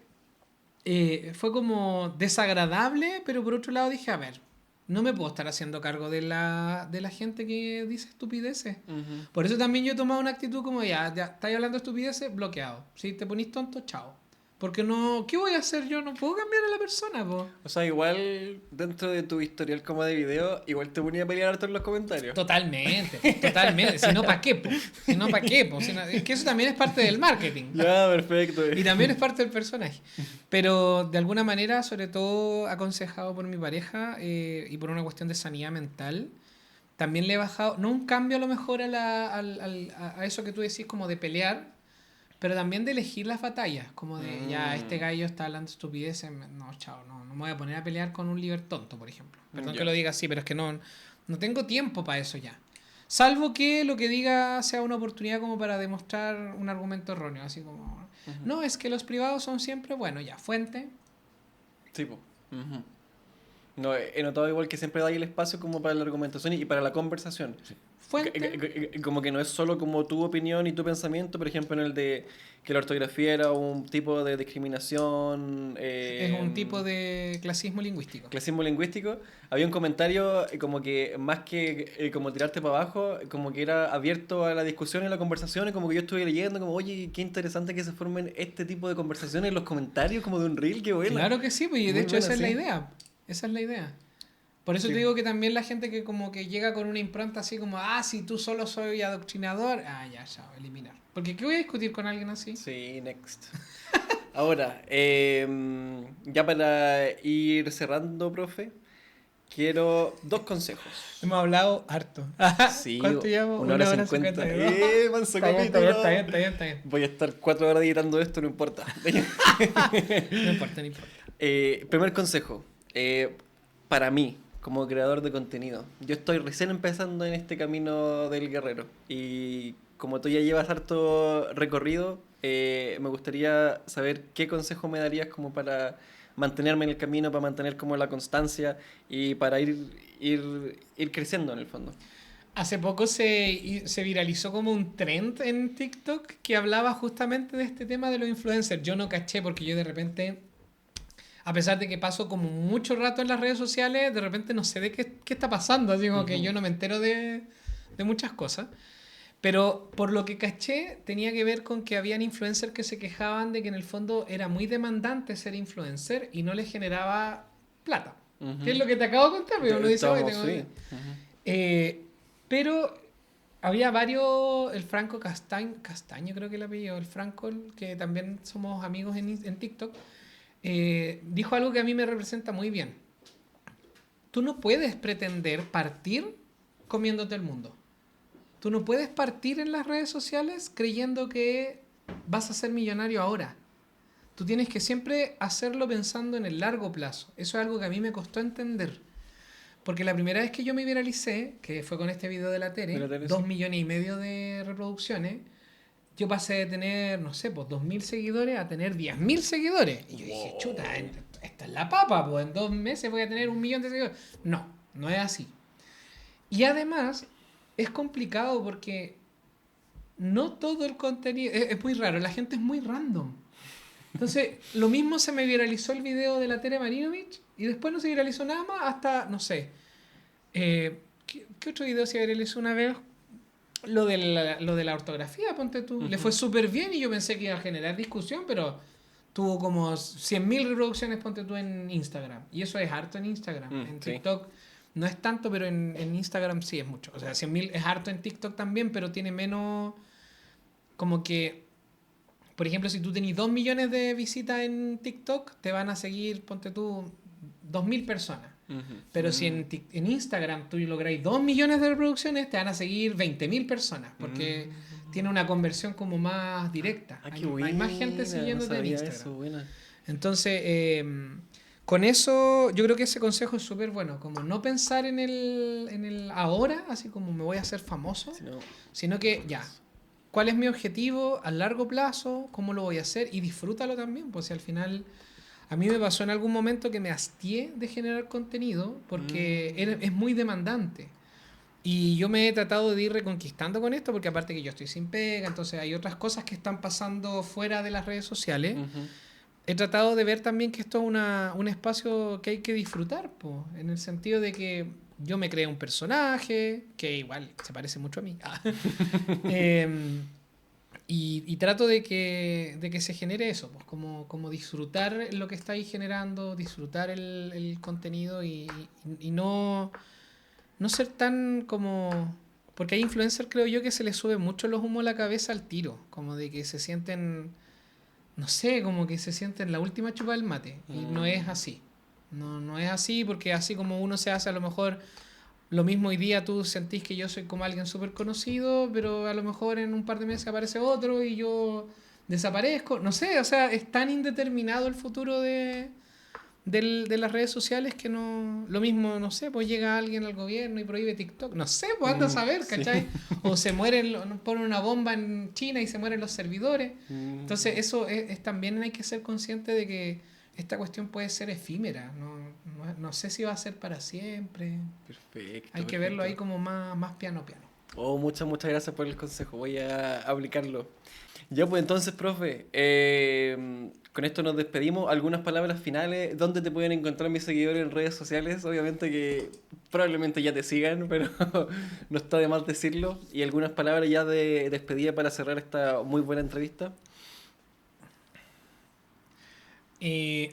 fue como desagradable, pero por otro lado dije, a ver, no me puedo estar haciendo cargo de la gente que dice estupideces. Uh-huh. Por eso también yo he tomado una actitud como ya estáis hablando de estupideces, bloqueado. Si te ponís tonto, chao. Porque no, ¿qué voy a hacer yo? No puedo cambiar a la persona, po. O sea, igual dentro de tu historial como de video, igual te ponía a pelear harto en los comentarios. Totalmente. Si no, ¿para qué, po? Si no, ¿para qué, po? Es que eso también es parte del marketing. Ya, perfecto. Y también es parte del personaje. Pero de alguna manera, sobre todo aconsejado por mi pareja y por una cuestión de sanidad mental, también le he bajado, no un cambio a lo mejor a eso que tú decís como de pelear, pero también de elegir las batallas, como de, ya, este gallo está hablando estupideces, no, chao, no me voy a poner a pelear con un libertonto, por ejemplo. Perdón que lo diga así, pero es que no tengo tiempo para eso ya. Salvo que lo que diga sea una oportunidad como para demostrar un argumento erróneo, así como, no, es que los privados son siempre, bueno, ya, fuente. Sí, po. Uh-huh. No, he notado igual que siempre da el espacio como para la argumentación y para la conversación. Fuente. Como que no es solo como tu opinión y tu pensamiento, por ejemplo, en el de que la ortografía era un tipo de discriminación. Es un tipo de clasismo lingüístico. Clasismo lingüístico. Había un comentario como que más que como tirarte para abajo, como que era abierto a la discusión y a la conversación, y como que yo estuve leyendo, como, oye, qué interesante que se formen este tipo de conversaciones en los comentarios, como de un reel, qué bueno. Claro que sí, pues, y de Muy hecho buena, esa es la sí. idea. Esa es la idea. Por eso Sí. te digo que también la gente que como que llega con una impronta así como, si tú solo soy adoctrinador, ya, eliminar. Porque ¿qué voy a discutir con alguien así? Sí, next. Ahora, ya para ir cerrando, profe, quiero 2 consejos. Hemos hablado harto. Sí, ¿Cuánto llevo? 1 hora 50. Manso Está bien, capítulo. está bien. Voy a estar 4 horas editando esto, no importa. No importa. Primer consejo. Para mí, como creador de contenido, yo estoy recién empezando en este camino del guerrero. Y como tú ya llevas harto recorrido, me gustaría saber qué consejo me darías como para mantenerme en el camino, para mantener como la constancia y para ir creciendo en el fondo. Hace poco se viralizó como un trend en TikTok que hablaba justamente de este tema de los influencers. Yo no caché porque yo de repente, a pesar de que paso como mucho rato en las redes sociales, de repente no sé de qué está pasando. Así como que yo Ujú. no me entero de muchas cosas. Pero por lo que caché, tenía que ver con que habían influencers que se quejaban de que en el fondo era muy demandante ser influencer y no les generaba plata. ¿Qué es Ujú. lo que te acabo de contar? Pero uno dice, oye, Estamos, tengo... sí. Ujú. Eh, pero había varios, el Franco Castaño creo que el apellido, el Franco, que también somos amigos en TikTok, dijo algo que a mí me representa muy bien. Tú no puedes pretender partir comiéndote el mundo. Tú no puedes partir en las redes sociales creyendo que vas a ser millonario ahora. Tú tienes que siempre hacerlo pensando en el largo plazo. Eso es algo que a mí me costó entender. Porque la primera vez que yo me viralicé, que fue con este video de la De la Tere, tele, sí. 2,5 millones de reproducciones, yo pasé de tener, no sé, pues 2.000 seguidores a tener 10.000 seguidores. Y yo dije, chuta, Wow. esta es la papa, pues en 2 meses voy a tener 1 millón de seguidores. No, no es así. Y además, es complicado porque no todo el contenido, es muy raro, la gente es muy random. Entonces, lo mismo se me viralizó el video de la Tere Marinovich y después no se viralizó nada más hasta, no sé, ¿qué otro video se viralizó una vez? Lo de la ortografía, ponte tú. Le fue Ujú. súper bien y yo pensé que iba a generar discusión, pero tuvo como 100.000 reproducciones, ponte tú en Instagram. Y eso es harto en Instagram. En Sí. TikTok no es tanto, pero en Instagram sí es mucho. O sea, 100.000 es harto en TikTok también, pero tiene menos como que por ejemplo, si tú tenés 2 millones de visitas en TikTok, te van a seguir, ponte tú, 2.000 personas. Ujú. Pero si en Instagram tú lográis 2 millones de reproducciones, te van a seguir 20.000 personas, porque Mm. tiene una conversión como más directa. Ah, qué Hay más gente buena. No siguiéndote en sabía Instagram. eso, buena. Entonces, con eso yo creo que ese consejo es súper bueno, como no pensar en el ahora, así como me voy a hacer famoso, Si no, sino que ya, eso. ¿cuál es mi objetivo a largo plazo? ¿Cómo lo voy a hacer? Y disfrútalo también, pues si al final a mí me pasó en algún momento que me hastié de generar contenido porque Mm. es muy demandante. Y yo me he tratado de ir reconquistando con esto porque aparte que yo estoy sin pega, entonces hay otras cosas que están pasando fuera de las redes sociales. Ujú. He tratado de ver también que esto es un espacio que hay que disfrutar, po, en el sentido de que yo me creé un personaje que igual se parece mucho a mí. Em, y trato de que se genere eso, pues como disfrutar lo que estáis generando, disfrutar el contenido y no ser tan como... Porque hay influencers, creo yo, que se les sube mucho los humos a la cabeza al tiro, como de que se sienten, no sé, como que se sienten la última chupa del mate. Y no es Mm. así. No, no es así porque así como uno se hace a lo mejor lo mismo hoy día tú sentís que yo soy como alguien súper conocido, pero a lo mejor en un par de meses aparece otro y yo desaparezco. No sé, o sea, es tan indeterminado el futuro de las redes sociales que no... Lo mismo, no sé, pues llega alguien al gobierno y prohíbe TikTok. No sé, pues anda a saber, Sí. ¿cachai? O se mueren, ponen una bomba en China y se mueren los servidores. Entonces Mm. eso también hay que ser consciente de que esta cuestión puede ser efímera. No sé si va a ser para siempre. Perfecto, Hay que verlo ahí perfecto. como más piano piano. Oh, muchas gracias por el consejo. Voy a aplicarlo. Ya, pues entonces, profe, con esto nos despedimos. Algunas palabras finales. ¿Dónde te pueden encontrar mis seguidores en redes sociales? Obviamente que probablemente ya te sigan, pero no está de más decirlo. Y algunas palabras ya de despedida para cerrar esta muy buena entrevista.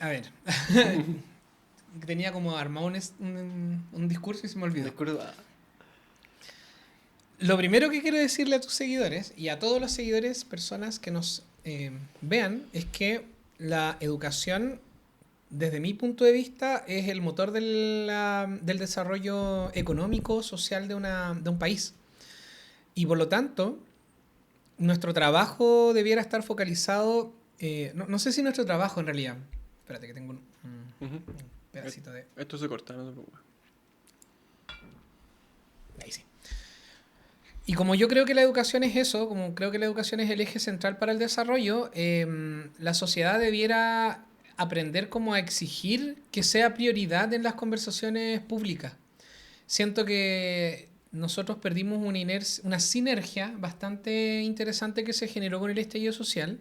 A ver, tenía como armado un discurso y se me Un olvidó. discurso. Lo primero que quiero decirle a tus seguidores y a todos los seguidores, personas que nos vean, es que la educación, desde mi punto de vista, es el motor del desarrollo económico, social de un país. Y por lo tanto, nuestro trabajo debiera estar focalizado, no sé si nuestro trabajo en realidad, espérate que tengo un Ujú. pedacito de... Esto se corta, no te preocupes. Ahí sí. Y como yo creo que la educación es eso, como creo que la educación es el eje central para el desarrollo, la sociedad debiera aprender como a exigir que sea prioridad en las conversaciones públicas. Siento que nosotros perdimos una sinergia bastante interesante que se generó con el estallido social.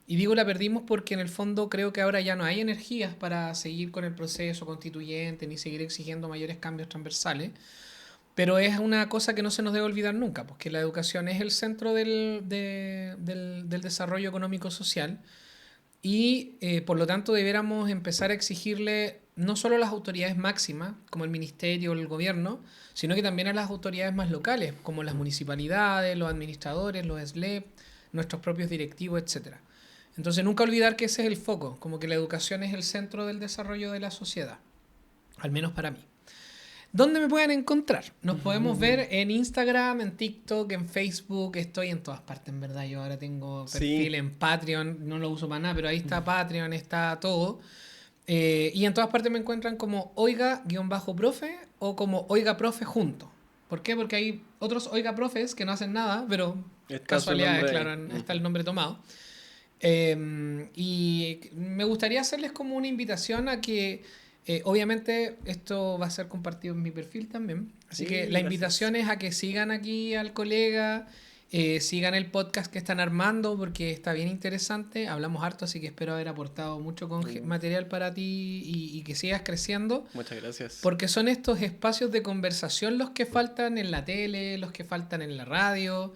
Y digo la perdimos porque en el fondo creo que ahora ya no hay energías para seguir con el proceso constituyente ni seguir exigiendo mayores cambios transversales. Pero es una cosa que no se nos debe olvidar nunca, porque la educación es el centro del desarrollo económico-social y por lo tanto debiéramos empezar a exigirle no solo a las autoridades máximas, como el ministerio o el gobierno, sino que también a las autoridades más locales, como las municipalidades, los administradores, los SLEP, nuestros propios directivos, etc. Entonces nunca olvidar que ese es el foco, como que la educación es el centro del desarrollo de la sociedad, al menos para mí. ¿Dónde me pueden encontrar? Nos podemos ver en Instagram, en TikTok, en Facebook. Estoy en todas partes, en verdad. Yo ahora tengo perfil en Patreon. No lo uso para nada, pero ahí está Patreon, está todo. Y en todas partes me encuentran como Oiga-profe o como Oiga Profe junto. ¿Por qué? Porque hay otros Oiga Profes que no hacen nada, pero casualidades, claro, está el nombre tomado. Y me gustaría hacerles como una invitación a que... obviamente esto va a ser compartido en mi perfil también, así que la invitación es a que sigan aquí al colega, sigan el podcast que están armando porque está bien interesante, hablamos harto, así que espero haber aportado mucho material para ti y que sigas creciendo. Muchas gracias. Porque son estos espacios de conversación los que faltan en la tele, los que faltan en la radio,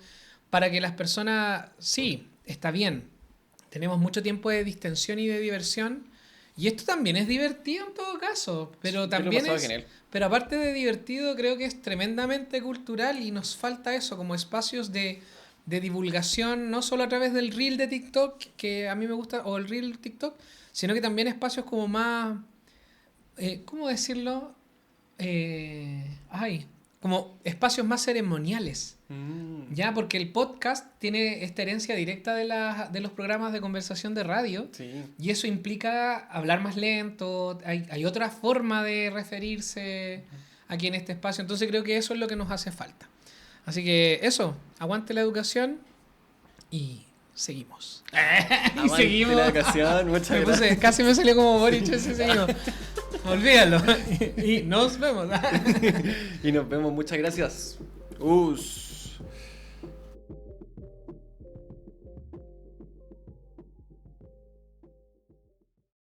para que las personas, sí, está bien, tenemos mucho tiempo de distensión y de diversión. Y esto también es divertido en todo caso, pero también pero aparte de divertido, creo que es tremendamente cultural y nos falta eso, como espacios de divulgación, no solo a través del reel de TikTok, que a mí me gusta, o el reel TikTok, sino que también espacios como más, ¿cómo decirlo? Como espacios más ceremoniales. Ya, porque el podcast tiene esta herencia directa de los programas de conversación de radio. Sí. Y eso implica hablar más lento, hay otra forma de referirse aquí en este espacio. Entonces creo que eso es lo que nos hace falta. Así que eso, aguante la educación y seguimos. Y seguimos. La educación, muchas gracias. Casi me salió como Boric ese seguimos. Olvídalo. Y nos vemos. Y nos vemos, muchas gracias.